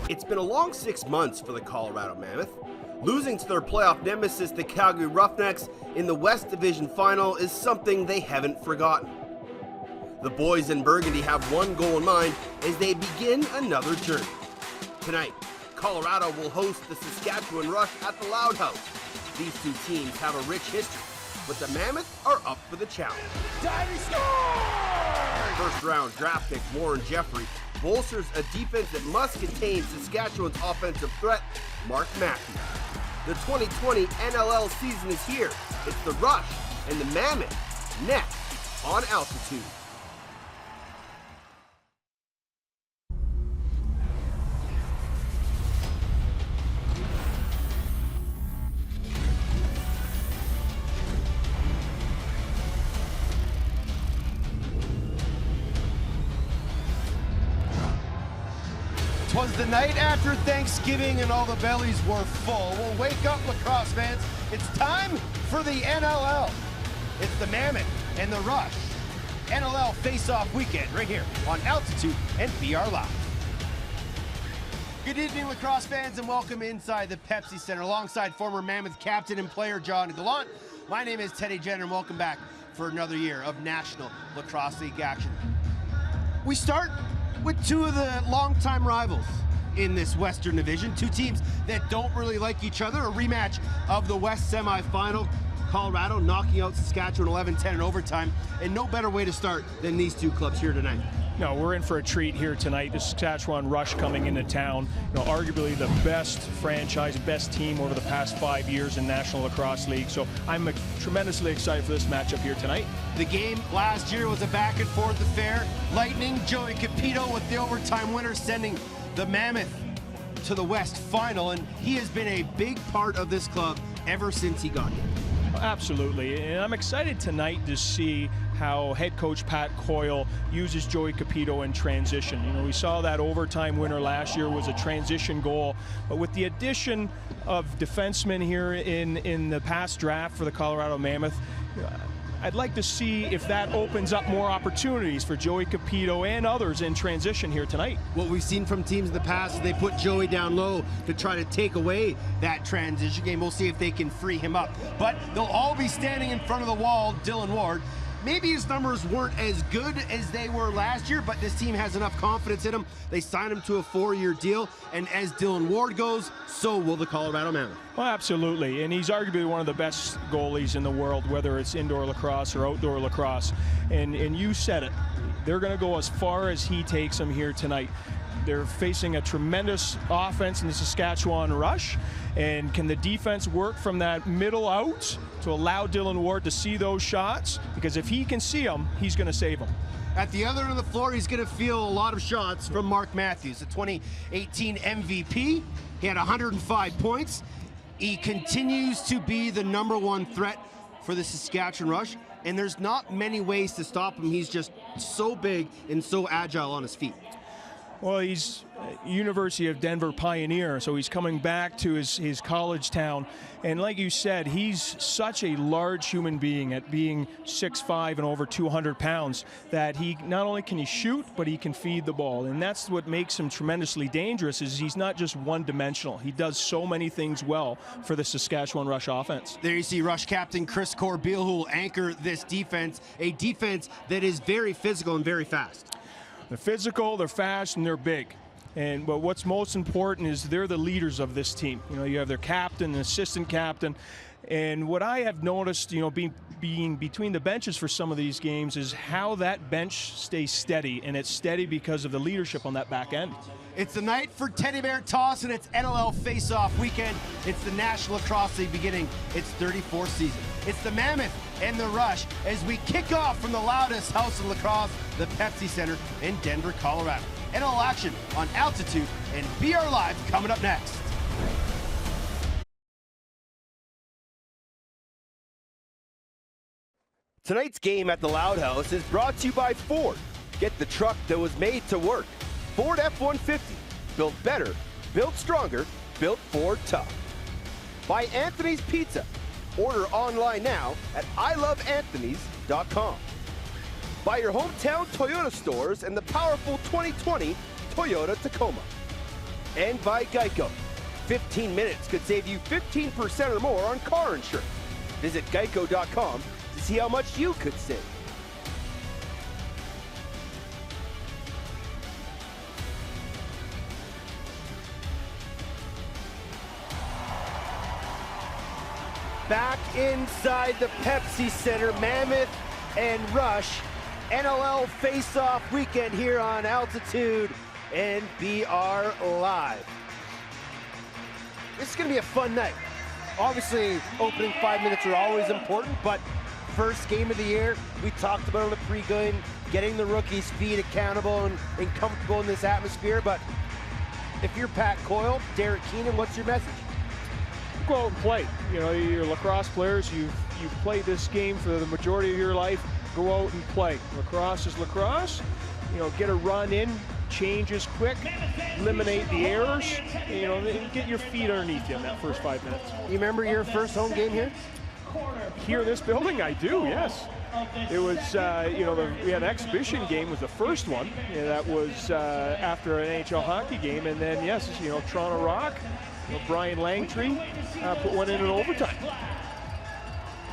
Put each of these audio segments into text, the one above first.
It's been a long 6 months for the Colorado Mammoth. Losing to their playoff nemesis, the Calgary Roughnecks, in the West Division Final is something they haven't forgotten. The boys in Burgundy have one goal in mind as they begin another journey. Tonight, Colorado will host the Saskatchewan Rush at the Loud House. These two teams have a rich history, but the Mammoth are up for the challenge. Diving score! First-round draft pick Warren Jeffrey bolsters a defense that must contain Saskatchewan's offensive threat, Mark Matthews. The 2020 NLL season is here. It's the Rush and the Mammoth next on Altitude. Twas the night after Thanksgiving and all the bellies were full. Well, wake up, lacrosse fans. It's time for the NLL. It's the Mammoth and the Rush. NLL face-off weekend right here on Altitude and BR Live. Good evening, lacrosse fans, and welcome inside the Pepsi Center alongside former Mammoth captain and player John Gallant. My name is Teddy Jenner, and welcome back for another year of National Lacrosse League action. We start with two of the longtime rivals in this Western Division, two teams that don't really like each other. A rematch of the West semifinal, Colorado knocking out Saskatchewan 11-10 in overtime, and no better way to start than these two clubs here tonight. No, we're in for a treat here tonight. The Saskatchewan Rush coming into town, arguably the best franchise, best team over the past 5 years in National Lacrosse League. So I'm tremendously excited for this matchup here tonight. The game last year was a back and forth affair. Lightning, Joey Capito with the overtime winner, sending the Mammoth to the West final, and he has been a big part of this club ever since he got here. Absolutely, and I'm excited tonight to see how head coach Pat Coyle uses Joey Capito in transition. We saw that overtime winner last year was a transition goal, but with the addition of defensemen here in the past draft for the Colorado Mammoth, I'd like to see if that opens up more opportunities for Joey Capito and others in transition here tonight. What we've seen from teams in the past is they put Joey down low to try to take away that transition game. We'll see if they can free him up. But they'll all be standing in front of the wall, Dylan Ward. Maybe his numbers weren't as good as they were last year, but this team has enough confidence in him. They signed him to a 4-year deal, and as Dylan Ward goes, so will the Colorado Mammoth. Well, absolutely, and he's arguably one of the best goalies in the world, whether it's indoor lacrosse or outdoor lacrosse. And you said it, they're going to go as far as he takes them here tonight. They're facing a tremendous offense in the Saskatchewan Rush, and can the defense work from that middle out to allow Dylan Ward to see those shots? Because if he can see them, he's going to save them. At the other end of the floor, he's going to feel a lot of shots from Mark Matthews, the 2018 MVP. He had 105 points. He continues to be the #1 threat for the Saskatchewan Rush, and there's not many ways to stop him. He's just so big and so agile on his feet. Well, he's a University of Denver Pioneer, so he's coming back to his college town. And like you said, he's such a large human being at being 6'5" and over 200 pounds that he not only can he shoot, but he can feed the ball. And that's what makes him tremendously dangerous, is he's not just one-dimensional. He does so many things well for the Saskatchewan Rush offense. There you see Rush captain Chris Corbeil, who will anchor this defense, a defense that is very physical and very fast. They're physical, they're fast, and they're big. But what's most important is they're the leaders of this team. You have their captain, an assistant captain, and what I have noticed, being between the benches for some of these games, is how that bench stays steady, and it's steady because of the leadership on that back end. It's the night for Teddy Bear Toss, and it's NLL face-off weekend. It's the National Lacrosse League beginning its 34th season. It's the Mammoth and the Rush as we kick off from the loudest house of lacrosse, the Pepsi Center in Denver, Colorado. NLL action on Altitude and BR Live coming up next. Tonight's game at the Loud House is brought to you by Ford. Get the truck that was made to work. Ford F-150. Built better, built stronger, built Ford tough. By Anthony's Pizza. Order online now at iloveanthonys.com. By your hometown Toyota stores and the powerful 2020 Toyota Tacoma. and by Geico. 15 minutes could save you 15% or more on car insurance. Visit geico.com to see how much you could save. Back inside the Pepsi Center, Mammoth and Rush. NLL face-off weekend here on Altitude and BR Live. This is going to be a fun night. Obviously, opening 5 minutes are always important, but first game of the year, we talked about on the pre-game, getting the rookies' feet accountable and comfortable in this atmosphere. But if you're Pat Coyle, Derek Keenan, what's your message? Go out and play. You know, you're lacrosse players. You've played this game for the majority of your life. Go out and play. Lacrosse is lacrosse. You know, get a run in, changes quick, eliminate the errors. You know, and get your feet underneath you in that first 5 minutes. You remember your first home game here? Here in this building, I do. Yes. It was, you know, we had an exhibition game was the first one. Yeah, that was after an NHL hockey game, and then yes, you know, Toronto Rock. You know, Brian Langtree put one in overtime.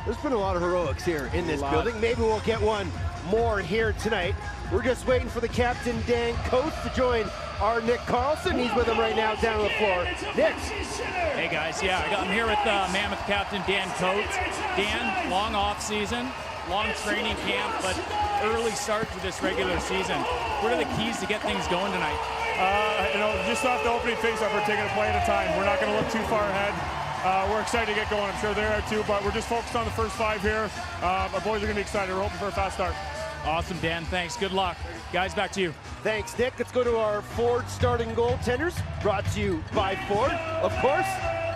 There's been a lot of heroics here in this building. Maybe we'll get one more here tonight. We're just waiting for the captain, Dan Coates, to join our Nick Carlson. He's with him right now down on the floor. Nick. Hey guys, yeah, I'm here with Mammoth captain Dan Coates. Dan, long off season, long training camp, but early start to this regular season. What are the keys to get things going tonight? You know, just off the opening face-off, we're taking a play at a time. We're not going to look too far ahead. We're excited to get going. I'm sure they are too, but we're just focused on the first 5 here. Our boys are going to be excited. We're hoping for a fast start. Awesome, Dan. Thanks. Good luck. Guys, back to you. Thanks, Nick. Let's go to our Ford starting goaltenders. Brought to you by Ford, of course.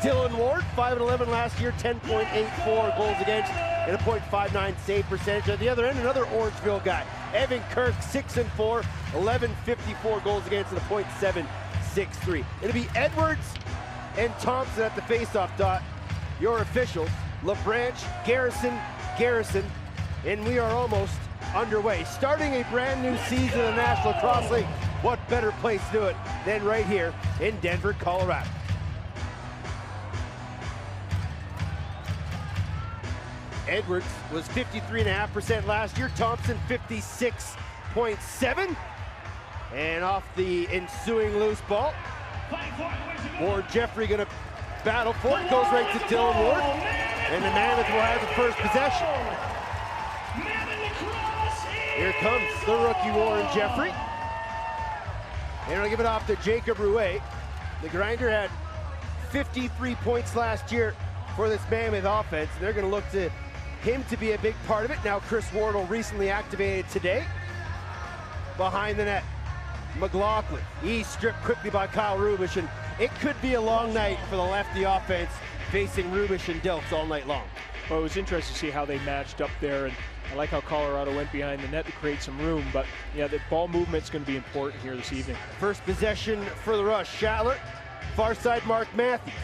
Dylan Ward, 5-11 last year, 10.84 goals against, and a .59 save percentage. At the other end, another Orangeville guy, Evan Kirk, 6-4, 11.54 goals against, and a .763. It'll be Edwards and Thompson at the faceoff dot. Your officials, LaBranch, Garrison, and we are almost underway. Starting a brand new season of the National Lacrosse League. What better place to do it than right here in Denver, Colorado? Edwards was 53.5% last year. Thompson 56.7. And off the ensuing loose ball, Ward Jeffrey gonna battle for it. Goes right to Dylan Ward. And the Mammoth will have the first possession. Here comes the rookie Warren Jeffrey. And I'll give it off to Jacob Rouet. The grinder had 53 points last year for this Mammoth offense. They're going to look to him to be a big part of it. Now Chris Wardle recently activated today. Behind the net, McLaughlin. He's stripped quickly by Kyle Rubish, and it could be a long night for the lefty offense facing Rubish and Dilks all night long. Well, it was interesting to see how they matched up there, and I like how Colorado went behind the net to create some room, but yeah, the ball movement's going to be important here this evening. First possession for the Rush. Schattler, far side Mark Matthews.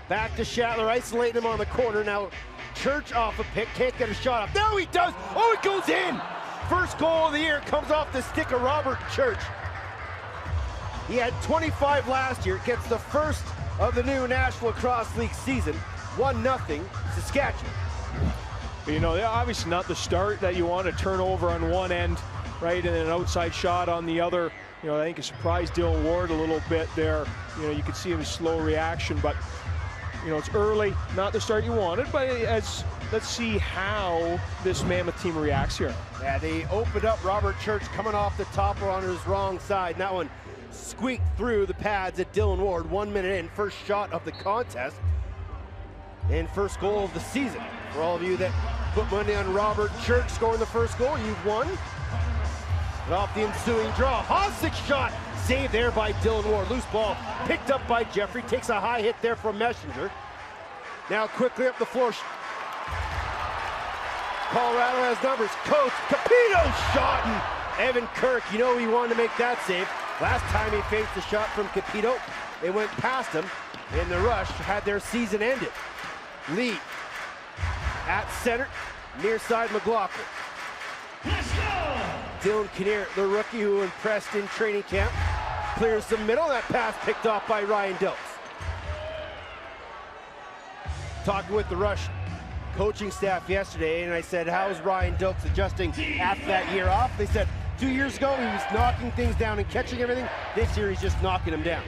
Back to Schattler, isolating him on the corner. Now Church off a pick, can't get a shot up. Now he does! Oh, it goes in! First goal of the year comes off the stick of Robert Church. He had 25 last year, gets the first of the new National Lacrosse League season. 1-0 Saskatchewan. You know, obviously not the start that you want to turn over on one end, right, and then an outside shot on the other. You know, I think it surprised Dylan Ward a little bit there. You know, you could see his slow reaction, but, you know, it's early, not the start you wanted, but let's see how this Mammoth team reacts here. Yeah, they opened up. Robert Church coming off the top or on his wrong side. And that one squeaked through the pads at Dylan Ward. 1 minute in, first shot of the contest. And first goal of the season. For all of you that put money on Robert Church scoring the first goal, you've won. And off the ensuing draw, Hossack shot, saved there by Dylan Ward. Loose ball picked up by Jeffrey, takes a high hit there from Messenger. Now quickly up the floor. Colorado has numbers. Coates, Capito shot, and Evan Kirk, you know he wanted to make that save. Last time he faced a shot from Capito, it went past him, and the Rush had their season ended. Lee at center, near side McLaughlin. Let's go! Dylan Kinnear, the rookie who impressed in training camp. clears the middle. That pass picked off by Ryan Dilks. Talking with the Rush coaching staff yesterday, and I said, how's Ryan Dilks adjusting after that year off? They said 2 years ago he was knocking things down and catching everything. This year he's just knocking them down.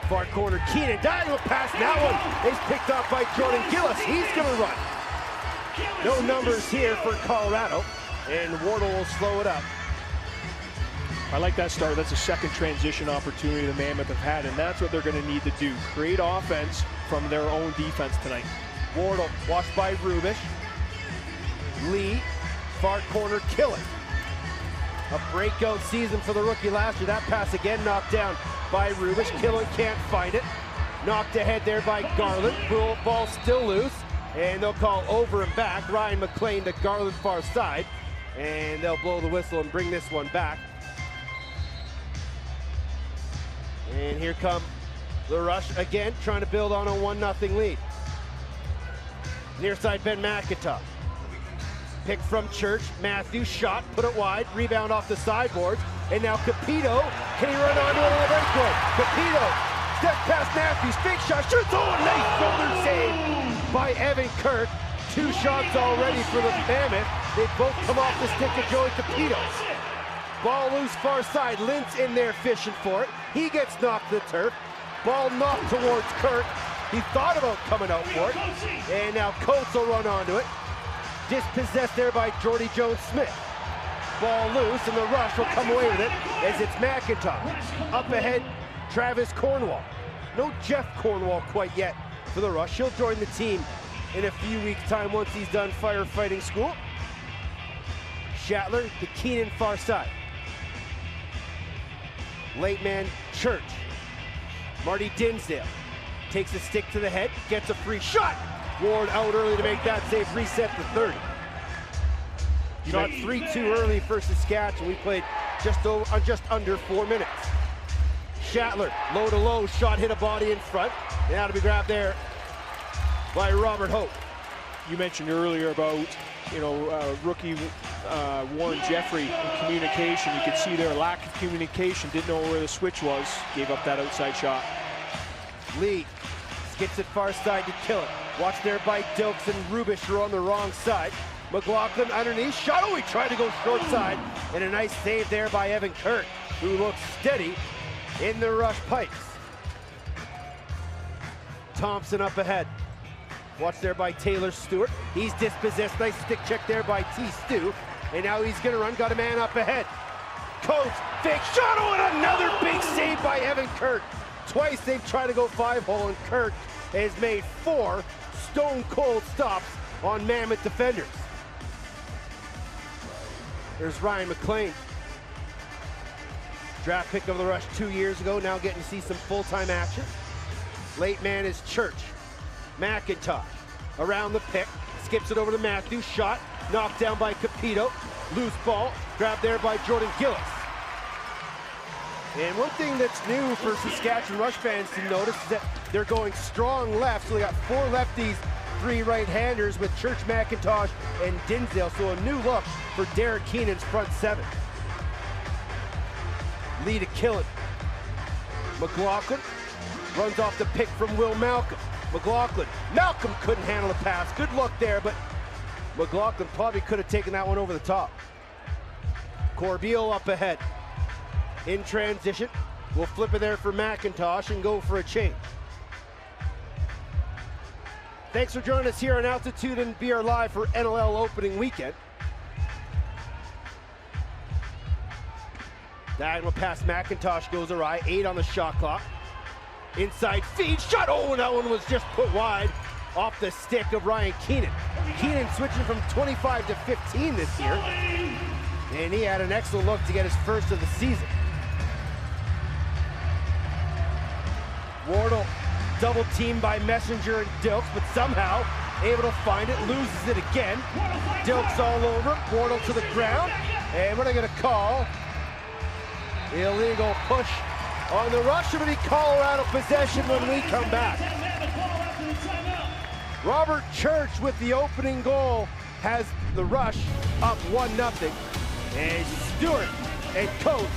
Far corner, Keenan, diagonal pass. That one is picked off by Jordan Gillis. He's gonna run. No numbers here for Colorado, and Wardle will slow it up. I like that start. That's a second transition opportunity the Mammoth have had, and that's what they're going to need to do. Create offense from their own defense tonight. Wardle, watched by Rubish. Lee, far corner, Killen. A breakout season for the rookie last year. That pass again knocked down by Rubish. Killen can't find it. Knocked ahead there by Garland. Ball still loose, and they'll call over and back. Ryan McLean to Garland far side, and they'll blow the whistle and bring this one back. And here come the Rush again, trying to build on a 1-0 lead. Near side, Ben McIntosh. Pick from Church. Matthews shot, put it wide, rebound off the sideboards. And now Capito, can he run onto it on the breakaway? Capito, step past Matthews, big shot, shoots, oh, nice shoulder save by Evan Kirk. 2 shots already for the Mammoth. They both come off the stick of Joey Capito. Ball loose far side, Lintz in there fishing for it. He gets knocked to the turf. Ball knocked towards Kirk. He thought about coming out for it. And now Coates will run onto it. Dispossessed there by Jordy Jones-Smith. Ball loose, and the Rush will come away with it as it's McIntosh. Up ahead, Travis Cornwall. No Jeff Cornwall quite yet for the Rush. He'll join the team in a few weeks' time once he's done firefighting school. Shatler to Keenan far side. Late man Church. Marty Dinsdale takes a stick to the head, gets a free shot. Ward out early to make that save, reset to 30. Shot 3 too early for Saskatchewan. We played just under 4 minutes. Shatler, low to low, shot hit a body in front. And now to be grabbed there by Robert Hope. You mentioned earlier about, rookie Warren Jeffrey in communication. You could see their lack of communication, didn't know where the switch was, gave up that outside shot. Lee skips it far side to kill it. Watched there by Dilks and Rubish are on the wrong side. McLaughlin underneath, shot, oh, he tried to go short side, and a nice save there by Evan Kirk, who looks steady in the Rush pipes. Thompson up ahead. Watched there by Taylor Stewart. He's dispossessed. Nice stick check there by T. Stu. And now he's going to run. Got a man up ahead. Coates, fake shot. Oh, and another big save by Evan Kirk. Twice they've tried to go 5-hole, and Kirk has made 4 stone-cold stops on Mammoth defenders. There's Ryan McLean. Draft pick of the Rush 2 years ago. Now getting to see some full-time action. Late man is Church. McIntosh around the pick, skips it over to Matthews, shot, knocked down by Capito, loose ball, grabbed there by Jordan Gillis. And one thing that's new for Saskatchewan Rush fans to notice is that they're going strong left, so they got 4 lefties, 3 right-handers with Church, McIntosh, and Dinsdale, so a new look for Derek Keenan's front 7. Lee to Killen. McLaughlin runs off the pick from Will Malcolm. McLaughlin. Malcolm couldn't handle the pass. Good luck there, but McLaughlin probably could have taken that one over the top. Corbeil up ahead. In transition. We'll flip it there for McIntosh and go for a change. Thanks for joining us here on Altitude and BR Live for NLL opening weekend. Diagonal pass, McIntosh goes awry. 8 on the shot clock. Inside feed, shot, oh, and that one was just put wide off the stick of Ryan Keenan. Keenan switching from 25 to 15 this year. And he had an excellent look to get his first of the season. Wardle double teamed by Messenger and Dilks, but somehow able to find it, loses it again. Dilks all over, Wardle to the ground. And what are they gonna call? Illegal push on the Rush. It'll be Colorado possession when we come back. Robert Church with the opening goal has the Rush up 1-0. And Stewart and Coates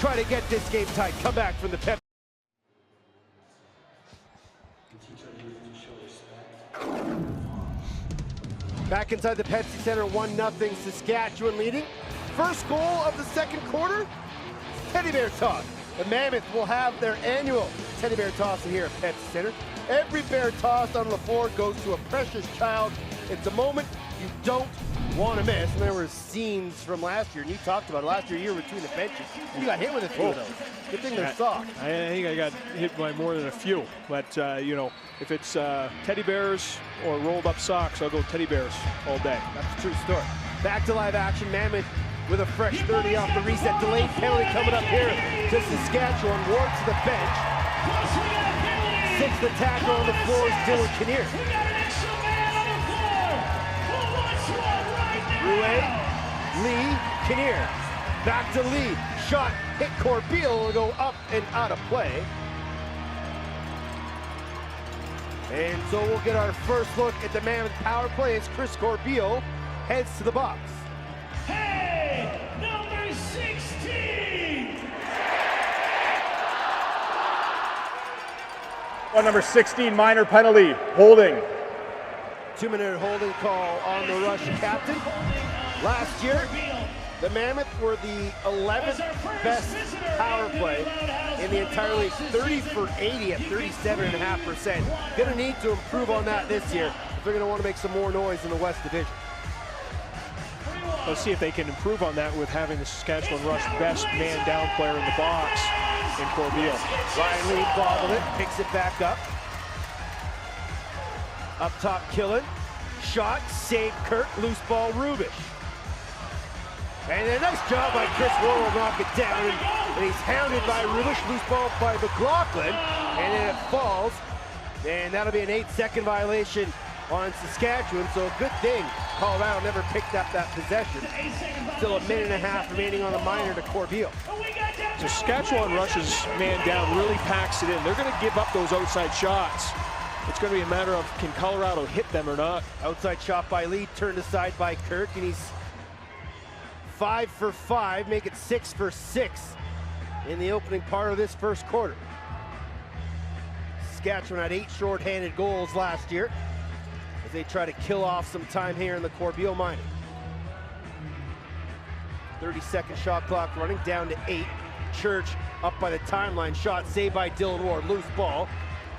try to get this game tight. Come back from the Pep. Back inside the Pepsi Center, 1-0 Saskatchewan leading. First goal of the second quarter, Teddy Bear toss. The Mammoth will have their annual Teddy Bear toss here at Pepsi Center. Every bear tossed on the floor goes to a precious child. It's a moment you don't want to miss. And there were scenes from last year, and you talked about it. Last year, you were between the benches. You got hit with a few of those. Good thing they're soft. I think I got hit by more than a few. But, you know, if it's teddy bears or rolled up socks, I'll go teddy bears all day. That's a true story. Back to live action. Mammoth with a fresh 30 off the reset. Delayed penalty coming up here to Saskatchewan. Ward to the bench. Sixth attacker on the floor is Dylan Kinnear. Rouet, Lee, Kinnear. Back to Lee. Shot hit Corbeil, will go up and out of play. And so we'll get our first look at the Mammoth power play as Chris Corbeil heads to the box. Hey, number 16! On number 16, minor penalty, holding. 2-minute holding call on the Rush captain. Last year, the Mammoth were the 11th best power play in the entire league. 30 for 80 at 37.5%. Gonna need to improve on that this year if they're gonna want to make some more noise in the West Division. Let's see if they can improve on that with having the Saskatchewan Rush best man down player in the box in Corbeil. Ryan Lee bobbled it, picks it back up. Up top, Killen. Shot, save Kirk, loose ball, Rubish. And a nice job by Chris Worrell to knock it down. And he's hounded by Rubish, loose ball by McLaughlin. And then it falls. And that'll be an 8-second violation on Saskatchewan. So a good thing Colorado never picked up that possession. Still a minute and a half remaining on the minor to Corbeil. Saskatchewan Rush's man down really packs it in. They're going to give up those outside shots. It's going to be a matter of can Colorado hit them or not. Outside shot by Lee, turned aside by Kirk, and he's 5 for 5, make it 6 for 6 in the opening part of this first quarter. Saskatchewan had 8 short-handed goals last year as they try to kill off some time here in the Corbeil minor. 30-second shot clock running, down to 8. Church up by the timeline, shot saved by Dylan Ward, loose ball.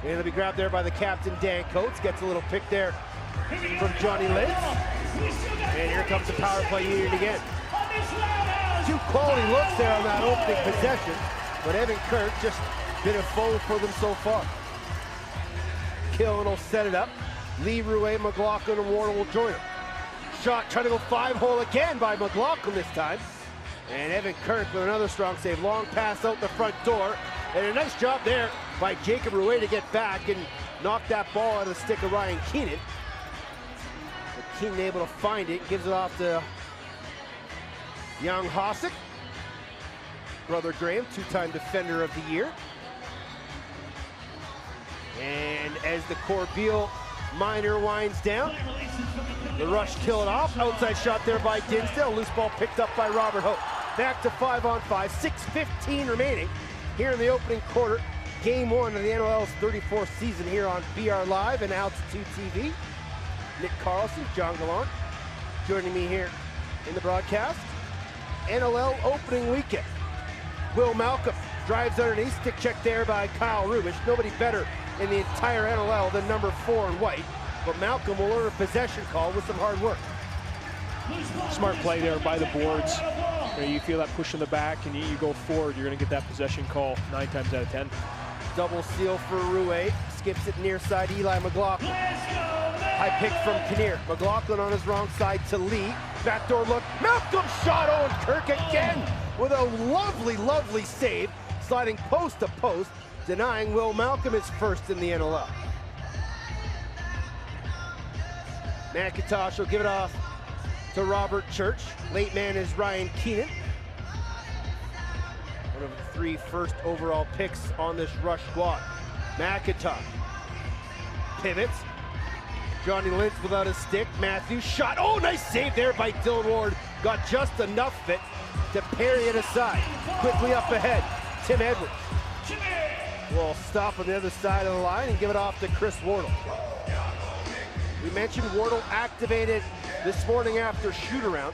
And it'll be grabbed there by the captain, Dan Coates. Gets a little pick there from Johnny Lentz. And here comes the power play unit again. 2 quality looks there on that opening possession, but Evan Kirk just been a foe for them so far. Killen will set it up. Lee, Rouet, McLaughlin, and Warner will join him. Shot trying to go 5-hole again by McLaughlin this time. And Evan Kirk with another strong save. Long pass out the front door. And a nice job there by Jacob Rouet to get back and knock that ball out of the stick of Ryan Keenan. But Keenan able to find it, gives it off to young Hossack. Brother Graham, 2-time defender of the year. And as the Corbeil minor winds down, the Rush kill it off. Outside shot there by Dinsdale. Loose ball picked up by Robert Hope. Back to 5-on-5, 6:15 remaining here in the opening quarter. Game 1 of the NLL's 34th season here on BR Live and Altitude TV. Nick Carlson, John Gallant joining me here in the broadcast. NLL opening weekend. Will Malcolm drives underneath, stick check there by Kyle Rubish. Nobody better in the entire NLL than number 4 in white. But Malcolm will earn a possession call with some hard work. Smart play there by the boards. You feel that push in the back and you go forward, you're going to get that possession call 9 times out of 10. Double seal for Rouet. Skips it near side, Eli McLaughlin. High pick from Kinnear. McLaughlin on his wrong side to Lee. Backdoor look. Malcolm shot Owen Kirk again with a lovely, lovely save. Sliding post to post, denying Will Malcolm his first in the NLL. McIntosh will give it off to Robert Church. Late man is Ryan Keenan. One of the 3 first overall picks on this Rush squad. McIntosh pivots. Johnny Lentz without a stick. Matthews shot. Oh, nice save there by Dylan Ward. Got just enough of it to parry it aside. Quickly up ahead, Tim Edwards will stop on the other side of the line and give it off to Chris Wardle. We mentioned Wardle activated this morning after shoot-around.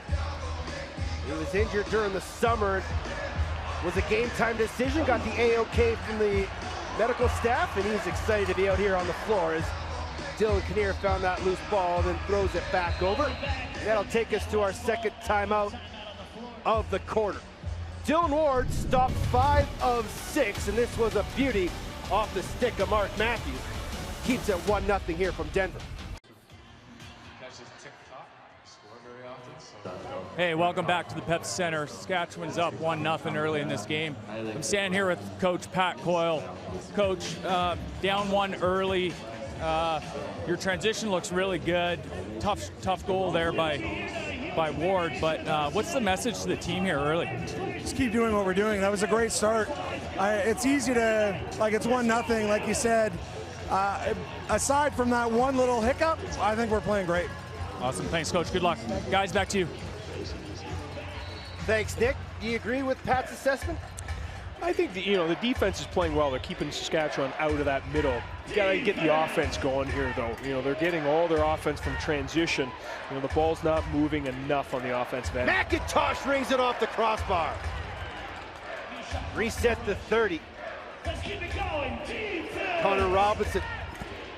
He was injured during the summer. Was a game-time decision, got the A-OK from the medical staff, and he's excited to be out here on the floor as Dylan Kinnear found that loose ball, then throws it back over. That'll take us to our second timeout of the quarter. Dylan Ward stopped 5 of 6, and this was a beauty off the stick of Mark Matthews. Keeps it 1-0 here from Denver. Hey, welcome back to the Pepsi Center. Saskatchewan's up 1-0 early in this game. I'm standing here with Coach Pat Coyle. Coach, down 1 early. Your transition looks really good. Tough goal there by Ward, but what's the message to the team here early? Just keep doing what we're doing. That was a great start. It's easy to, it's 1-0, like you said. Aside from that one little hiccup, I think we're playing great. Awesome, thanks Coach, good luck. Guys, back to you. Thanks, Nick. Do you agree with Pat's assessment? I think the defense is playing well. They're keeping Saskatchewan out of that middle. You got to get the offense going here, though. They're getting all their offense from transition. The ball's not moving enough on the offensive end. McIntosh rings it off the crossbar. Reset to 30. Let's keep it going. Connor Robinson,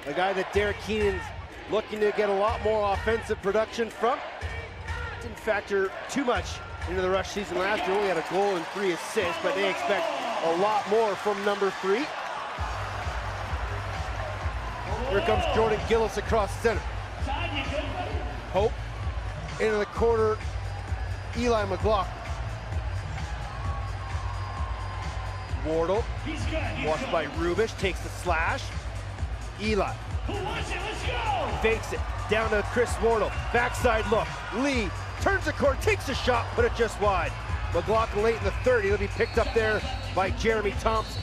a guy that Derek Keenan's looking to get a lot more offensive production from. Didn't factor too much into the Rush season last year. Only had a goal and 3 assists, but they expect a lot more from number 3. Here comes Jordan Gillis across center. Hope into the corner, Eli McLaughlin. Wardle, watched by Rubish, takes the slash. Eli fakes it, down to Chris Wardle. Backside look, Lee turns the court, takes a shot, put it just wide. McLaughlin late in the 30, he'll be picked up there by Jeremy Thompson.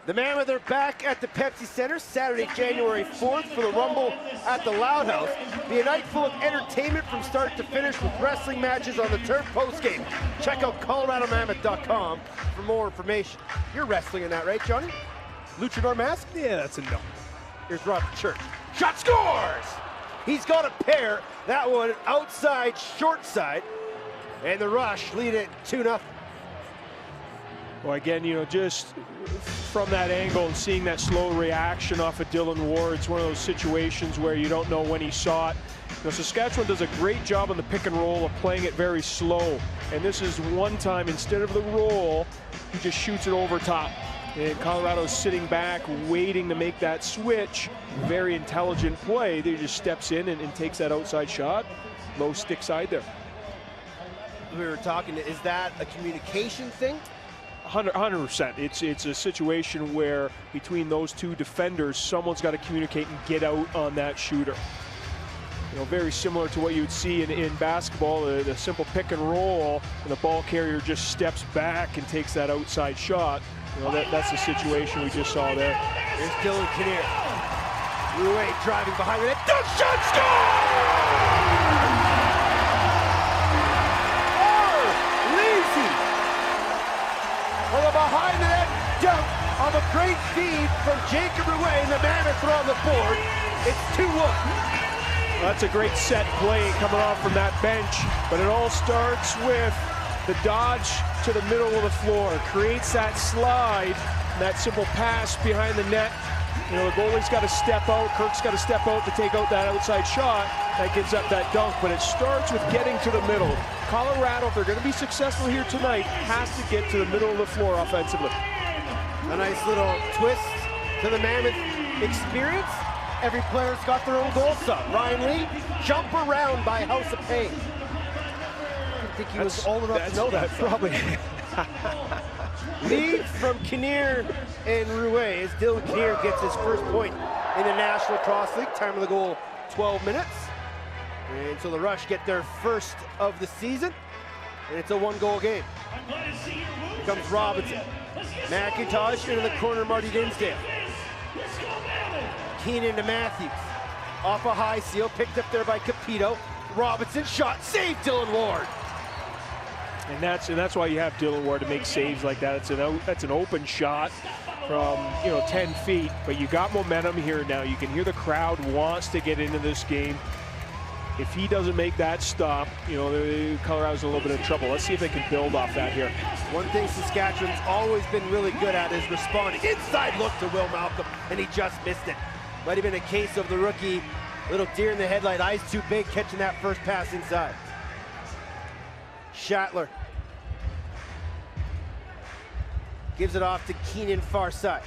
The Mammoth are back at the Pepsi Center Saturday, January 4th for the Rumble at the Loud House. Be a night full of entertainment from start to finish with wrestling matches on the turf postgame. Check out ColoradoMammoth.com for more information. You're wrestling in that, right, Johnny? Luchador mask? Yeah, that's a no. Here's Robert Church. Shot scores! He's got a pair. That one outside, short side. And the Rush lead it 2-0. Well, again, just from that angle and seeing that slow reaction off of Dylan Ward, it's one of those situations where you don't know when he saw it. Saskatchewan does a great job on the pick and roll of playing it very slow. And this is one time, instead of the roll, he just shoots it over top. And Colorado's sitting back, waiting to make that switch. Very intelligent play. He just steps in and takes that outside shot. Low stick side there. We were talking, is that a communication thing? 100%. It's a situation where between those two defenders, someone's got to communicate and get out on that shooter. Very similar to what you would see in basketball, the simple pick and roll, and the ball carrier just steps back and takes that outside shot. That's the situation we just saw there. Here's Dylan Kinnear. Rouet driving behind the net. Dunk shot, score! Oh, Leasy! Well, a behind the net dunk on a great feed from Jacob Rouet, and the Mammoth are on the board. It's 2-1. Well, that's a great set play coming off from that bench, but it all starts with the dodge to the middle of the floor, creates that slide, that simple pass behind the net. The goalie's got to step out, Kirk's got to step out to take out that outside shot. That gives up that dunk, but it starts with getting to the middle. Colorado, if they're going to be successful here tonight, has to get to the middle of the floor offensively. A nice little twist to the Mammoth experience. Every player's got their own goal sub. Ryan Lee, jump around by House of Pain. I think he was old enough to know that. Probably. Lead from Kinnear and Rouet as Dylan Kinnear gets his first point in the National Cross League. Time of the goal, 12 minutes. And so the Rush get their first of the season. And it's a 1-goal game. Here comes Robinson. McIntosh into the corner, Marty Dinsdale. Keenan to Matthews. Off a high seal, picked up there by Capito. Robinson shot, save Dylan Ward. And that's why you have Dylan Ward to make saves like that. That's an open shot from 10 feet, but you got momentum here now. You can hear the crowd wants to get into this game. If he doesn't make that stop, Colorado's in a little bit of trouble. Let's see if they can build off that here. One thing Saskatchewan's always been really good at is responding. Inside look to Will Malcolm, and he just missed it. Might have been a case of the rookie, little deer in the headlight, eyes too big, catching that first pass inside. Schattler gives it off to Keenan far side.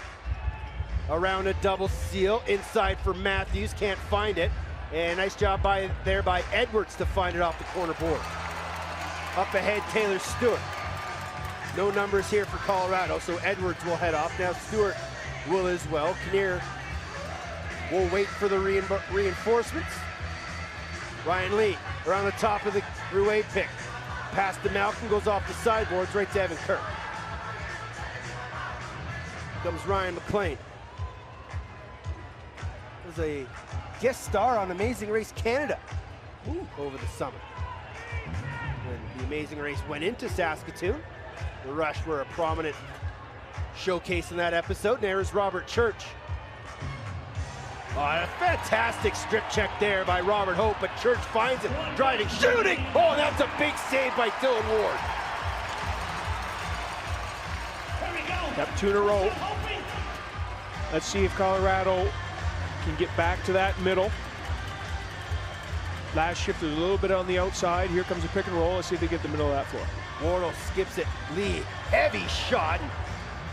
Around a double seal, inside for Matthews, can't find it. And nice job by Edwards to find it off the corner board. Up ahead, Taylor Stewart. No numbers here for Colorado, so Edwards will head off. Now Stewart will as well. Kinnear will wait for the reinforcements. Ryan Lee around the top of the Rouet pick. Pass to Malcolm, goes off the sideboards, right to Evan Kirk. Comes Ryan McLean. Was a guest star on Amazing Race Canada over the summer. When the Amazing Race went into Saskatoon, the Rush were a prominent showcase in that episode. And there's Robert Church. Oh, a fantastic strip check there by Robert Hope, but Church finds it, driving, shooting! Oh, that's a big save by Dylan Ward. Got 2 in a row. Let's see if Colorado can get back to that middle. Last shift is a little bit on the outside. Here comes a pick and roll. Let's see if they get the middle of that floor. Wardle skips it. Lee, heavy shot.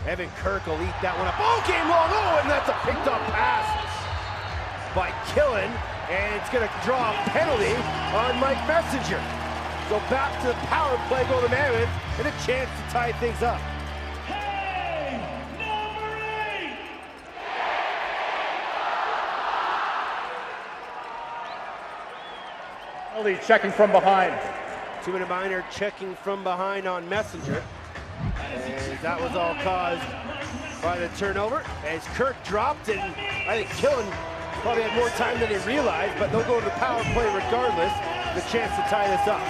Evan Kirk will eat that one up. Oh, game long. Oh, and that's a picked up pass by Killen. And it's going to draw a penalty on Mike Messenger. So back to the power play, go to Mammoth, and a chance to tie things up. Checking from behind. 2-minute minor checking from behind on Messenger. And that was all caused by the turnover. As Kirk dropped, and I think Killen probably had more time than he realized, but they'll go to the power play regardless. The chance to tie this up.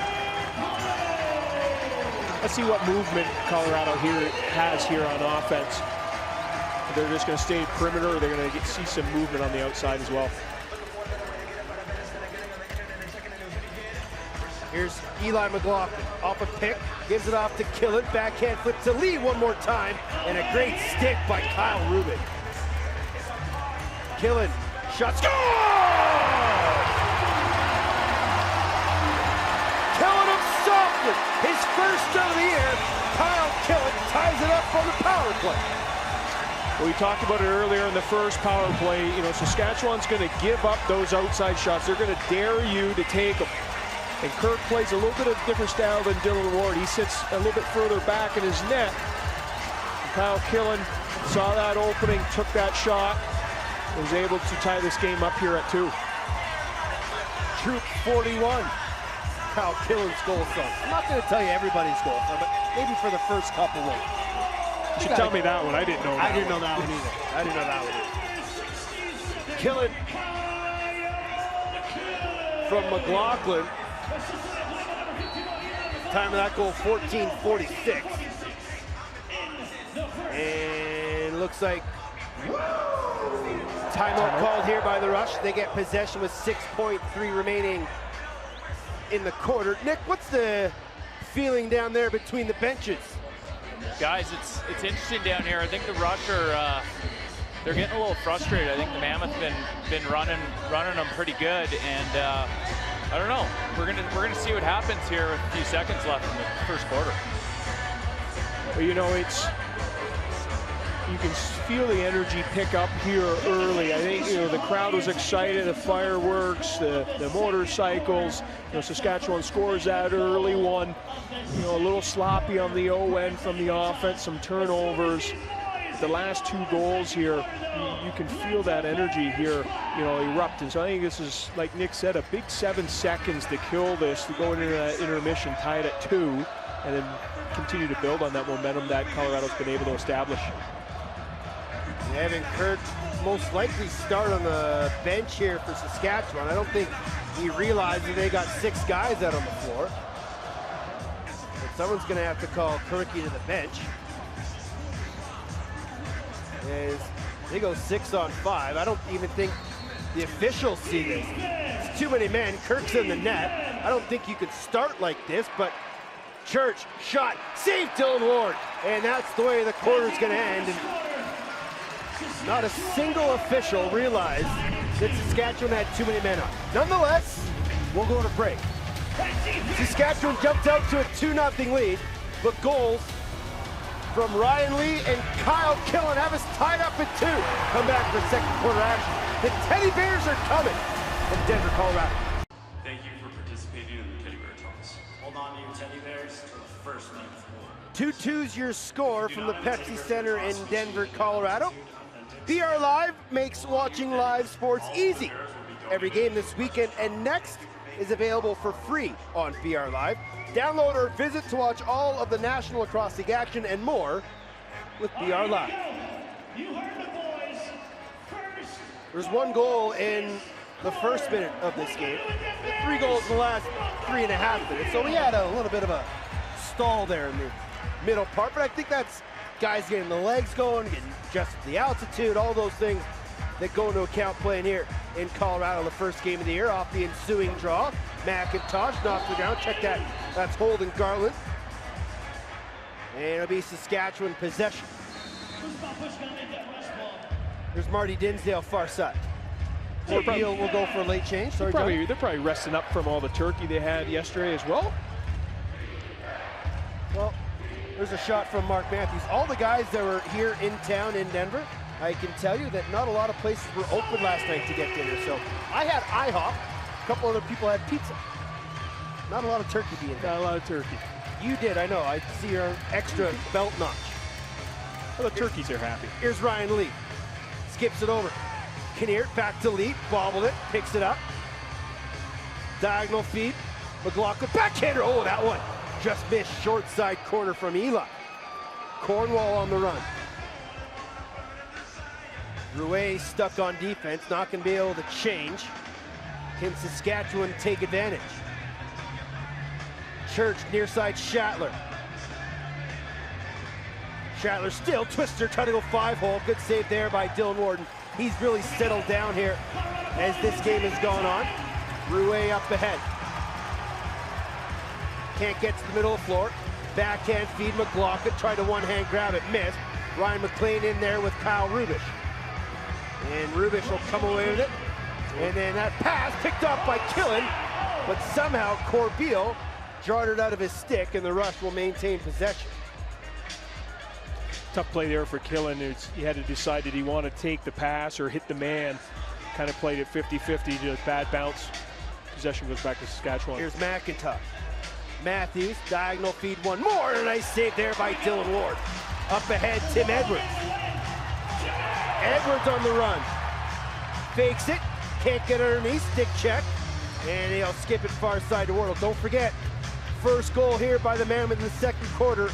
Let's see what movement Colorado has here on offense. They're just going to stay perimeter, or they're going to see some movement on the outside as well. Here's Eli McLaughlin off a pick, gives it off to Killen, backhand flip to Lee one more time, and a great stick by Kyle Rubin. Killen, shot, score! Killen of softness, his first of the year. Kyle Killen ties it up on the power play. Well, we talked about it earlier in the first power play. Saskatchewan's going to give up those outside shots. They're going to dare you to take them. And Kirk plays a little bit of a different style than Dylan Ward. He sits a little bit further back in his net. Kyle Killen saw that opening, took that shot, was able to tie this game up here at 2. Troop 41, Kyle Killen's goal song. I'm not going to tell you everybody's goal song, but maybe for the first couple of. You should tell me that one. I didn't know that. I didn't know that one either. I didn't know that one either. Killen from McLaughlin. Time of that goal, 14:46. And looks like timeout called here by the Rush. They get possession with 6.3 remaining in the quarter. Nick, what's the feeling down there between the benches? Guys, it's interesting down here. I think the Rush are they're getting a little frustrated. I think the Mammoth been running them pretty good, and I don't know. We're gonna see what happens here with a few seconds left in the first quarter. Well, you can feel the energy pick up here early. I think the crowd was excited, the fireworks, the motorcycles. Saskatchewan scores that early one. A little sloppy on the O-end from the offense, some turnovers. The last 2 goals here, you can feel that energy here, erupting. So I think this is, like Nick said, a big 7 seconds to kill this, to go into that intermission, tie it at 2, and then continue to build on that momentum that Colorado's been able to establish. Evan Kirk most likely start on the bench here for Saskatchewan. I don't think he realized that they got 6 guys out on the floor. But someone's going to have to call Kirky to the bench. As they go 6 on 5. I don't even think the officials see this. It's too many men. Kirk's in the net. I don't think you could start like this, but Church, shot, save Dylan Ward. And that's the way the quarter's going to end. And not a single official realized that Saskatchewan had too many men on. Nonetheless, we'll go to break. Saskatchewan jumped out to a 2-0 lead, but goals from Ryan Lee and Kyle Killen have us tied up at 2. Come back for second quarter action. The Teddy Bears are coming from Denver, Colorado. Thank you for participating in the Teddy Bear Toss. Hold on to your teddy bears for the first minute. 2-2's your score from the Pepsi Center in Denver, Colorado. PR Live makes watching live sports easy. Every game this weekend and next is available for free on PR Live. Download or visit to watch all of the National Lacrosse League action and more with PR Live. You heard the boys. First. There's 1 goal in the first minute of this game, 3 goals in the last 3.5 minutes. So we had a little bit of a stall there in the middle part, but I think that's guys getting the legs going, getting adjusted to the altitude, all those things that go into account playing here in Colorado the first game of the year off the ensuing draw. McIntosh knocks the ground. Check that. That's Holden Garland. And it'll be Saskatchewan possession. There's Marty Dinsdale far side. O'Neill will go for a late change. Sorry, They're probably resting up from all the turkey they had yesterday as well. Well, there's a shot from Mark Matthews. All the guys that were here in town in Denver, I can tell you that not a lot of places were open last night to get dinner. So I had IHOP. A couple other people had pizza. Not a lot of turkey being there. Not a lot of turkey. You did, I know. I see your extra belt notch. Well, the turkeys are happy. Here's Ryan Lee. Skips it over. Kinnear back to Lee. Bobbled it. Picks it up. Diagonal feed. McLaughlin backhander. Oh, that one just missed. Short side corner from Eli. Cornwall on the run. Rouet stuck on defense. Not going to be able to change. Can Saskatchewan take advantage? Church near side Shatler. Shatler still twister, trying to go 5-hole. Good save there by Dylan Warden. He's really settled down here as this game has gone on. Rouet up ahead. Can't get to the middle of the floor. Backhand feed McLaughlin. Tried to one-hand grab it, missed. Ryan McLean in there with Kyle Rubish. And Rubish will come away with it. And then that pass picked up by Killen, but somehow Corbeil jarred it out of his stick, and the Rush will maintain possession. Tough play there for Killen. He had to decide, did he want to take the pass or hit the man? Kind of played it 50-50, just bad bounce. Possession goes back to Saskatchewan. Here's McIntosh. Matthews, diagonal feed, one more, and a nice save there by Dylan Ward. Up ahead, Tim Edwards. Edwards on the run. Fakes it, can't get underneath, stick check, and he'll skip it far side to Wardle. Don't forget, first goal here by the Mammoth in the second quarter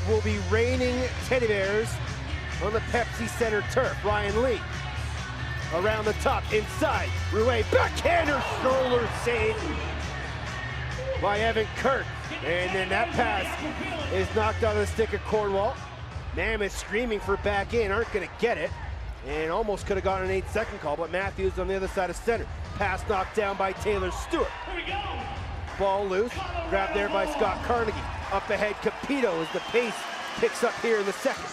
will be reigning Teddy Bears on the Pepsi Center turf. Ryan Lee around the top, inside, Rouet, backhander, stroller save by Evan Kirk. And then that pass is knocked out of the stick of Cornwall. Mammoth screaming for back in, aren't gonna get it. And almost could have gotten an 8-second call, but Matthews on the other side of center. Pass knocked down by Taylor Stewart. Ball loose, grabbed there by Scott Carnegie. Up ahead, Capito as the pace picks up here in the second.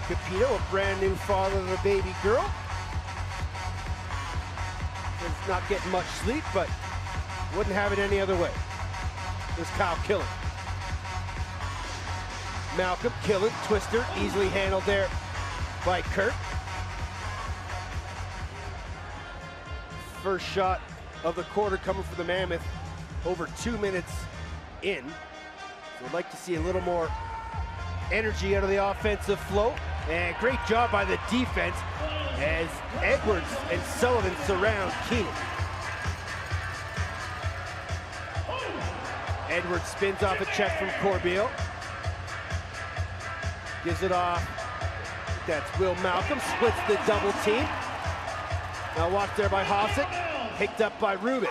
Capito, a brand new father of a baby girl. Is not getting much sleep, but wouldn't have it any other way. There's Kyle Killen. Malcolm Killen, twister, easily handled there by Kirk. First shot of the quarter coming for the Mammoth over 2 minutes in. So I'd like to see a little more energy out of the offensive flow. And great job by the defense as Edwards and Sullivan surround Keenan. Edwards spins off a check from Corbeil. Gives it off That's Will Malcolm, splits the double team. Now watch there by Hossack, picked up by Rubish.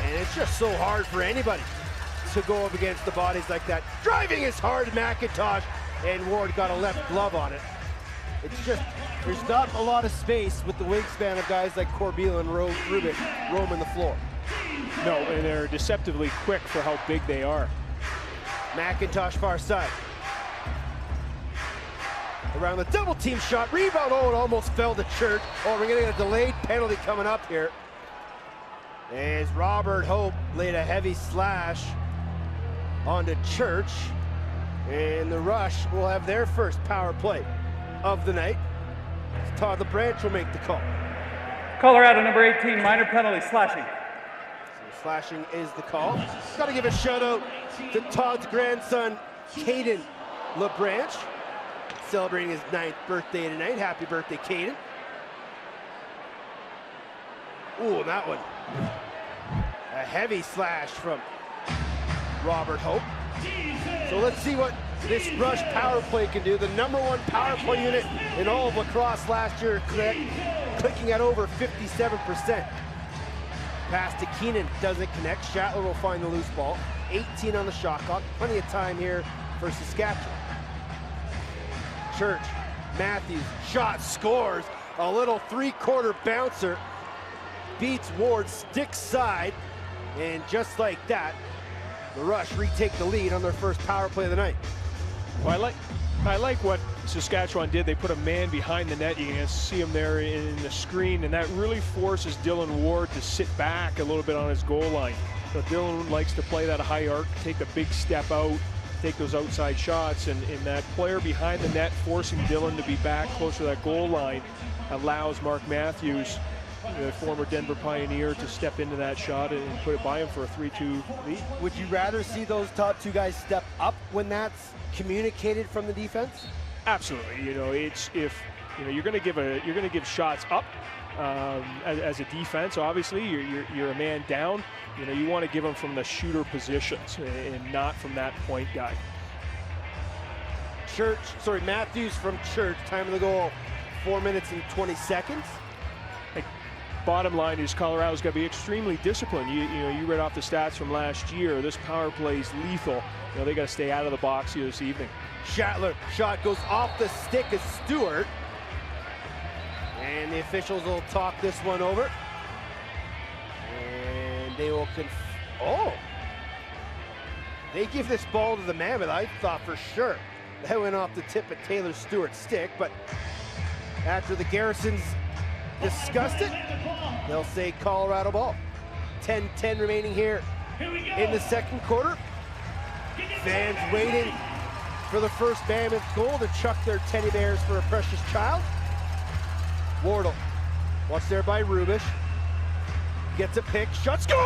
And it's just so hard for anybody to go up against the bodies like that. Driving is hard, McIntosh, and Ward got a left glove on it. It's just, there's not a lot of space with the wingspan of guys like Corbeil and Rubish roaming the floor. No, and they're deceptively quick for how big they are. McIntosh far side. Around the double team shot, rebound, oh, it almost fell to Church. Oh, we're gonna get a delayed penalty coming up here. As Robert Hope laid a heavy slash onto Church. And the Rush will have their first power play of the night. Todd LeBranch will make the call. Colorado number 18, minor penalty, slashing. So slashing is the call. Got to give a shout out to Todd's grandson, Caden LeBranch, celebrating his 9th birthday tonight. Happy birthday, Caden. Ooh, that one. A heavy slash from Robert Hope. So let's see what this Rush power play can do. The #1 power play unit in all of lacrosse last year, clicking at over 57%. Pass to Keenan, doesn't connect. Shatler will find the loose ball. 18 on the shot clock. Plenty of time here for Saskatchewan. Church, Matthews, shot, scores. A little three-quarter bouncer. Beats Ward, stick side. And just like that, the Rush retake the lead on their first power play of the night. Well, I like what Saskatchewan did. They put a man behind the net. You can see him there in the screen, and that really forces Dylan Ward to sit back a little bit on his goal line. So Dylan likes to play that high arc, take a big step out, take those outside shots, and that player behind the net forcing Dylan to be back closer to that goal line allows Mark Matthews, the former Denver Pioneer, to step into that shot and put it by him for a 3-2 lead. Would you rather see those top two guys step up when that's communicated from the defense? Absolutely. You know, it's if you're going to give shots up as a defense. Obviously, you're a man down. You know, you want to give them from the shooter positions and not from that point guy. Matthews from Church. Time of the goal, 4 minutes and 20 seconds. Bottom line is Colorado's got to be extremely disciplined. You read off the stats from last year. This power play is lethal. You know, they got to stay out of the box here this evening. Shatler, shot goes off the stick of Stewart. And the officials will talk this one over. And they will they give this ball to the Mammoth. I thought for sure that went off the tip of Taylor Stewart's stick, but after the Garrisons discussed it, they'll say Colorado ball. 10-10 remaining here in the second quarter. Fans waiting for the first Mammoth goal to chuck their teddy bears for a precious child. Wardle, watch there by Rubish. Gets a pick, shot, score!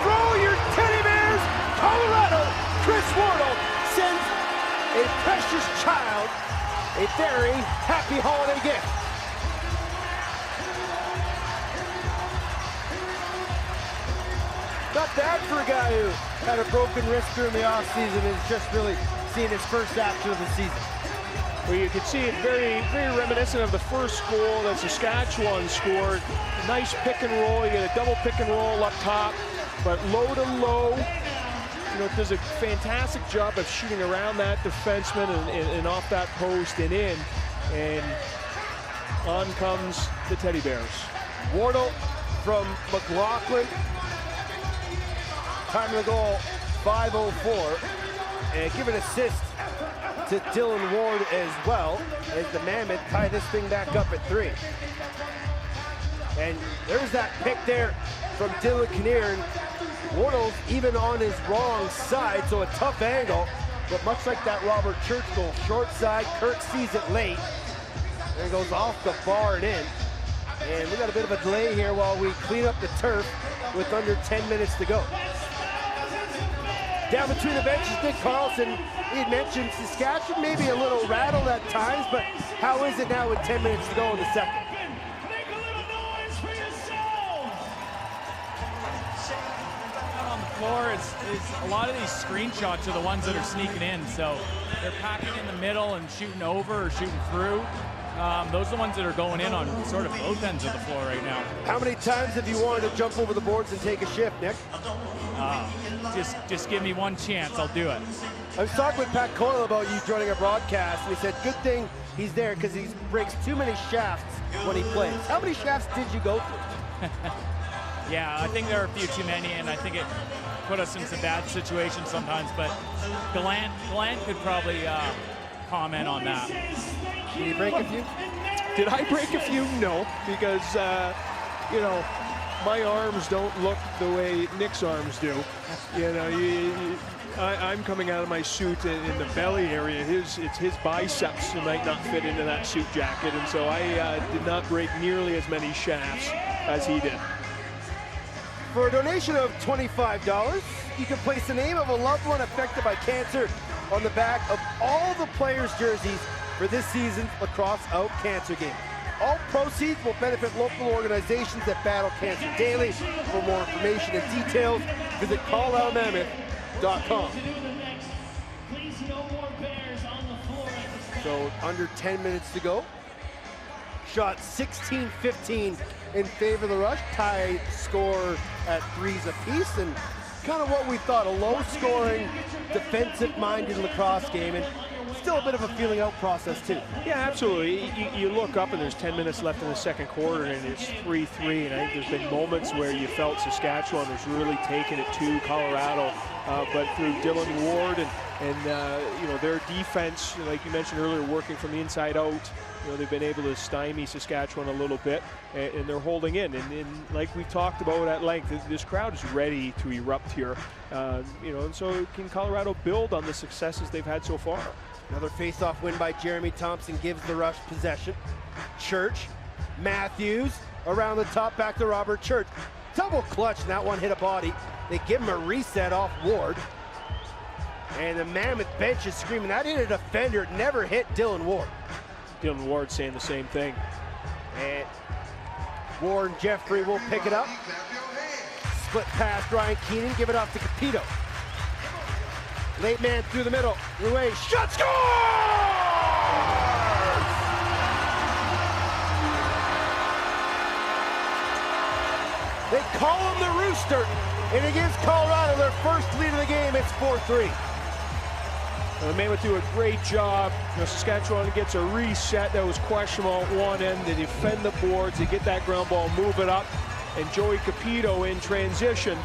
Throw your teddy bears! Colorado, Chris Wardle sends a precious child a very happy holiday gift. Not bad for a guy who had a broken wrist during the offseason and is just really seeing his first action of the season. Well, you can see it very, very reminiscent of the first goal that Saskatchewan scored. A nice pick and roll. You get a double pick and roll up top, but low to low. You know, does a fantastic job of shooting around that defenseman and off that post and in. And on comes the Teddy Bears. Wardle from McLaughlin. Time of the goal, 5:04. And give an assist to Dylan Ward as well, as the Mammoth tie this thing back up at 3. And there's that pick there from Dylan Kinnear. And Wardle's even on his wrong side, so a tough angle. But much like that Robert Church goal, short side, Kirk sees it late. And it goes off the bar and in. And we got a bit of a delay here while we clean up the turf with under 10 minutes to go. Down between the benches, Nick Carlson, he had mentioned Saskatchewan maybe a little rattled at times, but how is it now with 10 minutes to go in the second? Make a little noise for yourself! floor is a lot of these screenshots are the ones that are sneaking in. So they're packing in the middle and shooting over or shooting through. Those are the ones that are going in on sort of both ends of the floor right now. How many times have you wanted to jump over the boards and take a shift, Nick? Just give me one chance, I'll do it. I was talking with Pat Coyle about you joining our broadcast, and he said, good thing he's there because he breaks too many shafts when he plays. How many shafts did you go through? Yeah, I think there are a few too many, and I think it put us in some bad situations sometimes, but Glant could probably comment on that. Did he break a few? Did I break a few? No, because, you know, my arms don't look the way Nick's arms do. You know, I'm coming out of my suit in the belly area. It's his biceps that might not fit into that suit jacket, and so I did not break nearly as many shafts as he did. For a donation of $25, you can place the name of a loved one affected by cancer on the back of all the players' jerseys for this season's Lacrosse Out Cancer Game. All proceeds will benefit local organizations that battle cancer daily. For more information and details, visit calloutmammoth.com. So under 10 minutes to go. Shot 16-15 in favor of the Rush. Tie score at 3s apiece, and kind of what we thought, a low-scoring, defensive-minded lacrosse game, and still a bit of a feeling out process too. Yeah, absolutely. You look up and there's 10 minutes left in the second quarter and it's 3-3, and I think there's been moments where you felt Saskatchewan was really taking it to Colorado, but through Dylan Ward and you know, their defense, like you mentioned earlier, working from the inside out, you know, they've been able to stymie Saskatchewan a little bit, and they're holding in. And like we talked about at length, this crowd is ready to erupt here. You know, and so can Colorado build on the successes they've had so far? Another face-off win by Jeremy Thompson gives the Rush possession. Church, Matthews, around the top, back to Robert Church. Double clutch, and that one hit a body. They give him a reset off Ward. And the Mammoth bench is screaming, that hit a defender, it never hit Dylan Ward. Dylan Ward saying the same thing. And Ward and Jeffrey will pick it up. Split past Ryan Keenan, give it off to Capito. Late man through the middle, Rouet, shot, score! They call him the Rooster, and it gives Colorado their first lead of the game. It's 4-3. The Mammoth do a great job. You know, Saskatchewan gets a reset that was questionable at one end. They defend the boards, they get that ground ball, move it up, and Joey Capito in transition.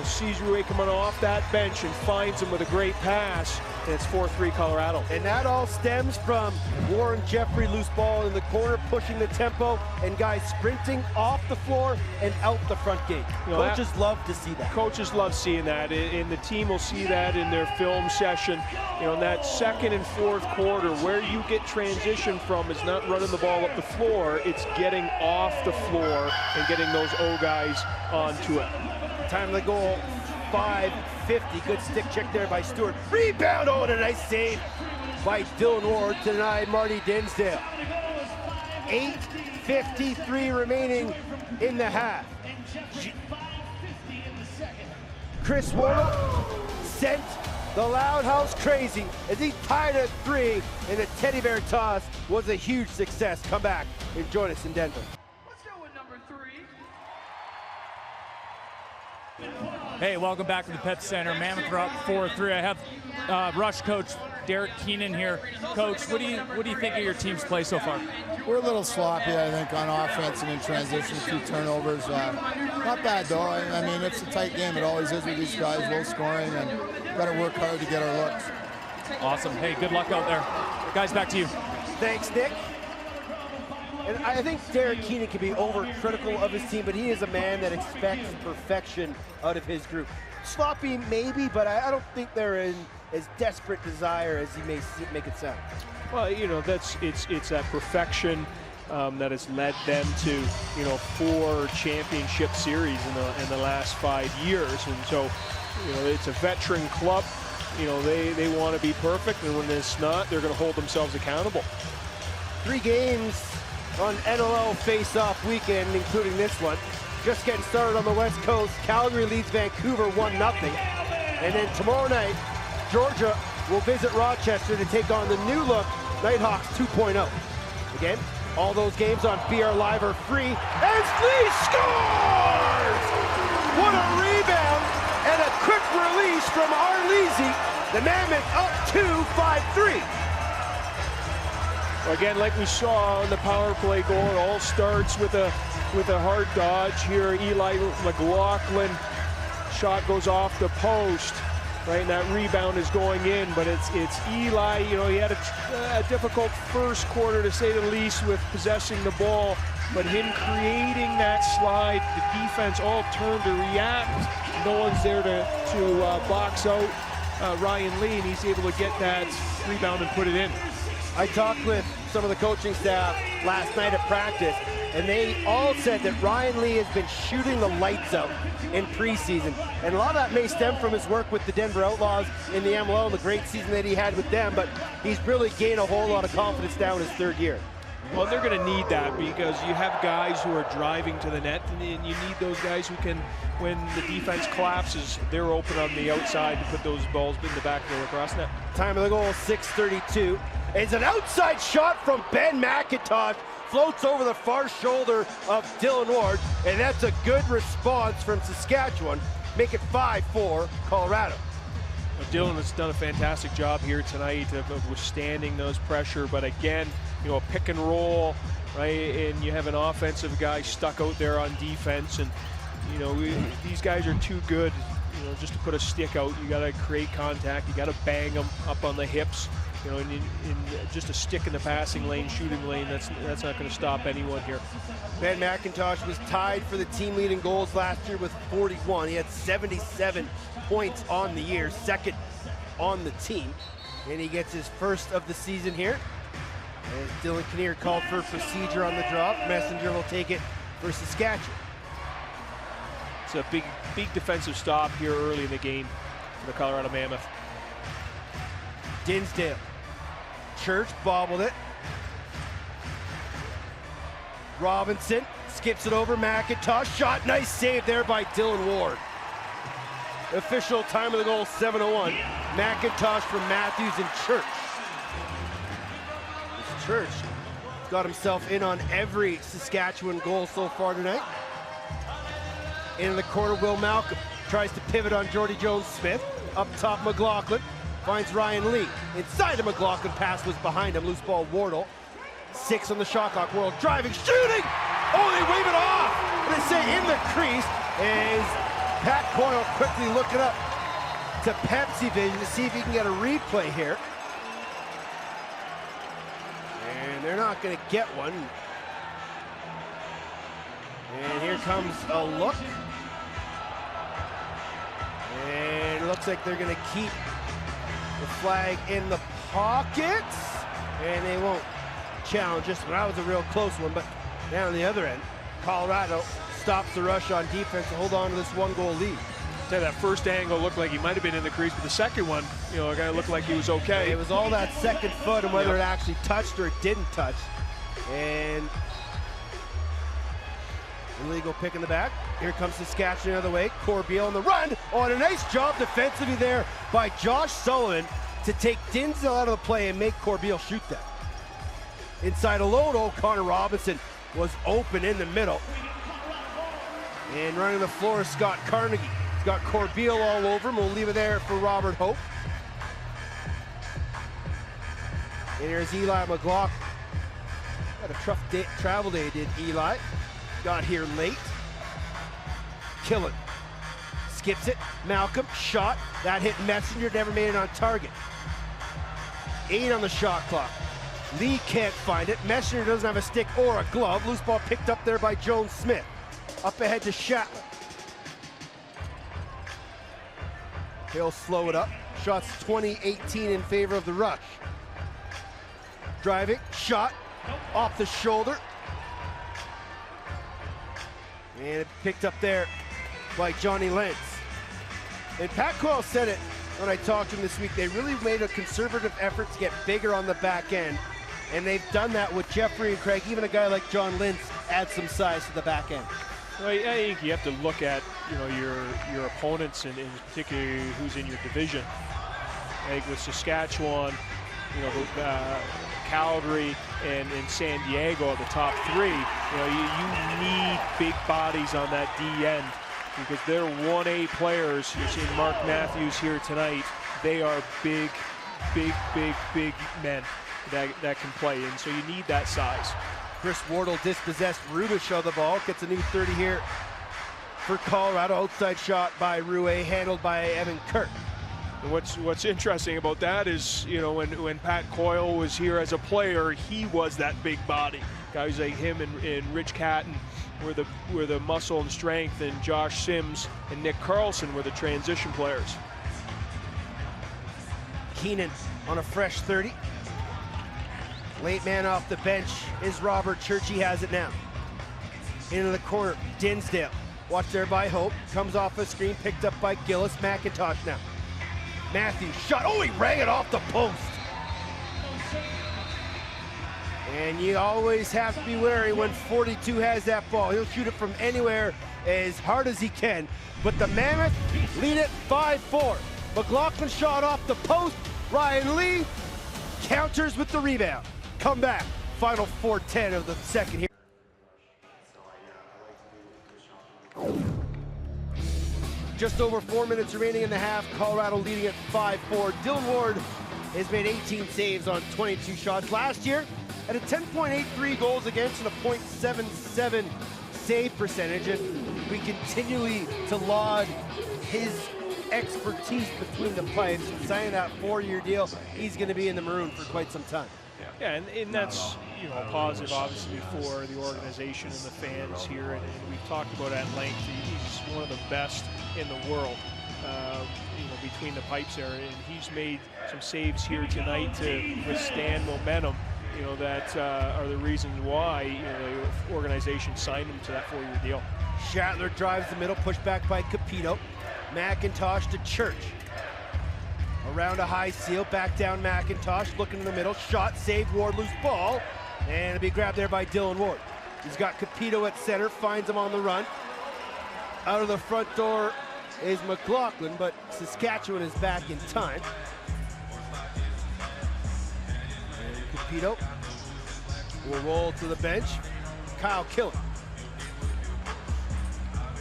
Sees Rouet coming off that bench and finds him with a great pass, and it's 4-3 Colorado. And that all stems from Warren Jeffrey, loose ball in the corner, pushing the tempo, and guys sprinting off the floor and out the front gate. You know, coaches love to see that. Coaches love seeing that, and the team will see that in their film session. You know, in that second and fourth quarter, where you get transition from is not running the ball up the floor, it's getting off the floor and getting those O guys onto it. Time of the goal, 5:50. Good stick check there by Stewart. Rebound, oh, and a nice save by Dylan Ward to deny Marty Dinsdale. 8:53 remaining in the half. Chris Wardle sent the Loud House crazy as he tied at 3, and the teddy bear toss was a huge success. Come back and join us in Denver. Hey, welcome back to the Pep Center. Mammoth are up 4-3. I have Rush coach Derek Keenan here. Coach, what do you think of your team's play so far? We're a little sloppy, I think, on offense and in transition, 2 turnovers. Not bad, though. I mean, it's a tight game. It always is with these guys, low scoring, and got to work hard to get our looks. Awesome. Hey, good luck out there. Guys, back to you. Thanks, Nick. And I think Derek Keenan can be overcritical of his team, but he is a man that expects perfection out of his group. Sloppy, maybe, but I don't think they're in as desperate desire as he may make it sound. Well, you know, it's that perfection that has led them to, you know, 4 championship series in the last 5 years, and so, you know, it's a veteran club. You know, they want to be perfect, and when it's not, they're going to hold themselves accountable. 3 games on NLL face-off weekend, including this one. just getting started on the West Coast. Calgary leads Vancouver 1-0. And then tomorrow night, Georgia will visit Rochester to take on the new look Nighthawks 2.0. Again, all those games on BR Live are free. And Lee scores! What a rebound and a quick release from Arlisi. The Mammoth up 2-5-3. Again, like we saw on the power play goal, it all starts with a hard dodge here. Eli McLaughlin shot goes off the post, right? And that rebound is going in, but it's Eli. You know, he had a difficult first quarter, to say the least, with possessing the ball, but him creating that slide, the defense all turned to react. No one's there to box out Ryan Lee, and he's able to get that rebound and put it in. I talked with some of the coaching staff last night at practice, and they all said that Ryan Lee has been shooting the lights out in preseason. And a lot of that may stem from his work with the Denver Outlaws in the NLL and the great season that he had with them, but he's really gained a whole lot of confidence now in his third year. Well, they're going to need that because you have guys who are driving to the net, and you need those guys who can, when the defense collapses, they're open on the outside to put those balls in the back of the lacrosse net. Time of the goal, 6:32. It's an outside shot from Ben McIntosh. Floats over the far shoulder of Dylan Ward, and that's a good response from Saskatchewan. Make it 5-4 Colorado. Well, Dylan has done a fantastic job here tonight of withstanding those pressure, but again, you know, a pick and roll, right? And you have an offensive guy stuck out there on defense, and you know, these guys are too good, you know, just to put a stick out. You got to create contact. You got to bang them up on the hips. You know, in just a stick in the passing lane, shooting lane, that's not going to stop anyone here. Ben McIntosh was tied for the team leading goals last year with 41. He had 77 points on the year, second on the team, and he gets his first of the season here. As Dylan Kinnear called for procedure on the drop, Messenger will take it for Saskatchewan. It's a big defensive stop here early in the game for the Colorado Mammoth. Dinsdale. Church bobbled it. Robinson skips it over. McIntosh shot. Nice save there by Dylan Ward. Official time of the goal, 7:01. McIntosh from Matthews and Church. This Church got himself in on every Saskatchewan goal so far tonight. In the corner, Will Malcolm tries to pivot on Jordy Jones-Smith. Up top, McLaughlin finds Ryan Lee. Inside the McLaughlin pass was behind him. Loose ball, Wardle. 6 on the shot clock. World driving, shooting! Oh, they wave it off! They say in the crease is Pat Coyle quickly looking up to Pepsi Vision to see if he can get a replay here. And they're not going to get one. And here comes a look. And it looks like they're going to keep the flag in the pockets. And they won't challenge this one. That was a real close one, but down the other end, Colorado stops the rush on defense to hold on to this 1-goal lead. That first angle looked like he might have been in the crease, but the second one, you know, a guy looked like he was okay. It was all that second foot and whether it actually touched or it didn't touch. And illegal pick in the back. Here comes Saskatchewan the other way. Corbeil on the run. Oh, and a nice job defensively there by Josh Sullivan to take Dinsdale out of the play and make Corbeil shoot that. Inside alone, Connor Robinson was open in the middle. And running the floor is Scott Carnegie. He's got Corbeil all over him. We'll leave it there for Robert Hope. And here's Eli McLaughlin. Had a tough travel day, did Eli. Got here late. Killen skips it. Malcolm, shot. That hit Messenger, never made it on target. 8 on the shot clock. Lee can't find it. Messenger doesn't have a stick or a glove. Loose ball picked up there by Jones-Smith. Up ahead to Shatler. He'll slow it up. Shots 20-18 in favor of the Rush. Driving, shot, off the shoulder. And it picked up there by Johnny Lentz. And Pat Coyle said it when I talked to him this week. They really made a conservative effort to get bigger on the back end. And they've done that with Jeffrey and Craig. Even a guy like John Lentz adds some size to the back end. Well, I think you have to look at, you know, your opponents and particularly who's in your division. I think with Saskatchewan, you know, Calgary and San Diego are the top three. You know, you need big bodies on that D end because they're 1A players. You're seeing Mark Matthews here tonight. They are big men that can play, and so you need that size. Chris Wardle dispossessed Rubish of the ball. Gets a new 30 here for Colorado. Outside shot by Rouet, handled by Evan Kirk. And what's interesting about that is, you know, when Pat Coyle was here as a player, he was that big body. Guys like him and Rich Catton were the muscle and strength, and Josh Sims and Nick Carlson were the transition players. Keenan on a fresh 30. Late man off the bench is Robert Church. He has it now. Into the corner, Dinsdale. Watched there by Hope. Comes off a screen, picked up by Gillis. McIntosh now. Matthews shot. Oh, he rang it off the post. And you always have to be wary when 42 has that ball. He'll shoot it from anywhere as hard as he can. But the Mammoth lead it 5-4. McLaughlin shot off the post. Ryan Lee counters with the rebound. Come back. Final 4:10 of the second here. Just over 4 minutes remaining in the half. Colorado leading at 5-4. Dylan Ward has made 18 saves on 22 shots last year at a 10.83 goals against and a .77 save percentage. And we continually to laud his expertise between the pipes. Signing that 4-year deal, he's going to be in the Maroon for quite some time. Yeah, and that's, you know, positive obviously for the organization and the fans here, and we've talked about at length. He's one of the best in the world, you know, between the pipes there, and he's made some saves here tonight to withstand momentum, you know, that are the reasons why, you know, the organization signed him to that 4-year deal. Shatler drives the middle, pushed back by Capito. McIntosh to Church. Around a high seal, back down McIntosh, looking in the middle, shot, saved, Ward, loose ball, and it'll be grabbed there by Dylan Ward. He's got Capito at center, finds him on the run. Out of the front door is McLaughlin, but Saskatchewan is back in time. And Capito will roll to the bench. Kyle Killen.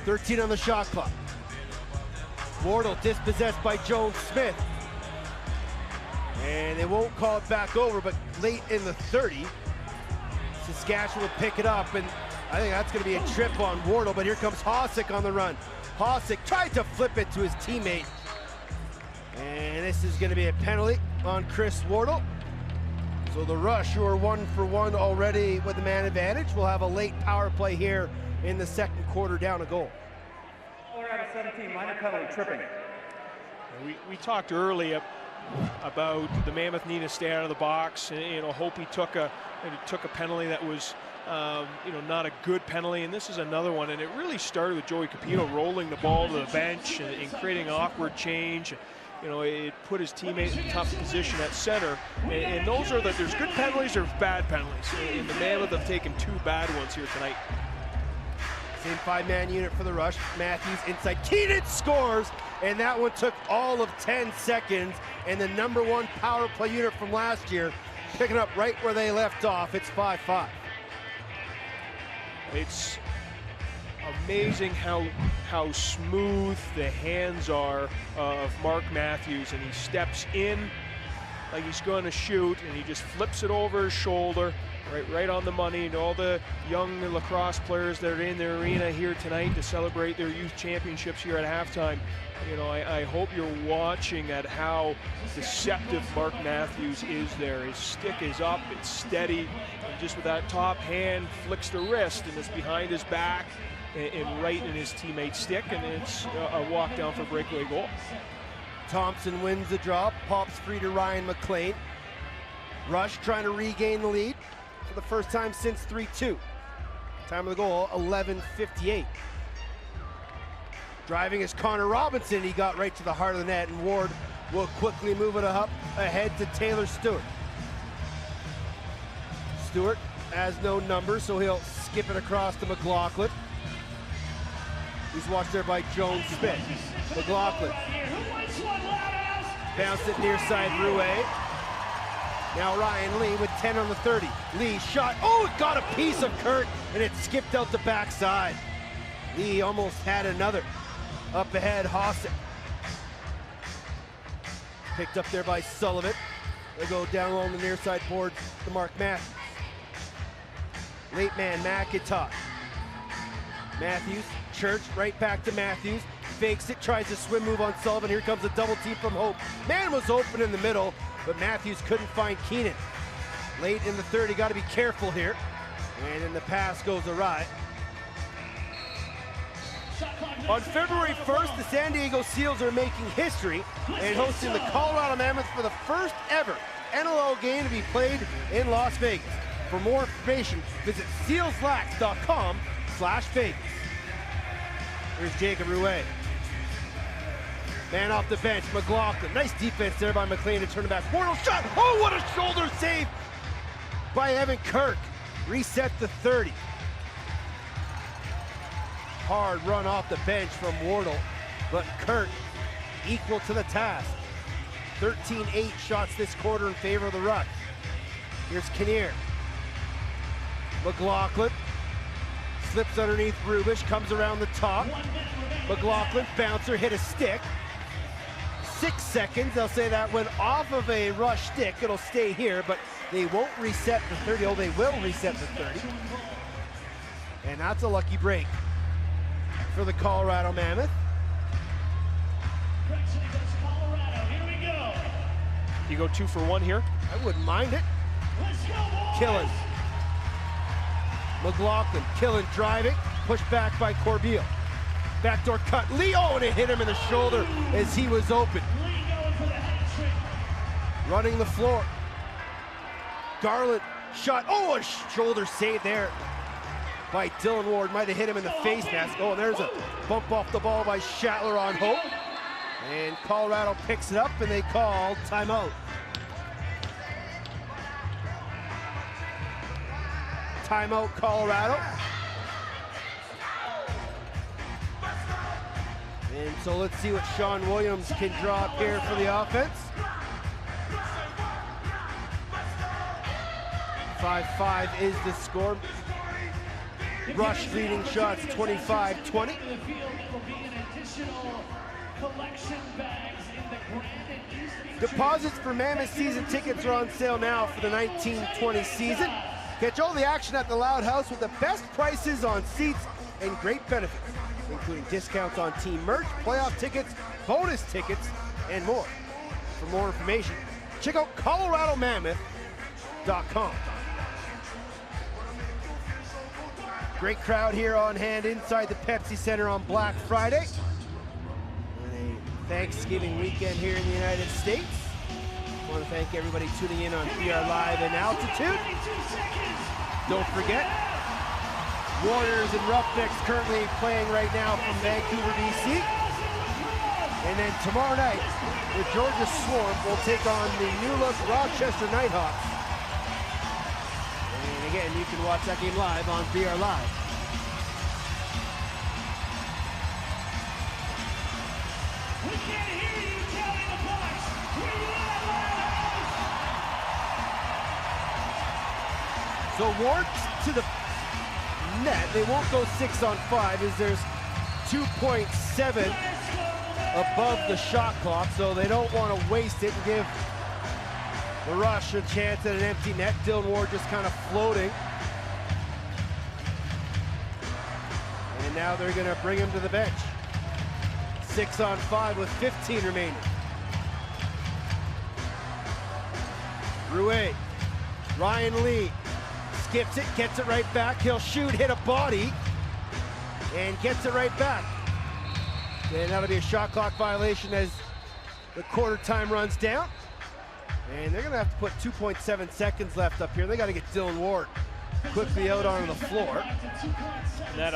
13 on the shot clock. Wardle dispossessed by Jones Smith. And they won't call it back over, but late in the 30, Saskatchewan will pick it up, and I think that's going to be a trip on Wardle, but here comes Hossack on the run. Hossack tried to flip it to his teammate. And this is going to be a penalty on Chris Wardle. So the Rush, who are 1 for 1 already with the man advantage, will have a late power play here in the second quarter, down a goal. Colorado 17, minor penalty, tripping. We talked earlier about the Mammoth needing to stay out of the box, and, you know, Hope he took a penalty that was, you know, not a good penalty, and this is another one. And it really started with Joey Capito rolling the ball to the bench and creating an awkward change. You know, it put his teammate in a tough position at center, and those are there's good penalties, there's bad penalties, and the Mammoth have taken 2 bad ones here tonight. Same 5-man unit for the Rush. Matthews inside. Keenan scores, and that one took all of 10 seconds. And the #1 power play unit from last year picking up right where they left off. It's 5-5. It's amazing how smooth the hands are of Mark Matthews, and he steps in like he's going to shoot, and he just flips it over his shoulder. Right on the money. And all the young lacrosse players that are in the arena here tonight to celebrate their youth championships here at halftime, you know, I hope you're watching at how deceptive Mark Matthews is there. His stick is up, it's steady, and just with that top hand flicks the wrist, and it's behind his back and right in his teammate's stick, and it's a walk down for breakaway goal. Thompson wins the draw, pops free to Ryan McLean. Rush trying to regain the lead for the first time since 3-2. Time of the goal, 11:58. Driving is Connor Robinson. He got right to the heart of the net, and Ward will quickly move it up ahead to Taylor Stewart. Stewart has no number, so he'll skip it across to McLaughlin. He's watched there by Jones Smith. McLaughlin. Bounced it near side Rouet. Now Ryan Lee with 10 on the 30. Lee shot. Oh, it got a piece of Kurt, and it skipped out the backside. Lee almost had another. Up ahead, Hossack. Picked up there by Sullivan. They go down along the near side board to Mark Matthews. Late man McIntosh. Matthews, Church, right back to Matthews. Fakes it, tries a swim move on Sullivan. Here comes a double team from Hope. Man was open in the middle, but Matthews couldn't find Keenan. Late in the 30, got to be careful here. And then the pass goes awry. On February 1st, the San Diego Seals are making history and hosting the Colorado Mammoth for the first ever NLL game to be played in Las Vegas. For more information, visit sealslax.com/Vegas. Here's Jacob Rouet. Man off the bench, McLaughlin. Nice defense there by McLean to turn it back. Portal shot. Oh, what a shoulder save by Evan Kirk. Reset the 30. Hard run off the bench from Wardle, but Kirk equal to the task. 13-8 shots this quarter in favor of the Rush. Here's Kinnear. McLaughlin slips underneath Rubish, comes around the top. McLaughlin, bouncer, hit a stick. 6 seconds, they'll say that went off of a Rush stick. It'll stay here, but they won't reset the 30. Oh, they will reset the 30. And that's a lucky break for the Colorado Mammoth. You go 2 for 1 here? I wouldn't mind it. Killen. McLaughlin, Killen driving, pushed back by Corbeil. Backdoor cut, Leo, and it hit him in the shoulder as he was open. Running the floor. Garland shot, oh, a shoulder save there by Dylan Ward. Might have hit him in the face mask. Oh, and there's a bump off the ball by Schattler on Hope. And Colorado picks it up and they call timeout. Timeout, Colorado. And so let's see what Sean Williams can draw up here for the offense. 5-5 is the score. Rush leading shots 25-20. Deposits for Mammoth season tickets are on sale now for the 1920 season. Catch all the action at the Loud House with the best prices on seats and great benefits, including discounts on team merch, playoff tickets, bonus tickets, and more. For more information, check out ColoradoMammoth.com. Great crowd here on hand inside the Pepsi Center on Black Friday. And a Thanksgiving weekend here in the United States. I want to thank everybody tuning in on PR Live and Altitude. Don't forget, Warriors and Roughnecks currently playing right now from Vancouver, BC. And then tomorrow night, the Georgia Swarm will take on the new-look Rochester Nighthawks. And again, you can watch that game live on BR Live. We can't hear you telling the box. So Ward to the net. They won't go 6-on-5 as there's 2.7 above the shot clock, so they don't want to waste it and give the Rush a chance at an empty net. Dylan Ward just kind of floating. And now they're going to bring him to the bench. 6-on-5 with 15 remaining. Rouet, Ryan Lee skips it, gets it right back. He'll shoot, hit a body, and gets it right back. And that'll be a shot clock violation as the quarter time runs down. And they're gonna have to put 2.7 seconds left up here. They gotta get Dylan Ward quickly out onto the floor. And that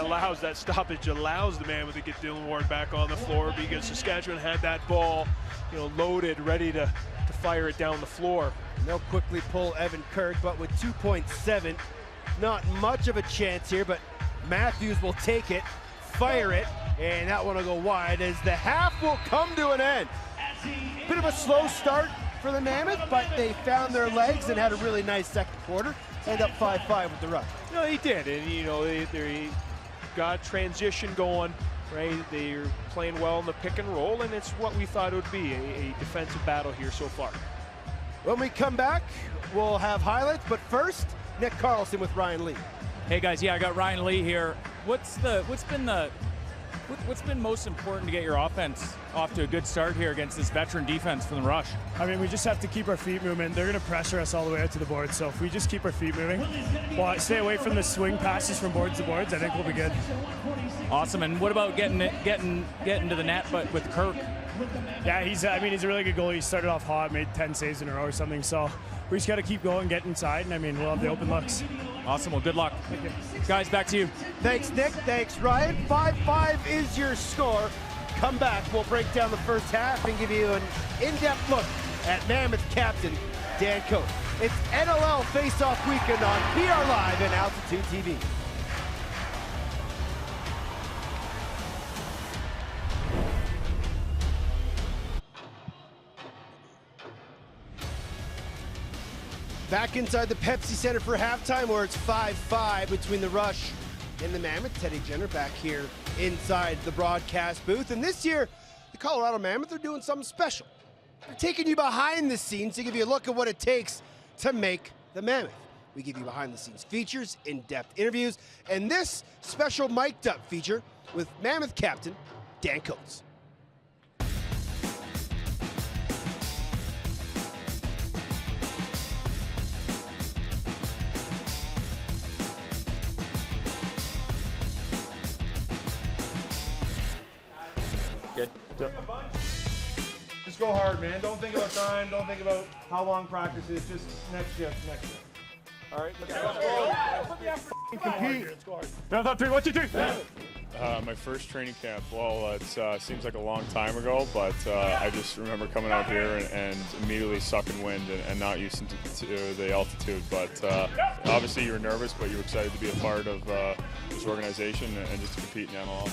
stoppage allows the Mammoth to get Dylan Ward back on the floor because Saskatchewan had that ball, loaded, ready to fire it down the floor. And they'll quickly pull Evan Kirk, but with 2.7, not much of a chance here, but Matthews will take it. fire it, and that one will go wide as the half will come to an end. Bit of a slow start for the Mammoth, but they found their legs and had a really nice second quarter. End up 5-5 with the Rush. No, he did, and you know they got transition going, right? They're playing well in the pick and roll, and it's what we thought it would be, a defensive battle here so far. When we come back, we'll have highlights, but first, Nick Carlson with Ryan Lee. Hey guys, yeah, I got Ryan Lee here. What's been most important to get your offense off to a good start here against this veteran defense from the Rush? I mean, we just have to keep our feet moving. They're going to pressure us all the way out to the board. So if we just keep our feet moving, well, stay away from the swing passes from boards to boards, I think we'll be good. Awesome. And what about getting to the net, but with Kirk? Yeah, he's a really good goalie. He started off hot, made 10 saves in a row or something. So we just got to keep going, get inside, and I mean, we'll have the open looks. Awesome. Well, good luck. Thank you. Guys, back to you. Thanks, Nick. Thanks, Ryan. 5-5 is your score. Come back. We'll break down the first half and give you an in-depth look at Mammoth captain Dan Coates. It's NLL Face-Off Weekend on PR Live and Altitude TV. Back inside the Pepsi Center for halftime, where it's 5-5 between the Rush and the Mammoth. Teddy Jenner back here inside the broadcast booth. And this year, the Colorado Mammoth are doing something special. They're taking you behind the scenes to give you a look at what it takes to make the Mammoth. We give you behind the scenes features, in-depth interviews, and this special mic'd up feature with Mammoth captain Dan Coates. Good. Yep. Just go hard, man. Don't think about time. Don't think about how long practice is. Just next shift. All right, let's go. Compete. No, not three. 1, 2, 3. My first training camp, well, it seems like a long time ago, but I just remember coming out here and immediately sucking wind and not used to the altitude. But obviously you were nervous, but you were excited to be a part of this organization and just to compete in NLL.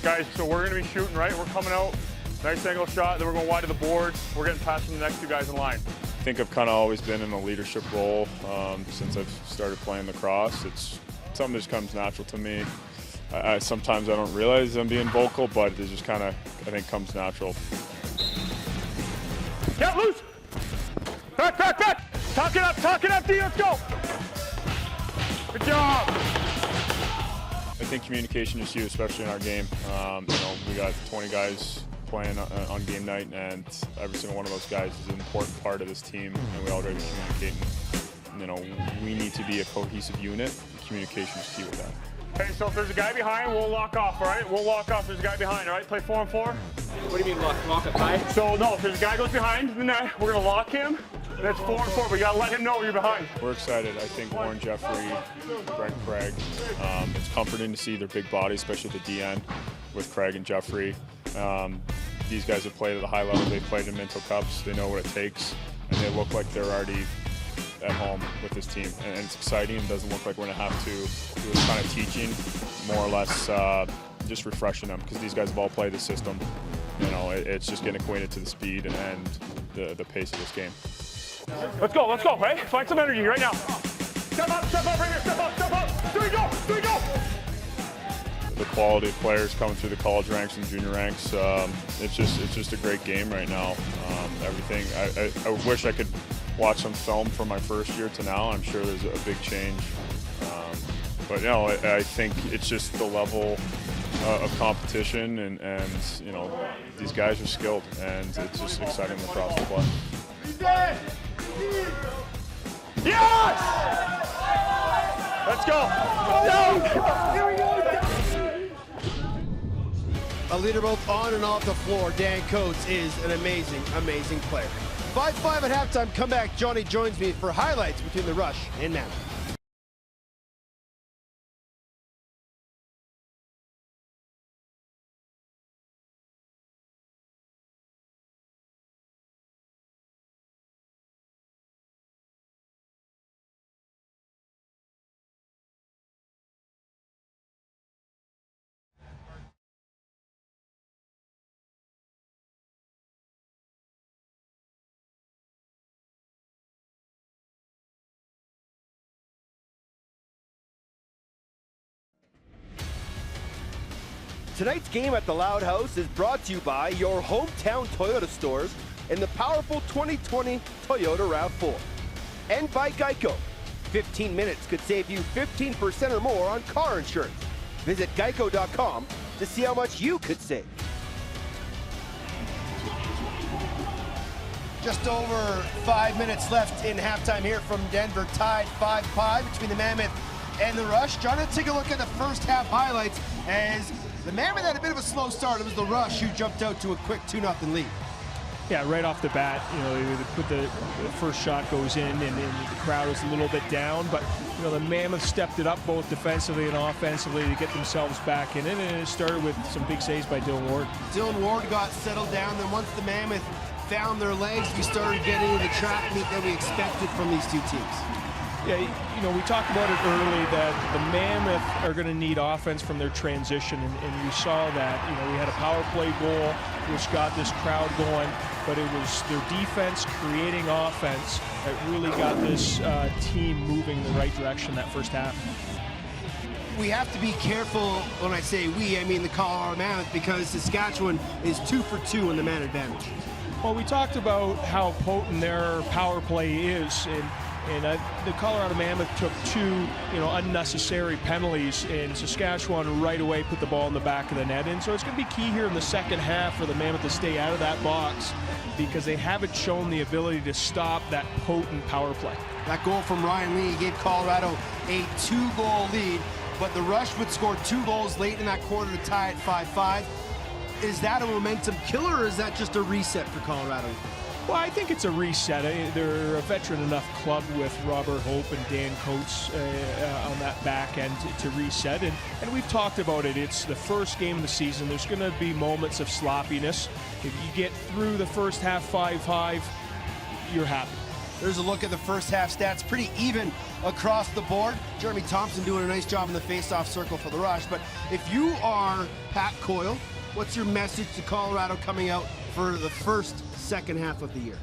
Guys, so we're going to be shooting, right? We're coming out, nice angle shot, then we're going wide to the board. We're getting past from the next two guys in line. I think I've kind of always been in a leadership role since I've started playing lacrosse. It's something that just comes natural to me. Sometimes I don't realize I'm being vocal, but it just kind of, I think, comes natural. Get loose! Back! Talk it up, D, let's go! Good job! I think communication is huge, especially in our game. We got 20 guys playing on game night, and every single one of those guys is an important part of this team, and we all got to be communicating. We need to be a cohesive unit. Communication is key with that. Okay, so if there's a guy behind, we'll lock off, all right? We'll lock off if there's a guy behind, all right? Play 4-on-4. What do you mean lock up high? So, no, if there's a guy goes behind the net, we're going to lock him. And it's 4-on-4, but you got to let him know you're behind. We're excited. I think Warren Jeffrey, Brent Craig, it's comforting to see their big bodies, especially at the DN with Craig and Jeffrey. These guys have played at a high level. They've played in Minto Cups. They know what it takes, and they look like they're already at home with this team. And it's exciting. It doesn't look like we're going to have to do a ton of teaching, more or less just refreshing them, because these guys have all played the system. It's just getting acquainted to the speed and the pace of this game. Let's go, hey? Find some energy right now. Step up, right here, step up. 3, go! The quality of players coming through the college ranks and junior ranks, it's just a great game right now. Everything, I wish I could watch some film from my first year to now. I'm sure there's a big change. But I think it's just the level of competition, and these guys are skilled, and it's just exciting lacrosse to play. Yes! Let's go! A leader both on and off the floor, Dan Coates is an amazing player. 5-5 at halftime. Come back. Johnny joins me for highlights between the Rush and Mammoth. Tonight's game at the Loud House is brought to you by your hometown Toyota stores and the powerful 2020 Toyota RAV4. And by Geico. 15 minutes could save you 15% or more on car insurance. Visit geico.com to see how much you could save. Just over 5 minutes left in halftime here from Denver, tied 5-5 between the Mammoth and the Rush. John, let's take a look at the first half highlights as the Mammoth had a bit of a slow start. It was the Rush who jumped out to a quick 2-0 lead. Yeah, right off the bat, the first shot goes in, and the crowd is a little bit down, but the Mammoth stepped it up both defensively and offensively to get themselves back in it, and it started with some big saves by Dylan Ward. Dylan Ward got settled down, then once the Mammoth found their legs, we started getting the track meet that we expected from these two teams. Yeah, we talked about it early that the Mammoth are going to need offense from their transition, and we saw that. We had a power play goal, which got this crowd going, but it was their defense creating offense that really got this team moving in the right direction that first half. We have to be careful when I say we, I mean the Colorado Mammoth, because Saskatchewan is 2 for 2 in the man advantage. Well, we talked about how potent their power play is, and the Colorado Mammoth took 2, unnecessary penalties, and Saskatchewan right away put the ball in the back of the net. And so it's going to be key here in the second half for the Mammoth to stay out of that box because they haven't shown the ability to stop that potent power play. That goal from Ryan Lee gave Colorado a 2-goal lead, but the Rush would score 2 goals late in that quarter to tie it 5-5. Is that a momentum killer, or is that just a reset for Colorado? Well, I think it's a reset. They're a veteran enough club with Robert Hope and Dan Coates on that back end to reset. And we've talked about it. It's the first game of the season. There's going to be moments of sloppiness. If you get through the first half 5-5, you're happy. There's a look at the first half stats. Pretty even across the board. Jeremy Thompson doing a nice job in the face-off circle for the Rush. But if you are Pat Coyle, what's your message to Colorado coming out for the second half of the year?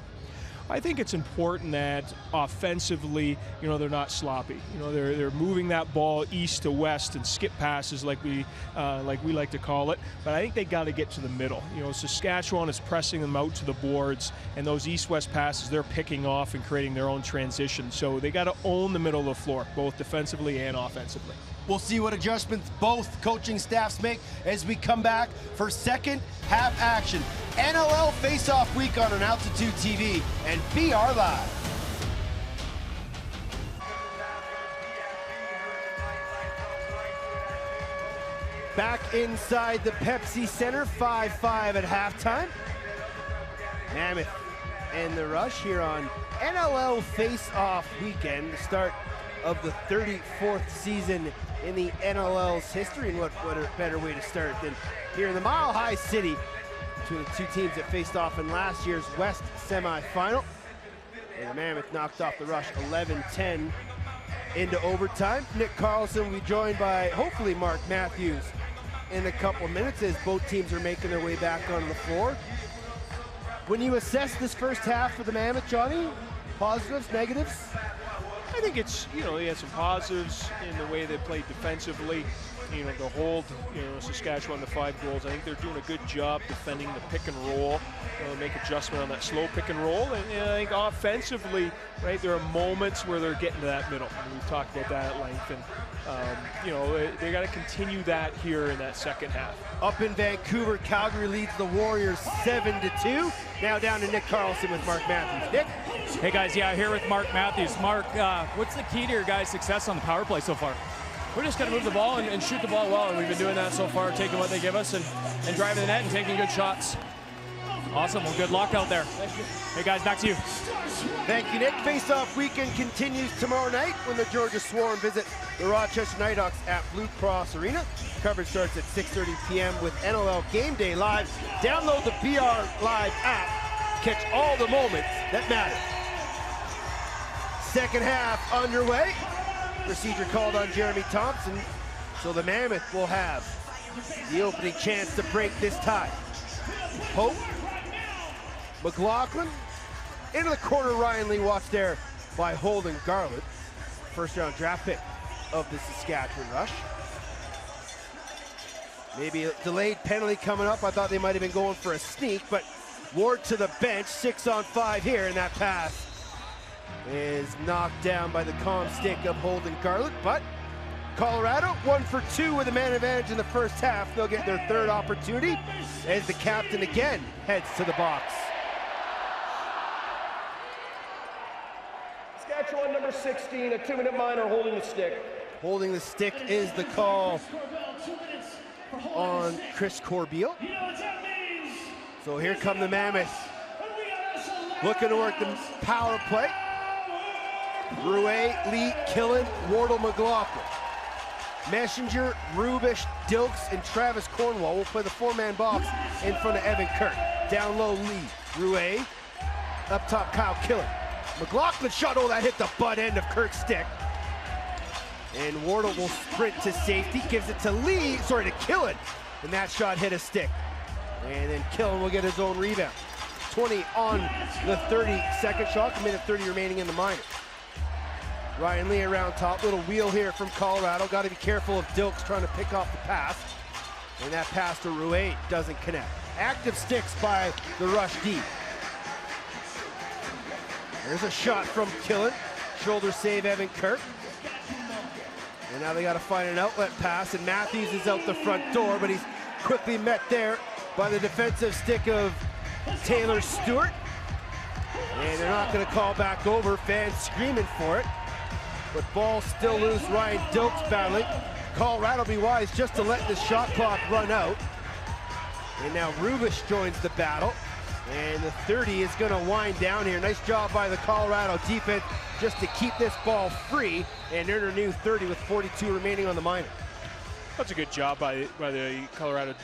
I think it's important that offensively, they're not sloppy. They're moving that ball east to west and skip passes like we like to call it. But I think they got to get to the middle. Saskatchewan is pressing them out to the boards, and those east-west passes they're picking off and creating their own transition. So they got to own the middle of the floor, both defensively and offensively. We'll see what adjustments both coaching staffs make as we come back for second half action. NLL face-off week on an Altitude TV and BR Live. Back inside the Pepsi Center, 5-5 at halftime. Mammoth and the Rush here on NLL face-off weekend, the start of the 34th season in the NLL's history, and what a better way to start than here in the Mile High City between the two teams that faced off in last year's West semifinal. And the Mammoth knocked off the Rush 11-10 into overtime. Nick Carlson will be joined by hopefully Mark Matthews in a couple of minutes as both teams are making their way back onto the floor. When you assess this first half for the Mammoth, Johnny, positives, negatives? I think it's, they had some positives in the way they played defensively. To hold, Saskatchewan to 5 goals. I think they're doing a good job defending the pick and roll, make adjustment on that slow pick and roll. And I think offensively, right, there are moments where they're getting to that middle. And we've talked about that at length. And, they got to continue that here in that second half. Up in Vancouver, Calgary leads the Warriors 7-2. Now down to Nick Carlson with Mark Matthews. Nick? Hey guys, here with Mark Matthews. Mark, what's the key to your guys' success on the power play so far? We're just going to move the ball and shoot the ball well, and we've been doing that so far, taking what they give us and driving the net and taking good shots. Awesome. Well, good luck out there. Thank you. Hey, guys, back to you. Thank you, Nick. Face-off weekend continues tomorrow night when the Georgia Swarm visit the Rochester Nighthawks at Blue Cross Arena. Coverage starts at 6:30 p.m. with NLL Game Day Live. Download the BR Live app. Catch all the moments that matter. Second half underway. Procedure called on Jeremy Thompson, so the Mammoth will have the opening chance to break this tie. Hope, McLaughlin, into the corner, Ryan Lee watched there by Holden Garland, first round draft pick of the Saskatchewan Rush. Maybe a delayed penalty coming up. I thought they might have been going for a sneak, but Ward to the bench, 6 on 5 here, and that pass is knocked down by the calm stick of Holden Garland. But Colorado 1 for 2 with a man advantage in the first half. They'll get their third opportunity as the captain again heads to the box. Saskatchewan number 16, a 2-minute minor holding the stick. Holding the stick is the call on Chris Corbeil. So here come the Mammoth. Looking to work the power play. Rouet, Lee, Killen, Wardle, McLaughlin. Messenger, Rubish, Dilks, and Travis Cornwall will play the 4-man box in front of Evan Kirk. Down low, Lee. Rouet. Up top, Kyle Killen. McLaughlin shot, that hit the butt end of Kirk's stick. And Wardle will sprint to safety, gives it to Killen. And that shot hit a stick. And then Killen will get his own rebound. 20 on the 30-second shot, a minute 30 remaining in the minor. Ryan Lee around top, little wheel here from Colorado. Got to be careful of Dilks trying to pick off the pass. And that pass to Rouet doesn't connect. Active sticks by the rush D. There's a shot from Killen. Shoulder save Evan Kirk. And now they got to find an outlet pass, and Matthews is out the front door, but he's quickly met there by the defensive stick of Taylor Stewart. And they're not going to call back over. Fans screaming for it. But ball still loose. Ryan Dilks battling. Colorado be wise just to let the shot clock run out. And now Rubish joins the battle. And the 30 is going to wind down here. Nice job by the Colorado defense just to keep this ball free and earn a new 30 with 42 remaining on the minor. That's a good job by the Colorado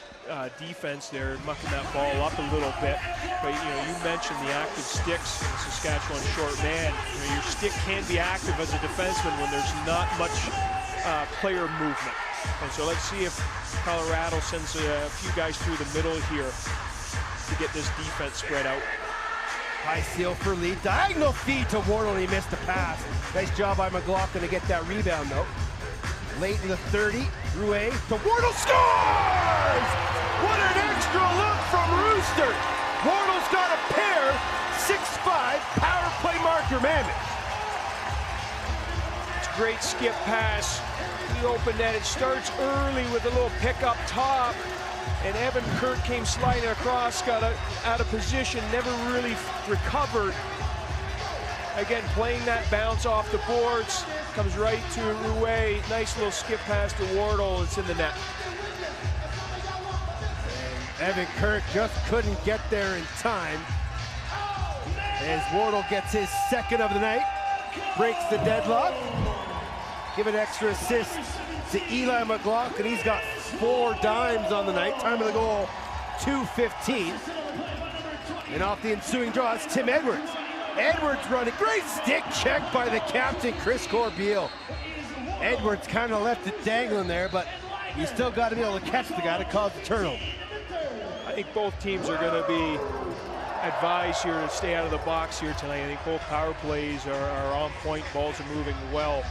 defense there, mucking that ball up a little bit. But you mentioned the active sticks in Saskatchewan short man. Your stick can be active as a defenseman when there's not much player movement. And so let's see if Colorado sends a few guys through the middle here to get this defense spread out. High seal for Lee. Diagonal feed to Wardle, and he missed the pass. Nice job by McLaughlin to get that rebound, though. Late in the 30, Rouet to Wardle, scores! What an extra look from Rooster. Wardle's got a pair, 6'5", power play marker, Mammoth. It's a great skip pass. The open net, it starts early with a little pick up top. And Evan Kirk came sliding across, got out of position, never really recovered. Again, playing that bounce off the boards, comes right to Rouet. Nice little skip pass to Wardle, it's in the net. And Evan Kirk just couldn't get there in time. As Wardle gets his second of the night, breaks the deadlock. Give an extra assist to Eli McLaughlin. He's got 4 dimes on the night. Time of the goal, 2:15. And off the ensuing draw, it's Tim Edwards. Edwards running, great stick check by the captain, Chris Corbeil. Edwards kind of left it dangling there, but you still got to be able to catch the guy to cause the turnover. I think both teams are going to be advised here to stay out of the box here tonight. I think both power plays are on point, balls are moving well.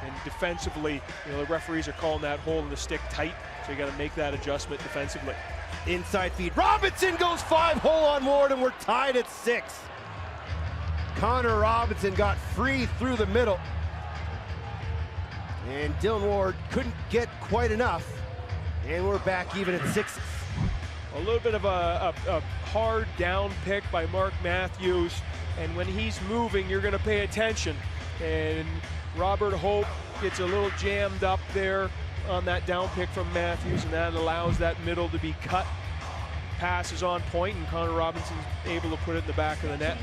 And defensively, the referees are calling that hole in the stick tight, so you got to make that adjustment defensively. Inside feed, Robinson goes 5-hole on Ward, and we're tied at 6. Connor Robinson got free through the middle. And Dylan Ward couldn't get quite enough. And we're back even at 6. A little bit of a hard down pick by Mark Matthews. And when he's moving, you're going to pay attention. And Robert Hope gets a little jammed up there on that down pick from Matthews, and that allows that middle to be cut. Pass is on point, and Connor Robinson's able to put it in the back of the net.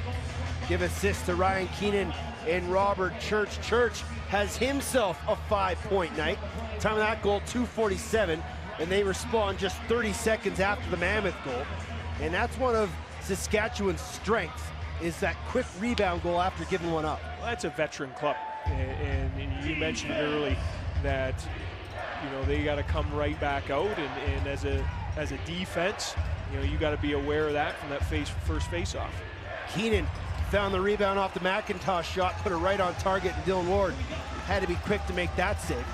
Give assists to Ryan Keenan and Robert Church. Church has himself a 5-point night. Time of that goal, 2:47, and they respond just 30 seconds after the Mammoth goal. And that's one of Saskatchewan's strengths, is that quick rebound goal after giving one up. Well, that's a veteran club, and you mentioned early that they got to come right back out, and as a defense, you got to be aware of that from that first face-off. Keenan found the rebound off the McIntosh shot, put it right on target, and Dylan Ward had to be quick to make that save.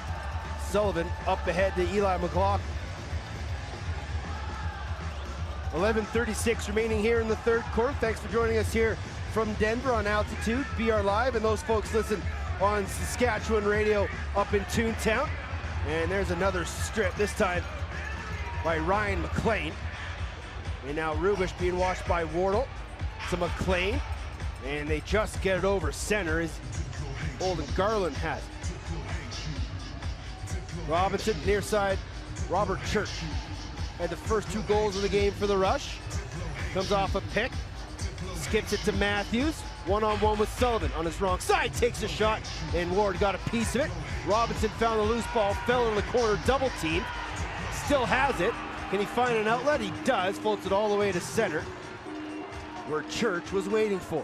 Sullivan up ahead to Eli McLaughlin. 11:36 remaining here in the third quarter. Thanks for joining us here from Denver on Altitude, BR Live, and those folks listen on Saskatchewan radio up in Toontown. And there's another strip, this time by Ryan McLean. And now Rubish being watched by Wardle to McLean. And they just get it over center as Olden Garland has it. Robinson, near side, Robert Church. Had the first 2 goals of the game for the Rush. Comes off a pick, skips it to Matthews. One-on-one with Sullivan on his wrong side, takes a shot, and Ward got a piece of it. Robinson found the loose ball, fell in the corner, double team. Still has it. Can he find an outlet? He does, floats it all the way to center, where Church was waiting for.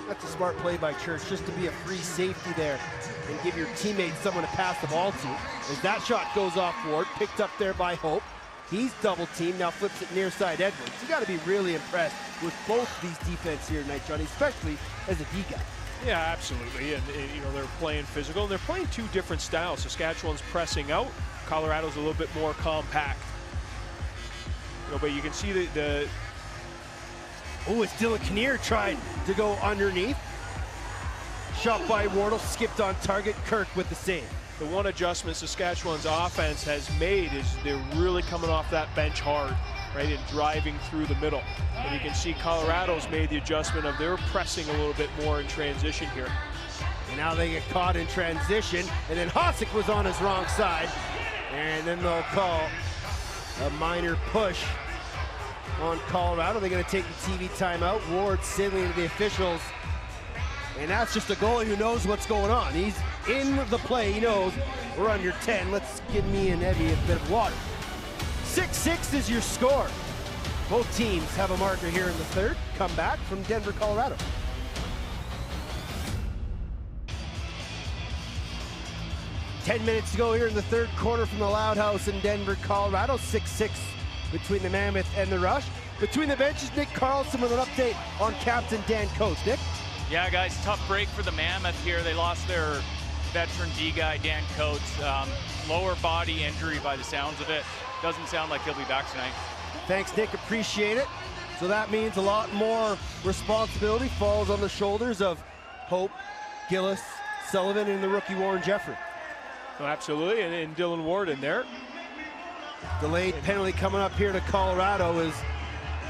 That's a smart play by Church, just to be a free safety there and give your teammates someone to pass the ball to. As that shot goes off Ward, picked up there by Hope. He's double teamed, now flips it near side Edwards. You got to be really impressed with both these defense here tonight, Johnny, especially as a D guy. Yeah, absolutely. And you know, they're playing physical, and they're playing 2 different styles. Saskatchewan's pressing out, Colorado's a little bit more compact. You know, but you can see the oh, it's Dylan Kinnear tried to go underneath. Shot by Wardle, skipped on target. Kirk with the save. The one adjustment Saskatchewan's offense has made is they're really coming off that bench hard, right, and driving through the middle. And you can see Colorado's made the adjustment of they're pressing a little bit more in transition here. And now they get caught in transition, and then Hossack was on his wrong side. And then they'll call a minor push on Colorado. They're going to take the TV timeout. Ward signaling to the officials. And that's just a goalie who knows what's going on. He's in the play. He knows we're under 10. Let's give me and Evie a bit of water. 6-6 is your score. Both teams have a marker here in the third. Come back from Denver, Colorado. Ten minutes to go here in the third quarter from the Loud House in Denver, Colorado. 6-6 between the Mammoth and the Rush. Between the benches, Nick Carlson with an update on Captain Dan Coates. Nick? Yeah, guys, tough break for the Mammoth here. They lost their veteran D guy, Dan Coates. Lower body injury by the sounds of it. Doesn't sound like he'll be back tonight. Thanks, Nick. Appreciate it. So that means a lot more responsibility falls on the shoulders of Hope, Gillis, Sullivan, and the rookie Warren Jeffrey. Oh, absolutely, and Dylan Ward in there. Delayed penalty coming up here to Colorado as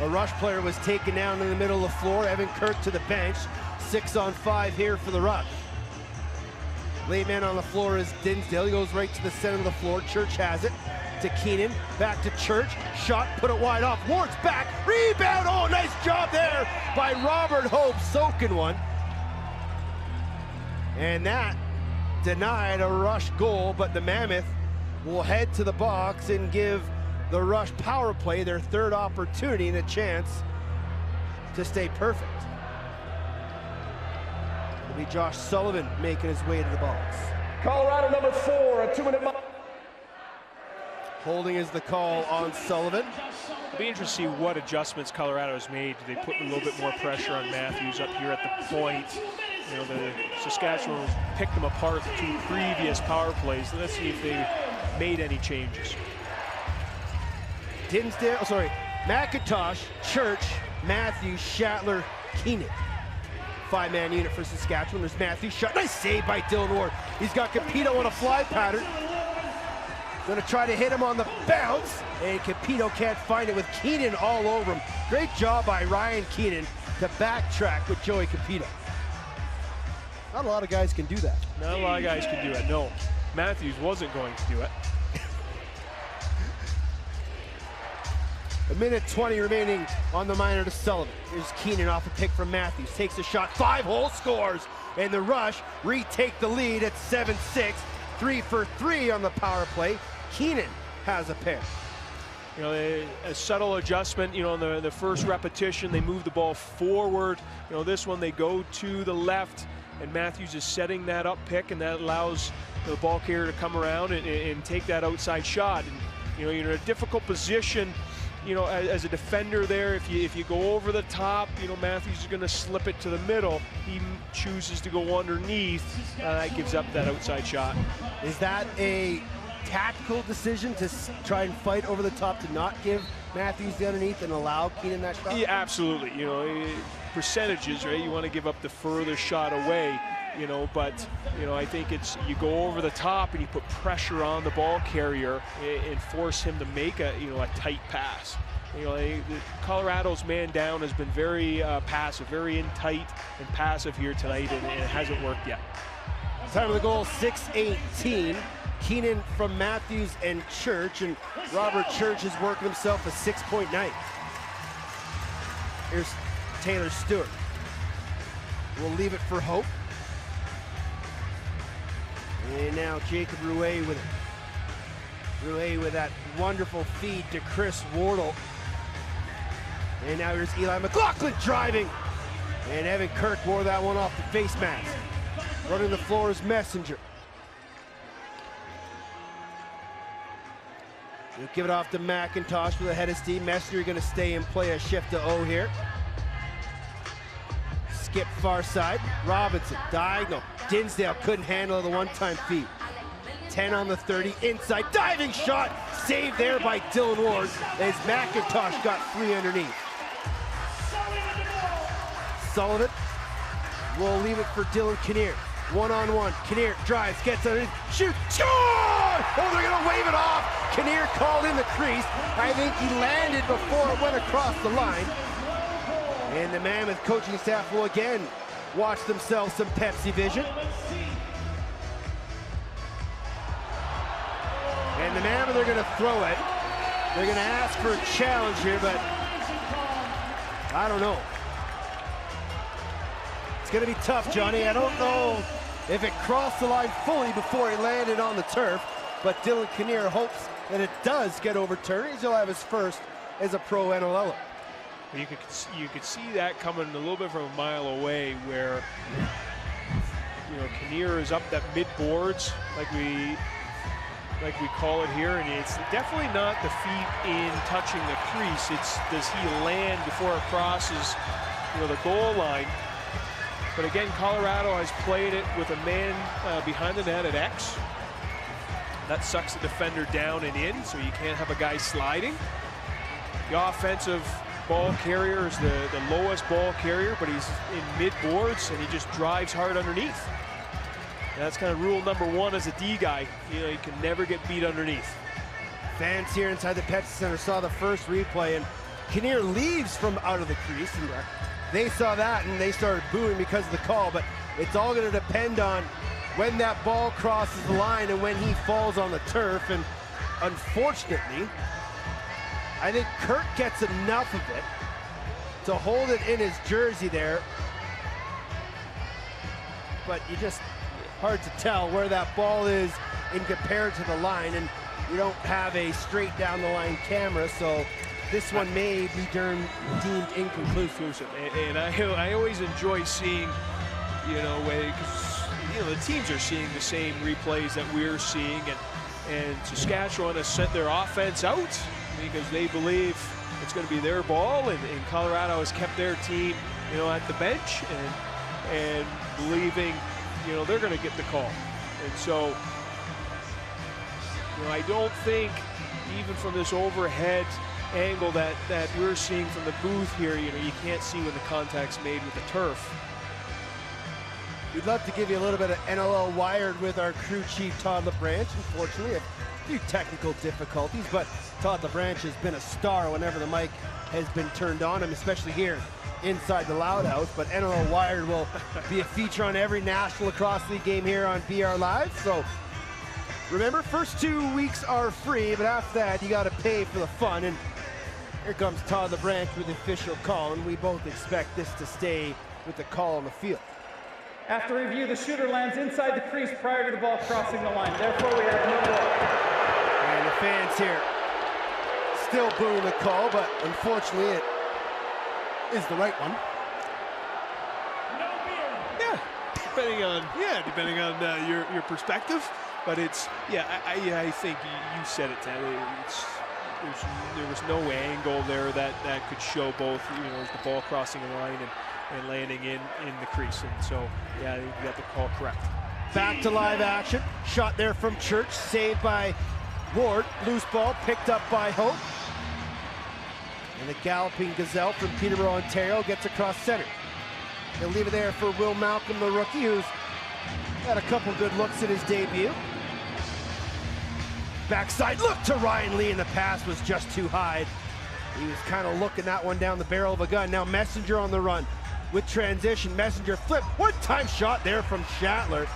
a Rush player was taken down in the middle of the floor. Evan Kirk to the bench. 6-on-5 here for the Rush. Late man on the floor is Dinsdale. He goes right to the center of the floor. Church has it to Keenan. Back to Church. Shot, put it wide off. Ward's back. Rebound. Oh, nice job there by Robert Hope. Soaking one. And that denied a Rush goal, but the Mammoth will head to the box and give the Rush power play their third opportunity and a chance to stay perfect. It'll be Josh Sullivan making his way to the box. Colorado number 4, a 2-minute mark. Holding is the call on Sullivan. It'll be interesting to see what adjustments Colorado has made. Do they put a little bit more pressure on Matthews up here at the point? You know, the Saskatchewan picked them apart the 2 previous power plays. Let's see if they made any changes. Dinsdale, McIntosh, Church, Matthews, Shatler, Keenan. 5-man unit for Saskatchewan. There's Matthews, shot. Nice save by Dylan Ward. He's got Capito on a fly pattern. Gonna try to hit him on the bounce, and Capito can't find it with Keenan all over him. Great job by Ryan Keenan to backtrack with Joey Capito. Not a lot of guys can do that. Not a lot of guys can do it, no. Matthews wasn't going to do it. A minute 20 remaining on the minor to Sullivan. Here's Keenan off a pick from Matthews. Takes a shot, 5-hole scores. And the Rush retake the lead at 7-6. 3 for 3 on the power play. Keenan has a pair. You know, a subtle adjustment, you know, in the first repetition, they move the ball forward. You know, this one, they go to the left, and Matthews is setting that up pick, and that allows the ball carrier to come around and take that outside shot. And, you know, you're in a difficult position, you know, as a defender there. If you go over the top, you know, Matthews is going to slip it to the middle. He chooses to go underneath. That gives up that outside shot. Is that a tactical decision to try and fight over the top to not give Matthews the underneath and allow Keenan that shot? Yeah, absolutely. You know, percentages, right? You want to give up the further shot away, you know, but, you know, I think it's you go over the top and you put pressure on the ball carrier and force him to make a, you know, a tight pass. You know, Colorado's man down has been very passive, very in tight and passive here tonight, and it hasn't worked yet. Time of the goal, 6:18. Keenan from Matthews and Church, and Robert Church is working himself a 6-point night. Here's Taylor Stewart. We'll leave it for Hope. And now Jacob Rouet with it. Rouet with that wonderful feed to Chris Wardle. And now here's Eli McLaughlin driving. And Evan Kirk wore that one off the face mask. Running the floor is Messenger. He'll give it off to McIntosh with a head of steam. Messenger going to stay and play a shift to O here. Skip far side. Robinson, diagonal. Dinsdale couldn't handle the one-time feed. 10 on the 30, inside, diving shot. Saved there by Dylan Ward as McIntosh got 3 underneath. Sullivan will leave it for Dylan Kinnear. One-on-one, Kinnear drives, gets underneath, shoots, score! Oh, they're gonna wave it off. Kinnear called in the crease. I think he landed before it went across the line. And the Mammoth coaching staff will again watch themselves some Pepsi vision. And the Mammoth are gonna throw it. They're gonna ask for a challenge here, but I don't know. It's gonna be tough, Johnny. I don't know if it crossed the line fully before he landed on the turf, but Dylan Kinnear hopes that it does get overturned. He'll have his first as a pro NLL. You could see that coming a little bit from a mile away, where, you know, Kinnear is up that mid boards like we call it here, and it's definitely not the feet in touching the crease. It's does he land before it crosses, you know, the goal line. But again, Colorado has played it with a man behind the net at X. That sucks the defender down and in, so you can't have a guy sliding. The offensive ball carrier is the lowest ball carrier, but he's in mid boards and he just drives hard underneath. And that's kind of rule number 1 as a D guy. You know, you can never get beat underneath. Fans here inside the Pepsi Center saw the first replay, and Kinnear leaves from out of the crease, and they saw that and they started booing because of the call. But it's all going to depend on when that ball crosses the line and when he falls on the turf. And unfortunately, I think Kirk gets enough of it to hold it in his jersey there. But you just, hard to tell where that ball is in compared to the line, and you don't have a straight down the line camera, so this one may be deemed inconclusive. And I always enjoy seeing, you know, because, you know, the teams are seeing the same replays that we're seeing, and Saskatchewan has sent their offense out because they believe it's going to be their ball, and Colorado has kept their team, you know, at the bench and believing, you know, they're going to get the call. And so, you know, I don't think even from this overhead angle that we're seeing from the booth here, you know, you can't see when the contact's made with the turf. We'd love to give you a little bit of NLL Wired with our crew chief, Todd LaBranch. Unfortunately, a few technical difficulties, but Todd LaBranch has been a star whenever the mic has been turned on him, especially here inside the Loud House. But NLL Wired will be a feature on every National Lacrosse League game here on BR Live. So remember, first 2 weeks are free, but after that, you got to pay for the fun. And here comes Todd LaBranch with the official call, and we both expect this to stay with the call on the field. After review, the shooter lands inside the crease prior to the ball crossing the line. Therefore, we have no ball. And the fans here still booing the call, but unfortunately, it is the right one. Yeah, depending on your perspective. But it's, yeah, I think you said it, Ted. There was no angle there that could show both, you know, as the ball crossing the line and landing in the crease. And so, yeah, you got the call correct. Back to live action. Shot there from Church, saved by Ward, loose ball, picked up by Hope. And the galloping gazelle from Peterborough, Ontario gets across center. They'll leave it there for Will Malcolm, the rookie, who's had a couple good looks at his debut. Backside look to Ryan Lee, and the pass was just too high. He was kind of looking that one down the barrel of a gun. Now Messenger on the run with transition. Messenger flip, one-time shot there from Shatler.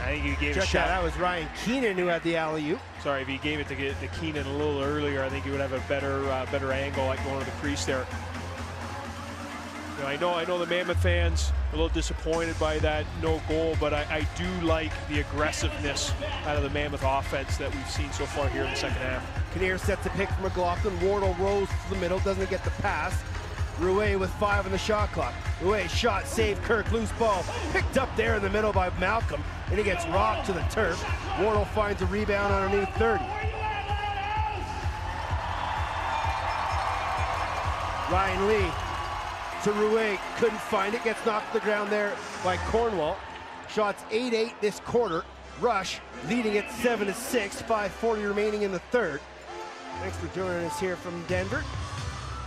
I think you gave Check a shot. that was Ryan Keenan who had the alley-oop. Sorry, if you gave it to Keenan a little earlier, I think he would have a better angle, like going to the crease there. You know, I know the Mammoth fans are a little disappointed by that no goal, but I do like the aggressiveness out of the Mammoth offense that we've seen so far here in the second half. Kinnear sets a pick from McLaughlin. Wardle rolls to the middle, doesn't get the pass. Rouet with 5 on the shot clock. Rouet shot, save, Kirk, loose ball. Picked up there in the middle by Malcolm, and he gets rocked to the turf. Wardle finds a rebound underneath 30. Ryan Lee to Rouet, couldn't find it, gets knocked to the ground there by Cornwall. Shots 8-8 this quarter. Rush leading it 7-6, 5:40 remaining in the third. Thanks for joining us here from Denver.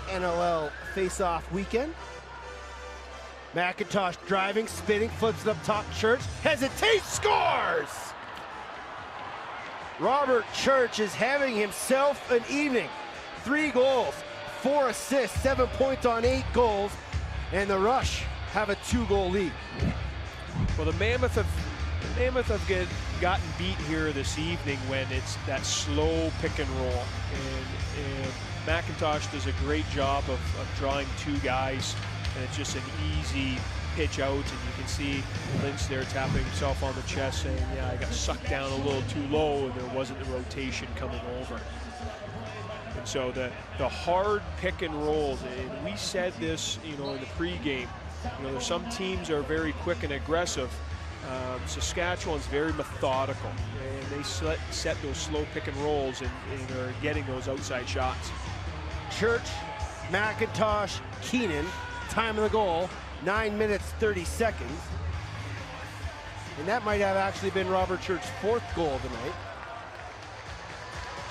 NLL face-off weekend. McIntosh driving, spinning, flips it up top. Church hesitates, scores! Robert Church is having himself an evening. 3 goals, 4 assists, 7 points on 8 goals, and the Rush have a 2-goal lead. Well, the Mammoth have gotten beat here this evening when it's that slow pick and roll, and McIntosh does a great job of drawing 2 guys, and it's just an easy pitch out, and you can see Lynch there tapping himself on the chest saying, yeah, I got sucked down a little too low and there wasn't the rotation coming over. And so the hard pick and rolls, and we said this, you know, in the pregame, you know, there's some teams are very quick and aggressive. Saskatchewan's very methodical, and they set those slow pick and rolls and are getting those outside shots. Church, McIntosh, Keenan, time of the goal, 9 minutes, 30 seconds. And that might have actually been Robert Church's 4th goal of the night.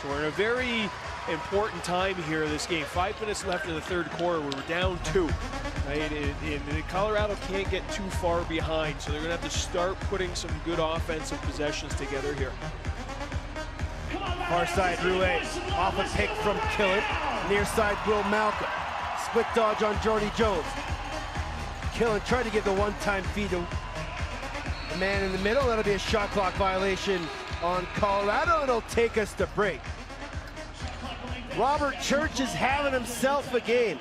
So we're in a very important time here in this game. 5 minutes left in the third quarter. We were down 2. Right? And Colorado can't get too far behind, so they're going to have to start putting some good offensive possessions together here. Far side, Rouet, off a pick from Killen. Near side, Will Malcolm. Split dodge on Jordy Jones. Killen tried to give the one-time feed to the man in the middle. That'll be a shot clock violation on Colorado. It'll take us to break. Robert Church is having himself a game.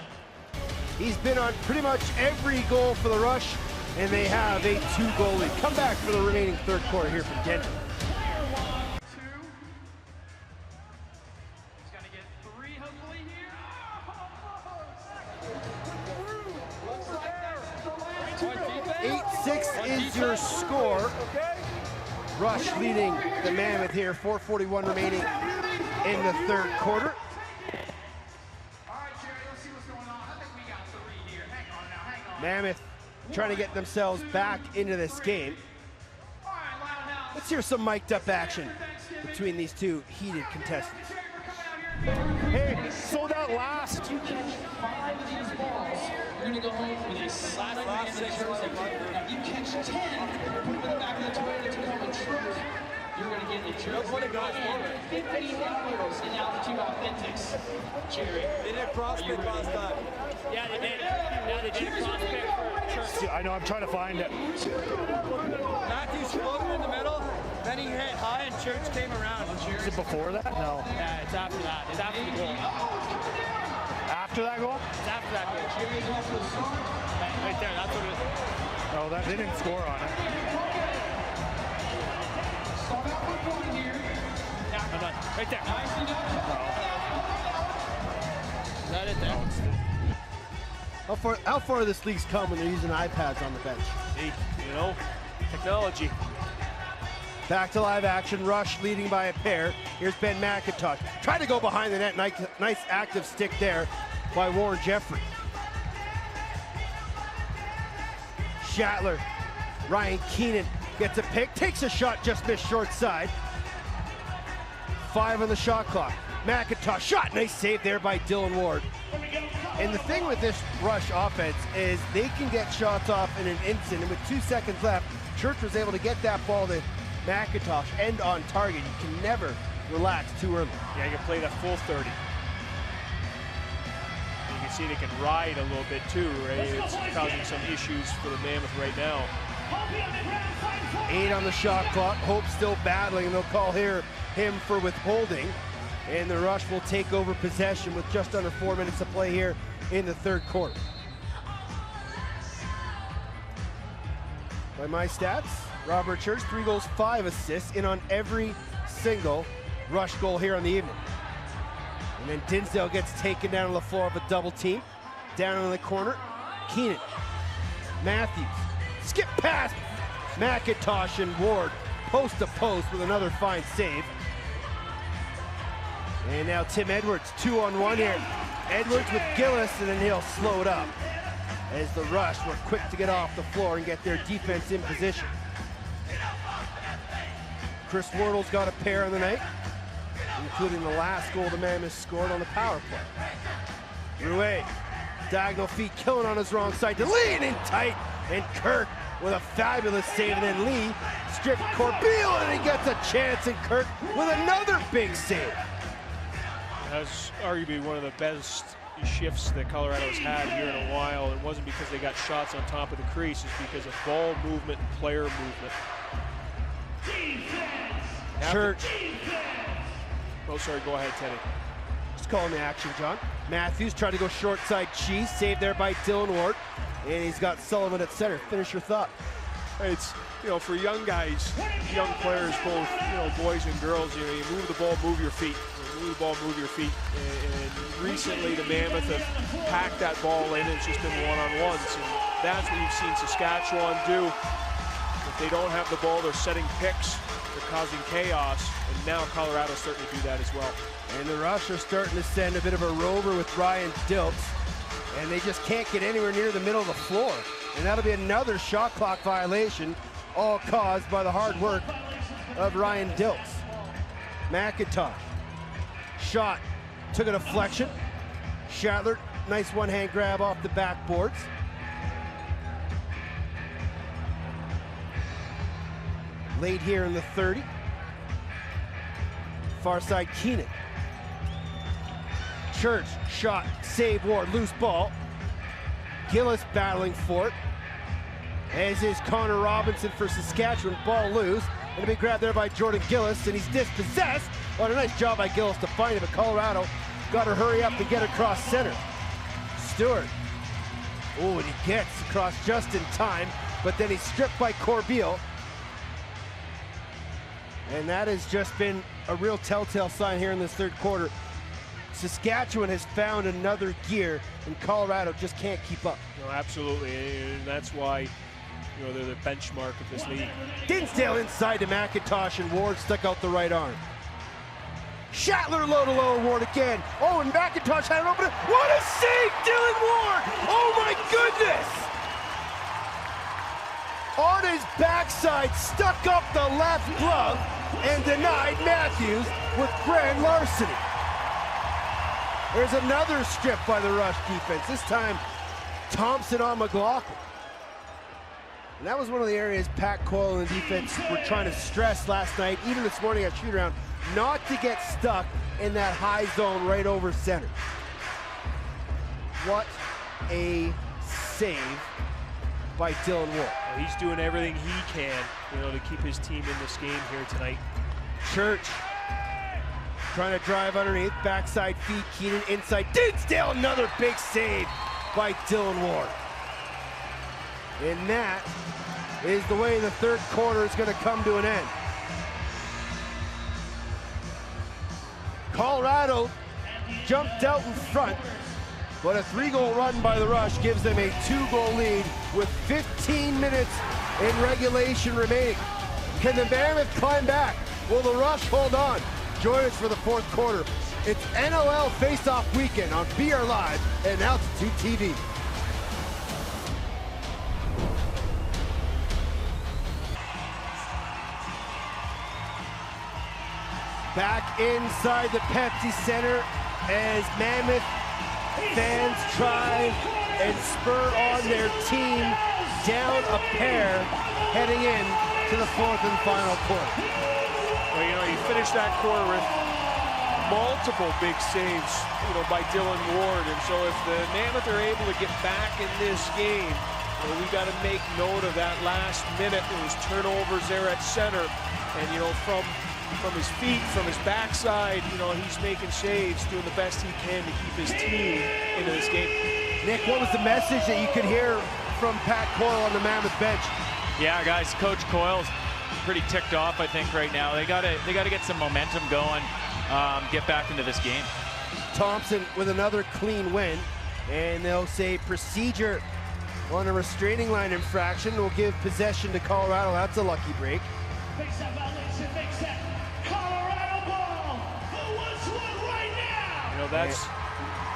He's been on pretty much every goal for the Rush, and they have a 2-goal lead. Come back for the remaining third quarter here from Denver. He's gonna get 3 hopefully here. 8-6 is your score. Rush leading the Mammoth here. 4:41 remaining in the third quarter. Mammoth trying to get themselves back into this game. Let's hear some mic'd up action between these two heated contestants. Hey, so that last. You catch 5 of these balls, you're gonna go home with a last 6. If you catch 10, put them in the back of the toilet to come and truck. You're gonna get a jersey and 50 euros in altitude authentics. Jerry, they did prospect last time. Yeah, they did. Yeah, they did prospect for Church. See, I know, I'm trying to find it. Matthews floated in the middle, then he hit high and Church came around. Is it before that? No. Yeah, it's after that. It's after the goal. After that goal? It's after that goal. Right there, that's what it is. No, they didn't score on it. I'm done. Right there. Is that it there? How far this league's come when they're using iPads on the bench? Hey, you know, technology. Back to live action. Rush leading by a pair. Here's Ben McIntosh. Trying to go behind the net. Nice active stick there by Warren Jeffrey. Shatler. Ryan Keenan gets a pick. Takes a shot, just missed short side. 5 on the shot clock. McIntosh shot, nice save there by Dylan Ward. And the thing with this Rush offense is they can get shots off in an instant, and with 2 seconds left, Church was able to get that ball to McIntosh and on target. You can never relax too early. Yeah, you can play that full 30. You can see they can ride a little bit too, right? It's causing some issues for the Mammoth right now. 8 on the shot clock. Hope still battling, and they'll call him for withholding. And the Rush will take over possession with just under 4 minutes to play here in the third quarter. By my stats, Robert Church, 3 goals, 5 assists, in on every single Rush goal here on the evening. And then Dinsdale gets taken down on the floor of a double team. Down in the corner, Keenan, Matthews, skip past McIntosh and Ward, post to post with another fine save. And now Tim Edwards, 2-on-1 here. Edwards with Gillis, and then he'll slow it up as the Rush were quick to get off the floor and get their defense in position. Chris Wardle's got a pair on the night, including the last goal the Mammoth scored on the power play. Rouet, diagonal feet, killing on his wrong side to Lee, and in tight, and Kirk with a fabulous save, and then Lee stripped Corbeil, and he gets a chance, and Kirk with another big save. That's arguably one of the best shifts that Colorado's had here in a while. It wasn't because they got shots on top of the crease, it's because of ball movement and player movement. Church. Oh, sorry, go ahead, Teddy. Just calling the action, John. Matthews tried to go short side cheese, saved there by Dylan Ward, and he's got Sullivan at center. Finish your thought. It's, you know, for young guys, young players, both, you know, boys and girls, you know, you move the ball, move your feet. Move the ball, move your feet. And recently the Mammoth have packed that ball in, and it's just been one-on-ones. And that's what you've seen Saskatchewan do. If they don't have the ball, they're setting picks, they're causing chaos, and now Colorado's starting to do that as well. And the Rush are starting to send a bit of a rover with Ryan Dilts, and they just can't get anywhere near the middle of the floor. And that'll be another shot clock violation, all caused by the hard work of Ryan Dilts. McIntosh, shot, took a deflection. Shatler, nice one-hand grab off the backboards. Late here in the 30. Far side, Keenan. Church, shot, save, Ward, loose ball. Gillis battling for it, as is Connor Robinson for Saskatchewan. Ball loose, and a big grab there by Jordan Gillis, and he's dispossessed. What a nice job by Gillis to find him, but Colorado got to hurry up and get across center. Stewart, oh, and he gets across just in time, but then he's stripped by Corbeil. And that has just been a real telltale sign here in this third quarter. Saskatchewan has found another gear, and Colorado just can't keep up. No, absolutely, and that's why, you know, they're the benchmark of this league. Dinsdale inside to McIntosh, and Ward stuck out the right arm. Shatler low to low, Ward again. Oh, and McIntosh had an opener. What a save, Dylan Ward! Oh my goodness! On his backside, stuck up the left glove, and denied Matthews with grand larceny. There's another strip by the Rush defense, this time Thompson on McLaughlin. And that was one of the areas Pat Coyle and the defense were trying to stress last night, even this morning at shoot-around, not to get stuck in that high zone right over center. What a save by Dylan Ward. Well, he's doing everything he can, you know, to keep his team in this game here tonight. Church trying to drive underneath, backside feed, Keenan inside, Dinsdale, another big save by Dylan Ward. And that is the way the third quarter is going to come to an end. Colorado jumped out in front, but a 3-goal run by the Rush gives them a 2-goal lead with 15 minutes in regulation remaining. Can the Mammoth climb back? Will the Rush hold on? Join us for the fourth quarter. It's NLL Face-Off Weekend on BR Live and Altitude TV. Back inside the Pepsi Center as Mammoth fans try and spur on their team down a pair heading in to the fourth and final quarter. Well, you know, you finish that quarter with multiple big saves, you know, by Dylan Ward. And so if the Mammoth are able to get back in this game, well, we got to make note of that last minute. There was turnovers there at center. And, you know, from his feet, from his backside, you know, he's making saves, doing the best he can to keep his team into this game. Nick, what was the message that you could hear from Pat Coyle on the Mammoth bench? Yeah, guys, Coach Coyle's pretty ticked off, I think, right now. They gotta get some momentum going, get back into this game. Thompson with another clean win, and they'll say procedure on a restraining line infraction will give possession to Colorado. That's a lucky break. Makes that violation, makes that Colorado ball. Who wants one right now? You know, that's,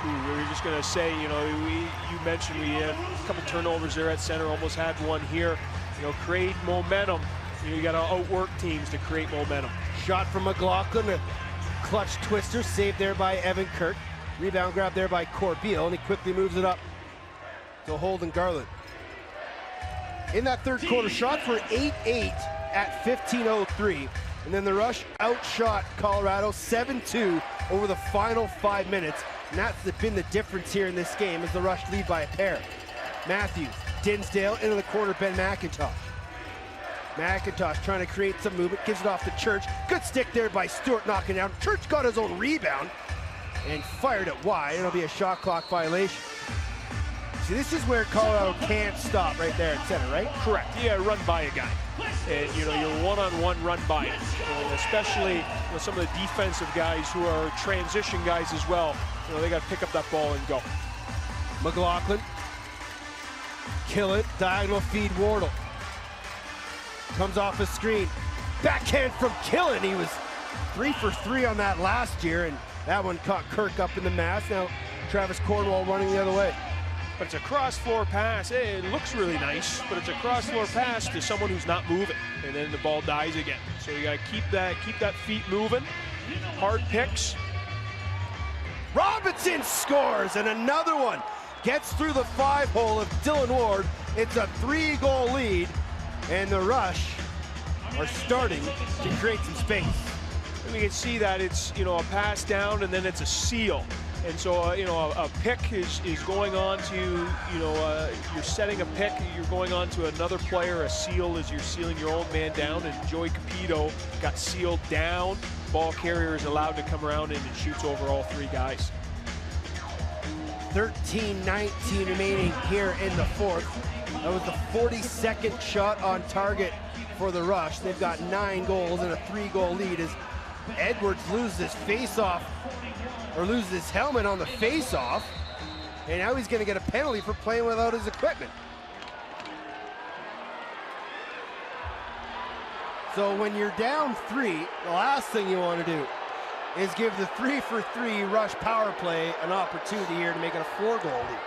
we were just going to say, you know, you mentioned we had a couple turnovers there at center, almost had one here. You know, create momentum. You got to outwork teams to create momentum. Shot from McLaughlin, a clutch twister, saved there by Evan Kirk. Rebound grab there by Corbeil, and he quickly moves it up to Holden Garland. In that third quarter, shots were 8-8 at 15:03, and then the Rush outshot Colorado 7-2 over the final 5 minutes, and that's been the difference here in this game as the Rush lead by a pair. Matthews, Dinsdale into the corner, Ben McIntosh. McIntosh trying to create some movement, gives it off to Church. Good stick there by Stewart, knocking down. Church got his own rebound and fired it wide. It'll be a shot clock violation. See, this is where Colorado can't stop right there at center, right? Correct. You gotta run by a guy. And, you know, you're one-on-one run by it. And especially, you know, some of the defensive guys who are transition guys as well. You know, they got to pick up that ball and go. McLaughlin. Kill it. Diagonal feed Wardle. Comes off a screen. Backhand from Killen. He was 3 for 3 on that last year, and that one caught Kirk up in the mass. Now Travis Cornwall running the other way. But it's a cross-floor pass. It looks really nice, but it's a cross-floor pass to someone who's not moving, and then the ball dies again. So you got to keep that feet moving. Hard picks. Robinson scores, and another one gets through the 5-hole of Dylan Ward. It's a 3-goal lead, and the Rush are starting to create some space. And we can see that it's, you know, a pass down, and then it's a seal. And so, you know, a pick is going on to, you know, you're setting a pick, you're going on to another player. A seal is you're sealing your own man down, and Joey Capito got sealed down. Ball carrier is allowed to come around and shoots over all 3 guys. 13-19 remaining here in the fourth. That was the 42nd shot on target for the Rush. They've got 9 goals and a 3-goal lead as Edwards loses face-off, or loses his helmet on the face-off, and now he's going to get a penalty for playing without his equipment. So when you're down 3, the last thing you want to do is give the 3-for-3 Rush power play an opportunity here to make it a 4-goal lead.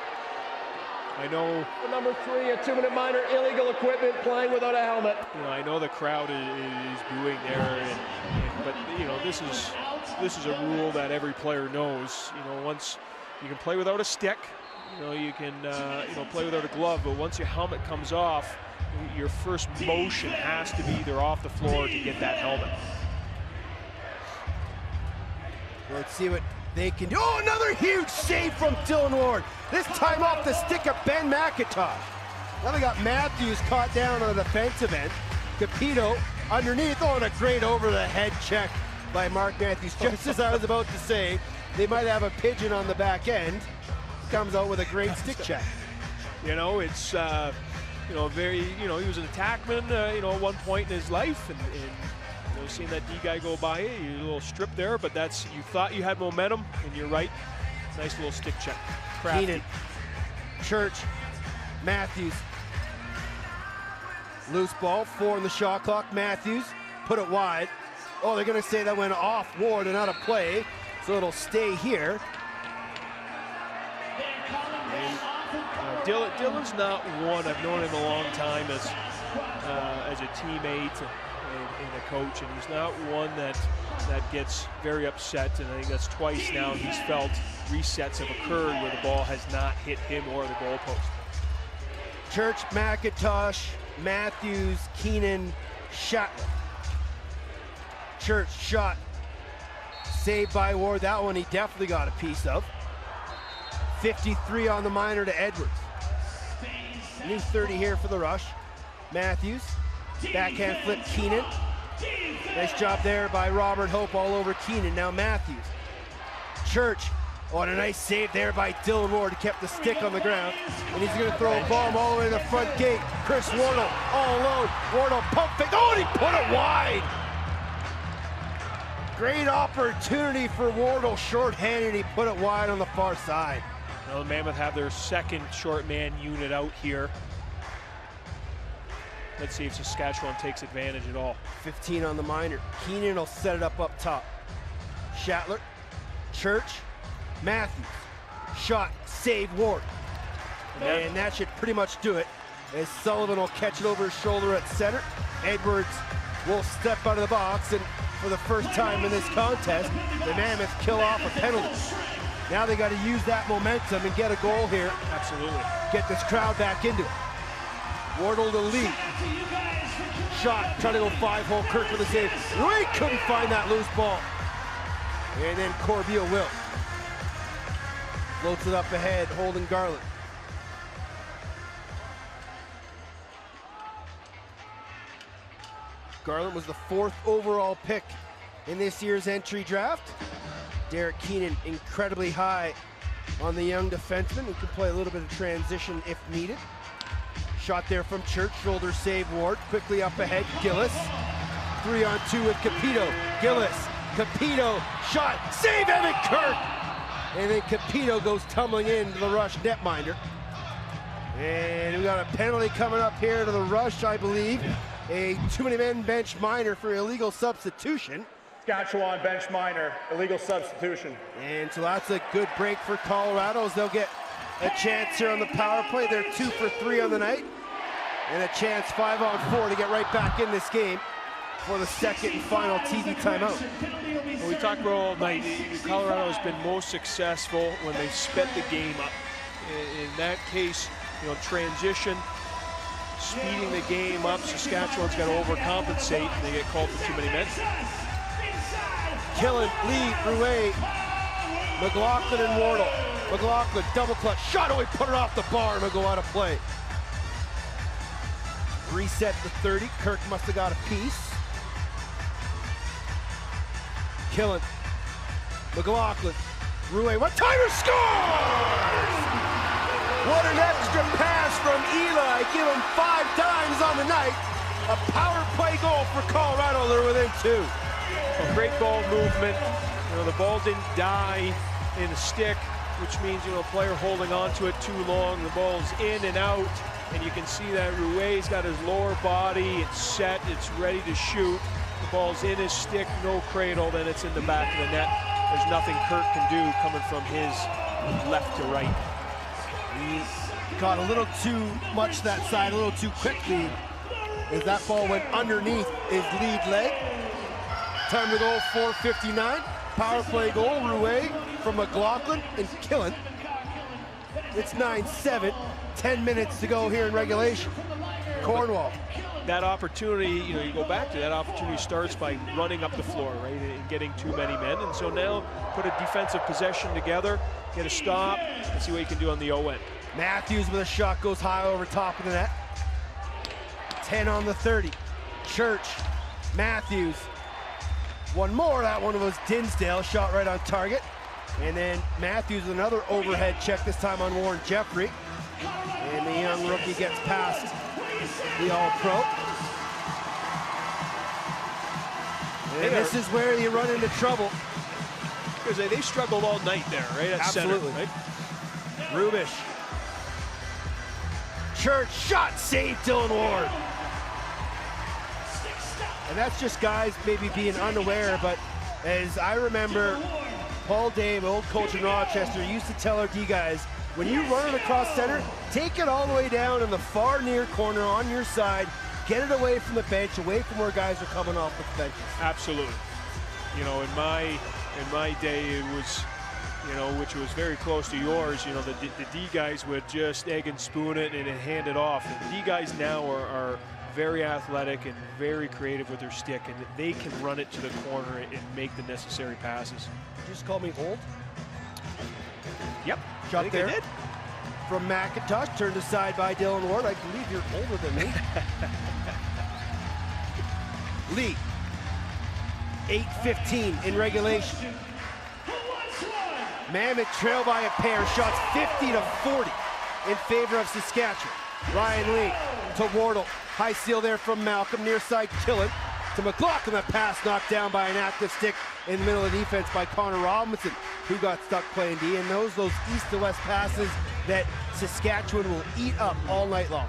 I know. Number 3, a 2-minute minor, illegal equipment, playing without a helmet. You know, I know the crowd is booing there, but you know, this is a rule that every player knows. You know, once you can play without a stick, you know, you can you know, play without a glove, but once your helmet comes off, your first motion has to be either off the floor to get that helmet. Let's see what they can do. Oh, another huge save from Dylan Ward. This time off the stick of Ben McIntosh. Now they got Matthews caught down on the defensive end. Capito underneath. Oh, and a great over-the-head check by Mark Matthews. Just as I was about to say, they might have a pigeon on the back end. Comes out with a great stick check. You know, it's, you know, very, you know, he was an attackman, you know, at one point in his life, and you know, seeing that D guy go by you, a little strip there, but that's, you thought you had momentum, and you're right. Nice little stick check. Crafty. Keenan, Church, Matthews. Loose ball, 4 in the shot clock. Matthews put it wide. Oh, they're going to say that went off Ward and out of play, so it'll stay here. And, Dylan's not one, I've known him a long time as a teammate. in a coach, and he's not one that gets very upset, and I think that's twice now he's felt resets have occurred where the ball has not hit him or the goalpost. Church, McIntosh, Matthews, Keenan, Shatler. Church shot, saved by Ward. That one he definitely got a piece of. 53 on the minor to Edwards. New 30 here for the Rush. Matthews, backhand flip, Keenan. Nice job there by Robert Hope all over Keenan. Now Matthews. Church, oh, and a nice save there by Dylan Ward. He kept the stick on the ground, and he's gonna throw a bomb all the way to the front gate. Chris Wardle all alone. Wardle pump fake, oh, and he put it wide. Great opportunity for Wardle, short-handed, he put it wide on the far side. Now the Mammoth have their second short man unit out here. Let's see if Saskatchewan takes advantage at all. 15 on the minor. Keenan will set it up top. Shatler, Church, Matthews. Shot, save, Ward. And that should pretty much do it, as Sullivan will catch it over his shoulder at center. Edwards will step out of the box, and for the first time in this contest, the Mammoth kill off a penalty. Now they got to use that momentum and get a goal here. Absolutely. Get this crowd back into it. Wardle to lead. Shot, trying to go 5-hole. Kirk with a save. Rui couldn't find that loose ball. And then Corbeil will. Floats it up ahead, holding Garland. Garland was the 4th overall pick in this year's entry draft. Derek Keenan incredibly high on the young defenseman who can play a little bit of transition if needed. Shot there from Church, shoulder save Ward. Quickly up ahead, Gillis. 3-on-2 with Capito. Gillis, Capito, shot, save Evan Kirk! And then Capito goes tumbling into the Rush netminder. And we got a penalty coming up here to the Rush, I believe. A too-many-men bench minor for illegal substitution. Saskatchewan bench minor, illegal substitution. And so that's a good break for Colorado as they'll get a chance here on the power play. They're 2 for 3 on the night. And a chance 5-on-4 to get right back in this game for the second and final TV timeout. Well, we talked about all night, Colorado has been most successful when they sped the game up. In that case, transition, speeding the game up, Saskatchewan's got to overcompensate, and they get called for too many men. Killen, Lee, Rouet, McLaughlin and Wardle. McLaughlin, double clutch, shot, oh, he put it off the bar and it'll go out of play. Reset to 30, Kirk must have got a piece. Killen, McLaughlin, Rouet, what timer scores! What an extra pass from Eli, give him 5 times on the night. A power play goal for Colorado, they're within 2. A great ball movement. The ball didn't die in the stick, which means a player holding on to it too long. The ball's in and out, and you can see that Rouet's got his lower body. It's set. It's ready to shoot. The ball's in his stick, no cradle. Then it's in the back of the net. There's nothing Kirk can do coming from his left to right. He got a little too much that side, a little too quickly, as that ball went underneath his lead leg. Time to go, 4:59. Power play goal, Rouet from McLaughlin and Killen. It's 9-7, 10 minutes to go here in regulation. Cornwall. That opportunity, you go back to that opportunity starts by running up the floor, right, and getting too many men. And so now put a defensive possession together, get a stop, and see what you can do on the O end. Matthews with a shot goes high over top of the net. 10 on the 30. Church, Matthews. One more, that one was Dinsdale, shot right on target. And then Matthews with another overhead check, this time on Warren Jeffrey. And the young rookie gets past the All-Pro. And this is where you run into trouble. Because they struggled all night there, right? At Absolutely. Center, right? Rubish. Church, shot, save Dylan Ward. And that's just guys maybe being unaware, but as I remember, Paul Dave, old coach in Rochester, used to tell our D guys, when you run it across center, take it all the way down in the far near corner on your side, Get it away from the bench, away from where guys are coming off the benches. Absolutely. You know, in my day, it was, you know, which was very close to yours, you know, the D guys would just egg and spoon it and hand it off. And D guys now are very athletic and very creative with their stick, and they can run it to the corner and make the necessary passes. Did you just call me old? Yep. Shot there from McIntosh, turned aside by Dylan Ward. I believe you're older than me. Lee, 8:15 in regulation. Mammoth trail by a pair, shots 50-40 in favor of Saskatchewan. Ryan Lee to Wardle, high seal there from Malcolm, near side Killen to McLaughlin. That pass knocked down by an active stick in the middle of the defense by Connor Robinson, who got stuck playing D. And those east to west passes that Saskatchewan will eat up all night long.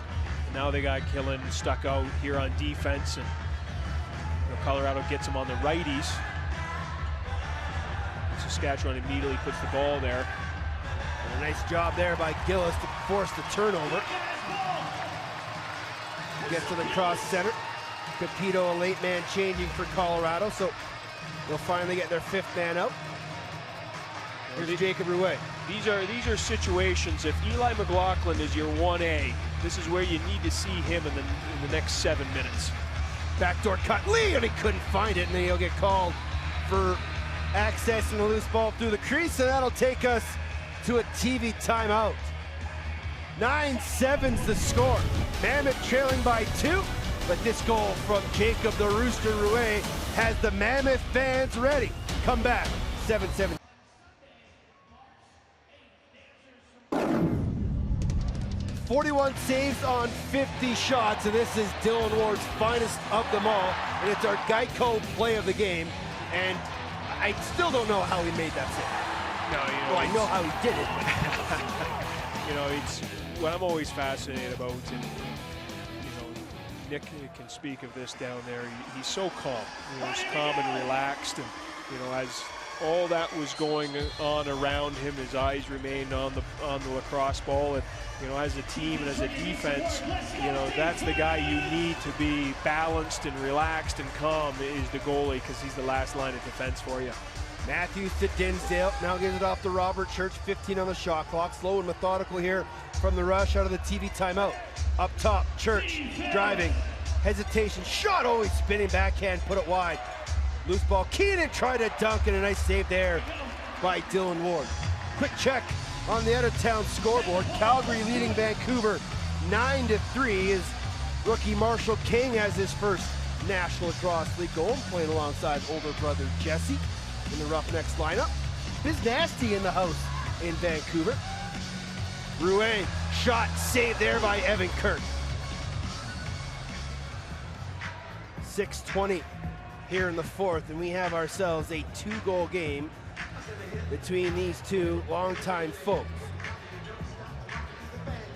Now they got Killen stuck out here on defense, and you know, Colorado gets him on the righties. Saskatchewan immediately puts the ball there. And a nice job there by Gillis to force the turnover. Gets to the cross center. Capito, a late man changing for Colorado, so they'll finally get their fifth man out. Here's Jacob Rouet. These are situations, if Eli McLaughlin is your 1A, this is where you need to see him in the next 7 minutes. Backdoor cut, Lee, and he couldn't find it, and then he'll get called for accessing the loose ball through the crease, and that'll take us to a TV timeout. 9-7's the score. Mammoth trailing by 2, but this goal from Jacob the Rooster Rouet has the Mammoth fans ready. Come back, 7-7. "41 saves on 50 shots, and this is Dylan Ward's finest of them all, and it's our Geico play of the game. And I still don't know how he made that save. No, you know, well, I know how he did it. You know, it's what I'm always fascinated about, and you know, Nick can speak of this down there. He's so calm. You know, he's calm and relaxed, and you know, as all that was going on around him, his eyes remained on the lacrosse ball, and you know, as a team and as a defense, you know, that's the guy you need to be balanced and relaxed and calm, is the goalie, because he's the last line of defense for you. Matthews to Dinsdale, now gives it off to Robert Church, 15 on the shot clock. Slow and methodical here from the rush out of the TV timeout. Up top, Church driving, hesitation, shot, oh, he's spinning backhand, put it wide. Loose ball, Keenan tried to dunk, and a nice save there by Dylan Ward. Quick check on the out-of-town scoreboard. Calgary leading Vancouver 9-3 as rookie Marshall King has his first National Lacrosse League goal, playing alongside older brother Jesse in the Roughnecks lineup. Biz Nasty in the house in Vancouver. Rouet, shot saved there by Evan Kirk. 6:20 here in the fourth, and we have ourselves a 2-goal game between these two longtime folks.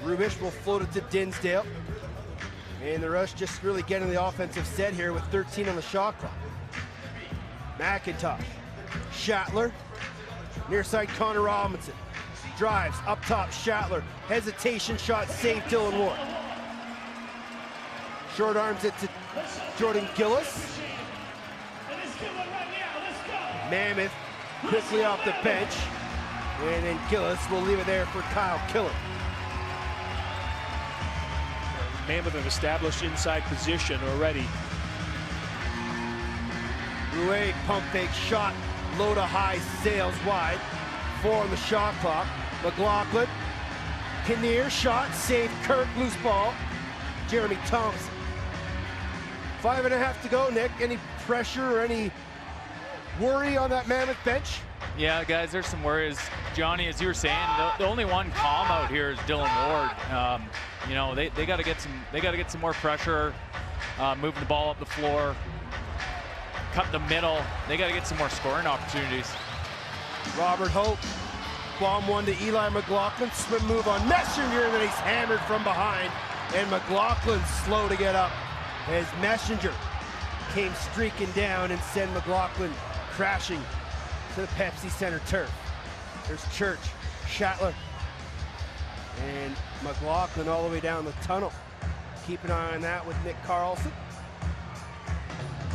Rubish will float it to Dinsdale, and the rush just really getting the offensive set here with 13 on the shot clock. McIntosh, Schattler, near side Connor Robinson, drives up top, Schattler, hesitation shot, save Dylan Ward. Short arms it to Jordan Gillis. Mammoth quickly off the bench, and then Gillis will leave it there for Kyle Killen. Mammoth have established inside position already. Rouet, pump fake shot, low to high, sails wide. 4 on the shot clock. McLaughlin, Kinnear, shot, save Kirk, loose ball. Jeremy Thompson. 5.5 to go, Nick. Any pressure or any worry on that Mammoth bench? Yeah, guys, there's some worries. Johnny, as you were saying, the only one calm out here is Dylan Ward. You know, they got to get some more pressure, moving the ball up the floor, cut the middle. They got to get some more scoring opportunities. Robert Hope, bomb one to Eli McLaughlin, swim move on Messenger, and then he's hammered from behind, and McLaughlin's slow to get up as Messenger came streaking down and sent McLaughlin crashing to the Pepsi Center turf. There's Church, Schattler, and McLaughlin all the way down the tunnel. keep an eye on that with Nick Carlson.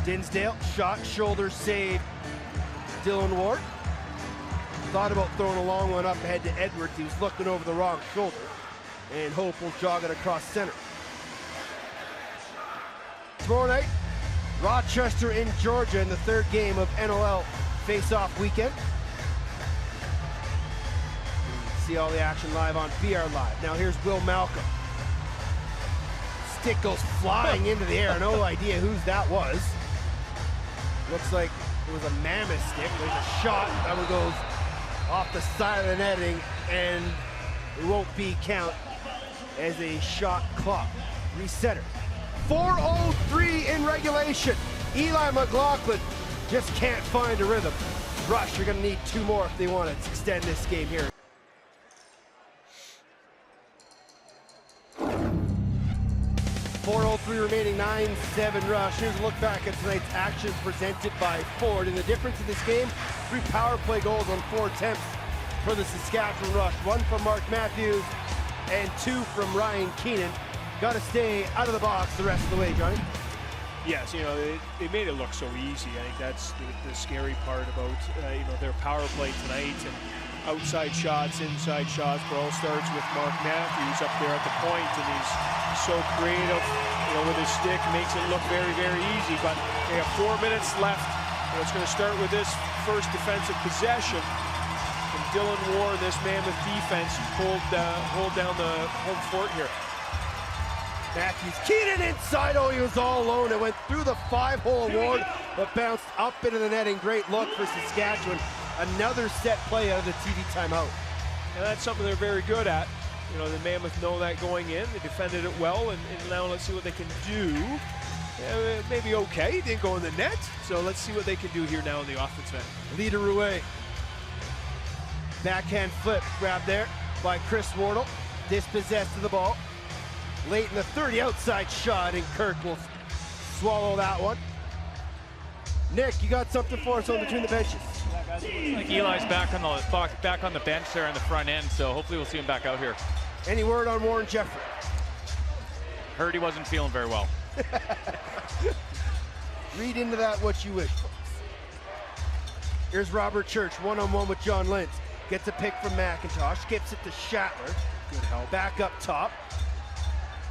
Dinsdale, shot, shoulder save. Dylan Ward thought about throwing a long one up ahead to Edwards. He was looking over the wrong shoulder, and Hope will jog it across center. Tomorrow night, Rochester in Georgia in the third game of NLL face-off weekend. See all the action live on BR Live. Now here's Will Malcolm. Stick goes flying into the air. No idea whose that was. Looks like it was a Mammoth stick. There's a shot. That one goes off the side of the netting, and it won't be count as a shot clock. Resetter. 4:03 in regulation. Eli McLaughlin just can't find a rhythm. Rush, you're going to need 2 more if they want to extend this game here. .403 remaining, 9-7 Rush. Here's a look back at tonight's action presented by Ford. And the difference in this game, 3 power play goals on 4 attempts for the Saskatchewan Rush. 1 from Mark Matthews and 2 from Ryan Keenan. Got to stay out of the box the rest of the way, Johnny. Yes, you know, they made it look so easy. I think that's the scary part about, you know, their power play tonight, and outside shots, inside shots, but all starts with Mark Matthews up there at the point, and he's so creative, you know, with his stick, makes it look very, very easy. But they have 4 minutes left. You know, it's going to start with this first defensive possession. And Dylan Ward, this Mammoth defense, hold down the home fort here. Matthews, Keenan inside, oh, he was all alone. It went through the 5-hole Ward, but bounced up into the netting. Great look for Saskatchewan. Another set play out of the TV timeout. And that's something they're very good at. You know, the Mammoth know that going in. They defended it well, and now let's see what they can do. Maybe okay, didn't go in the net, so let's see what they can do here now in the offensive end. Leader Rouet. Backhand flip, grabbed there by Chris Wardle. Dispossessed of the ball. Late in the 30, outside shot, and Kirk will swallow that one. Nick, you got something for us on between the benches? Like Eli's back on the bench there in the front end, so hopefully we'll see him back out here. Any word on Warren Jeffrey? Heard he wasn't feeling very well. Read into that what you wish, folks. Here's Robert Church, one-on-one with John Lentz. Gets a pick from McIntosh, skips it to Shatler. Good help. Back up top.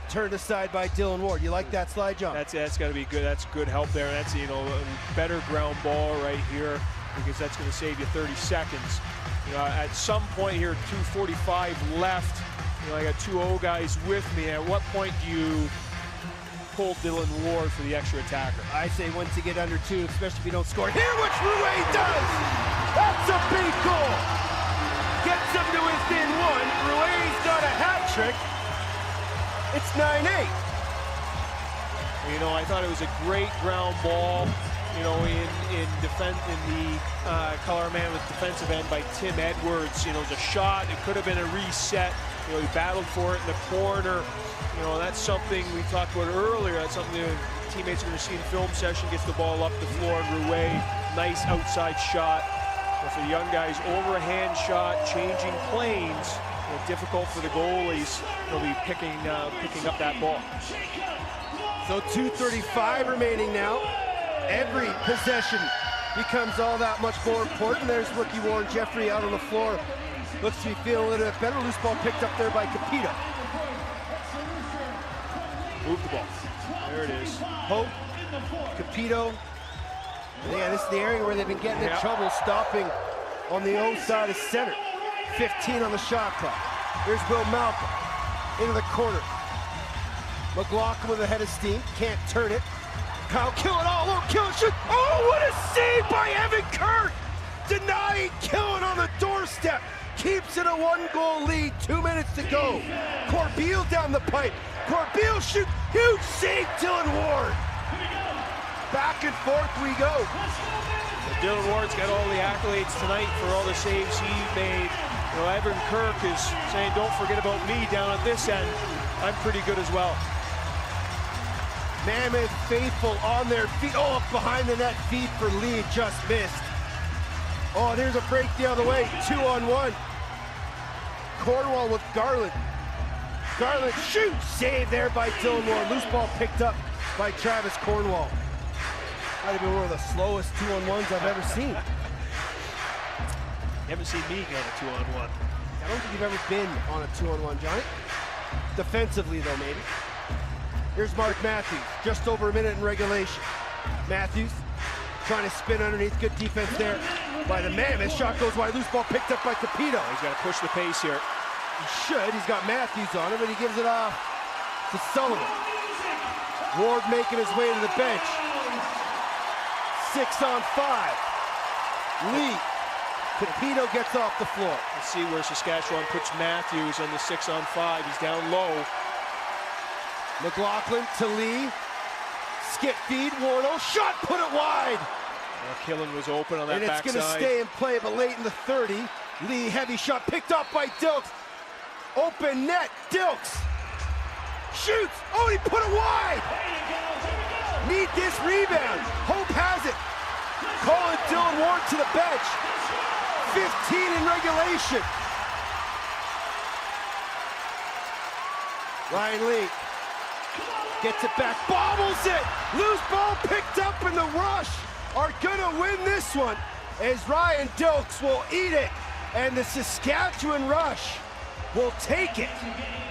Turned aside by Dylan Ward. You like that slide, John? That's got to be good. That's good help there. That's, you know, a better ground ball right here, because that's going to save you 30 seconds. You know, at some point here, 2:45 left. You know, I got 2 old guys with me. At what point do you pull Dylan Ward for the extra attacker? I say once you get under 2, especially if you don't score. Here, which Rouet does! That's a big goal! Gets him to within 1. Rouet's got a hat trick. It's 9-8. You know, I thought it was a great ground ball, you know, in the Colorado Mammoth defensive end by Tim Edwards. You know, it was a shot. It could have been a reset. You know, he battled for it in the corner. You know, that's something we talked about earlier. That's something that teammates are going to see in film session. Gets the ball up the floor, and Rouet, nice outside shot. And for the young guys, overhand shot, changing planes. Difficult for the goalies. They'll be picking up that ball. So 2:35 remaining now. Every possession becomes all that much more important. There's rookie Warren Jeffrey out on the floor. Looks to be feeling a little bit better. Loose ball picked up there by Capito. Move the ball. There it is. Hope, Capito. Yeah, this is the area where they've been getting in trouble, stopping on the O side of center. 15 on the shot clock. Here's Will Malcolm into the corner. McLaughlin with a head of steam, can't turn it. Kyle Killen, oh, Killen shoot. Oh, what a save by Evan Kirk! Denying Killen on the doorstep. Keeps it a 1-goal lead, 2 minutes to go. Corbeil down the pipe. Corbeil shoot, huge save, Dylan Ward. Back and forth we go. Dylan Ward's got all the accolades tonight for all the saves he made. You know, Evan Kirk is saying, don't forget about me down at this end. I'm pretty good as well. Mammoth faithful on their feet. Oh, behind the net feed for Lee, just missed. Oh, and here's a break the other way, 2-on-1. Cornwall with Garland. Garland shoots, save there by Dylan Moore. Loose ball picked up by Travis Cornwall. Might have been one of the slowest 2-on-1s I've ever seen. You haven't seen me on a 2-on-1. I don't think you've ever been on a 2-on-1, Johnny. Defensively, though, maybe. Here's Mark Matthews, just over a minute in regulation. Matthews trying to spin underneath, good defense there by the Mammoth. Shot goes wide, loose ball picked up by Capito. He's got to push the pace here. He should, he's got Matthews on him, but he gives it off to Sullivan. Ward making his way to the bench. 6-on-5. Lee. Capito gets off the floor. Let's see where Saskatchewan puts Matthews on the 6-on-5. He's down low. McLaughlin to Lee. Skip feed, Wardle. Shot, put it wide. Killen was open on that backside. And it's going to stay in play, but late in the 30. Lee, heavy shot, picked up by Dilks. Open net, Dilks. Shoots. Oh, he put it wide. Need this rebound. Hope has it. Calling Dylan Ward to the bench. 15 in regulation. Ryan Lee gets it back, bobbles it. Loose ball picked up, and the Rush are gonna win this one as Ryan Dilks will eat it, and the Saskatchewan Rush will take it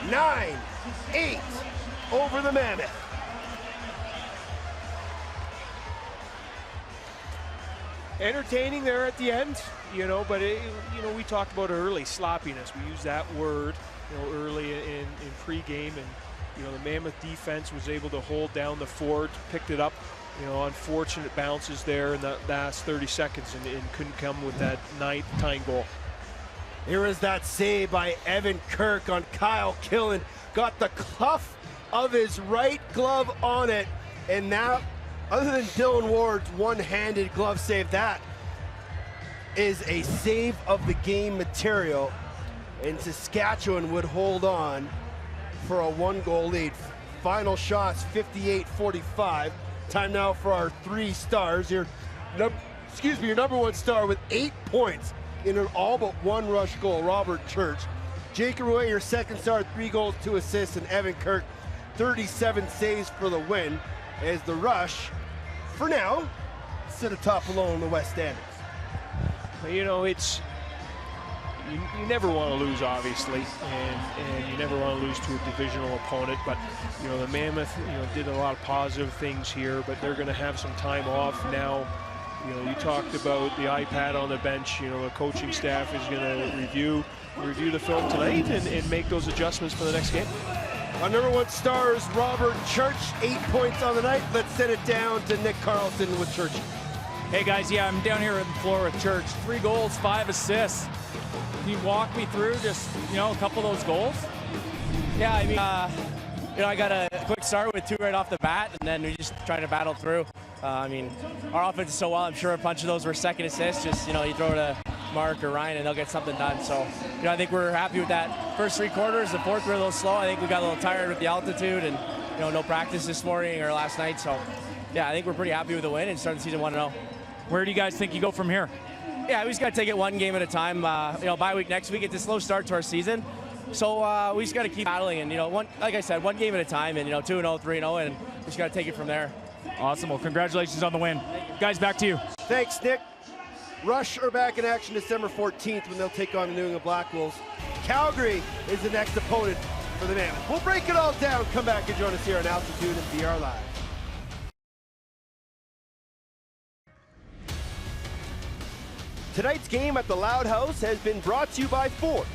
9-8 over the Mammoth. Entertaining there at the end, you know, but we talked about early sloppiness. We used that word, early in pregame, and the Mammoth defense was able to hold down the fort, picked it up. Unfortunate bounces there in the last 30 seconds, and couldn't come with that ninth tying goal. Here is that save by Evan Kirk on Kyle Killen. Got the cuff of his right glove on it, and now, other than Dylan Ward's one-handed glove save, that is a save of the game material, and Saskatchewan would hold on for a 1-goal lead. Final shots 58-45. Time now for our 3 stars. Your number 1 star with 8 points in an all but 1 rush goal, Robert Church. Jacob Rouet, your 2nd star, 3 goals, 2 assists, and Evan Kirk, 37 saves for the win, as the Rush, for now, sit atop alone in the West Standings. It's you never want to lose, obviously, and you never want to lose to a divisional opponent. But the Mammoth, did a lot of positive things here, but they're going to have some time off now. You talked about the iPad on the bench. The coaching staff is going to review the film tonight and make those adjustments for the next game. Our number 1 star is Robert Church, 8 points on the night. Let's send it down to Nick Carlson with Church. Hey guys, yeah, I'm down here on the floor with Church. 3 goals, 5 assists. Can you walk me through just, a couple of those goals? Yeah, I mean, I got a quick start with 2 right off the bat, and then we just trying to battle through. Our offense is so well. I'm sure a bunch of those were second assists. Just, you throw to Mark or Ryan, and they'll get something done. So, I think we're happy with that. First 3 quarters, the fourth were a little slow. I think we got a little tired with the altitude and, no practice this morning or last night. So, yeah, I think we're pretty happy with the win and starting the season 1-0. Where do you guys think you go from here? Yeah, we just got to take it 1 game at a time. Bye week next week. It's a slow start to our season. So we just got to keep battling. And, like I said, 1 game at a time, and, 2-0, 3-0, and we just got to take it from there. Awesome. Well, congratulations on the win. Guys, back to you. Thanks, Nick. Rush are back in action December 14th when they'll take on the New England Black Wolves. Calgary is the next opponent for the Mammoth. We'll break it all down. Come back and join us here on Altitude and VR Live. Tonight's game at the Loud House has been brought to you by Ford.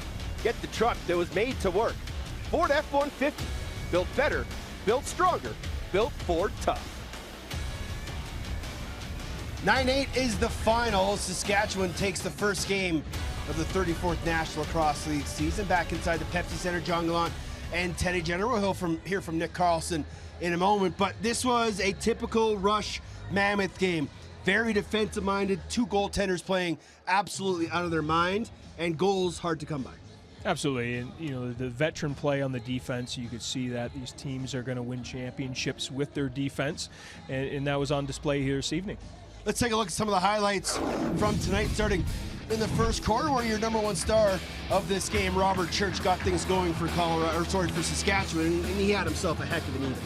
Get the truck that was made to work. Ford F-150. Built better, built stronger, built Ford tough. 9-8 is the final. Saskatchewan takes the first game of the 34th National Lacrosse League season. Back inside the Pepsi Center, John Gallant and Teddy Jenner. We'll hear from Nick Carlson in a moment. But this was a typical Rush Mammoth game. Very defensive-minded, 2 goaltenders playing absolutely out of their mind, and goals hard to come by. Absolutely, and the veteran play on the defense, you could see that these teams are going to win championships with their defense, and that was on display here this evening. Let's take a look at some of the highlights from tonight, starting in the first quarter where your number one star of this game, Robert Church, got things going for for Saskatchewan, and he had himself a heck of an evening.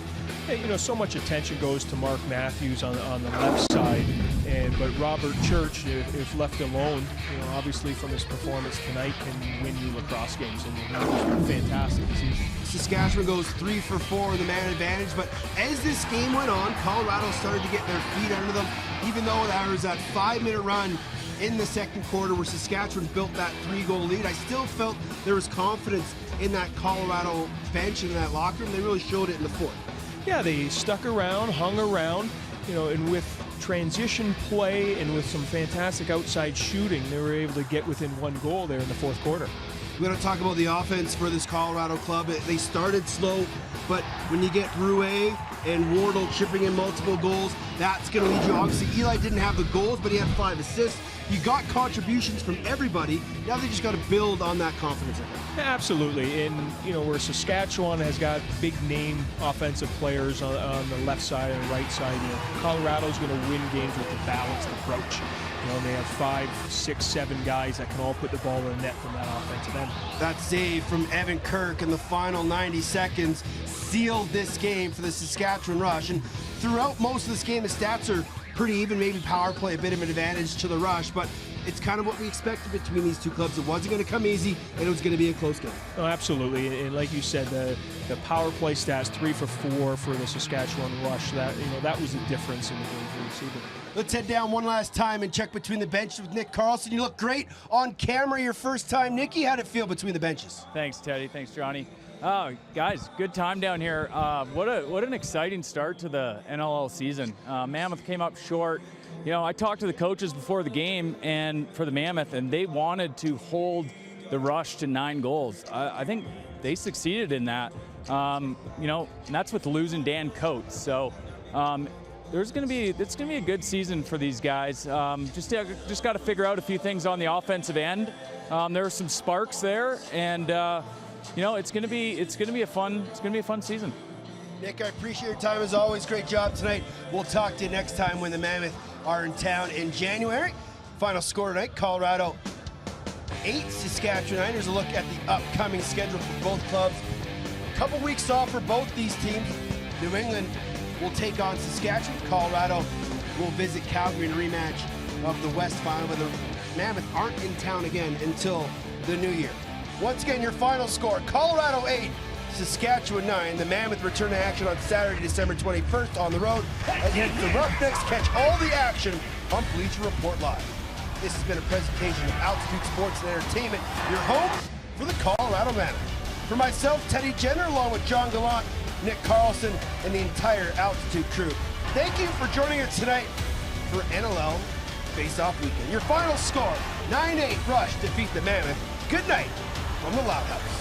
You know, so much attention goes to Mark Matthews on the left side, but Robert Church, if left alone, you know, obviously from his performance tonight, can win you lacrosse games, and he was fantastic this evening. Saskatchewan goes 3 for 4 in the man advantage, but as this game went on, Colorado started to get their feet under them, even though there was that 5-minute run in the second quarter where Saskatchewan built that 3-goal lead. I still felt there was confidence in that Colorado bench and in that locker room. They really showed it in the fourth. Yeah, they stuck around, hung around, you know, and with transition play and with some fantastic outside shooting, they were able to get within 1 goal there in the fourth quarter. We're going to talk about the offense for this Colorado club. They started slow, but when you get Rouet and Wardle chipping in multiple goals, that's going to lead you. Obviously, Eli didn't have the goals, but he had 5 assists. You got contributions from everybody. Now they just got to build on that confidence. Absolutely, and you know, where Saskatchewan has got big name offensive players on the left side and the right side, you know, Colorado's going to win games with a balanced approach. You know, they have 5, 6, 7 guys that can all put the ball in the net from that offensive end. That save from Evan Kirk in the final 90 seconds sealed this game for the Saskatchewan Rush. And throughout most of this game, the stats are pretty even, maybe power play a bit of an advantage to the Rush, but it's kind of what we expected between these two clubs. It wasn't going to come easy, and it was going to be a close game. Oh, absolutely, and like you said, the power play stats, 3 for 4 for the Saskatchewan Rush. That, you know, that was the difference in the game for this evening. Let's head down one last time and check between the benches with Nick Carlson. You look great on camera your first time. Nicky, how'd it feel between the benches? Thanks, Teddy. Thanks, Johnny. Guys, good time down here. What an exciting start to the NLL season. Mammoth came up short. You know, I talked to the coaches before the game and for the Mammoth, and they wanted to hold the Rush to 9 goals. I think they succeeded in that. You know, and that's with losing Dan Coates. So it's going to be a good season for these guys. Just got to figure out a few things on the offensive end. There are some sparks there, and you know, it's going to be a fun season. Nick, I appreciate your time as always. Great job tonight. We'll talk to you next time when the Mammoth are in town in January. Final score tonight, Colorado 8, Saskatchewan 9. Here's a look at the upcoming schedule for both clubs. A couple weeks off for both these teams. New England will take on Saskatchewan. Colorado will visit Calgary in a rematch of the West Final, but the Mammoth aren't in town again until the new year. Once again, your final score, Colorado 8, Saskatchewan 9. The Mammoth return to action on Saturday, December 21st on the road against the Roughnecks. Catch all the action on Bleacher Report Live. This has been a presentation of Altitude Sports and Entertainment, your home for the Colorado Mammoth. For myself, Teddy Jenner, along with John Gallant, Nick Carlson, and the entire Altitude crew, thank you for joining us tonight for NLL Face-Off Weekend. Your final score, 9-8 Rush defeat the Mammoth. Good night from the Loud House.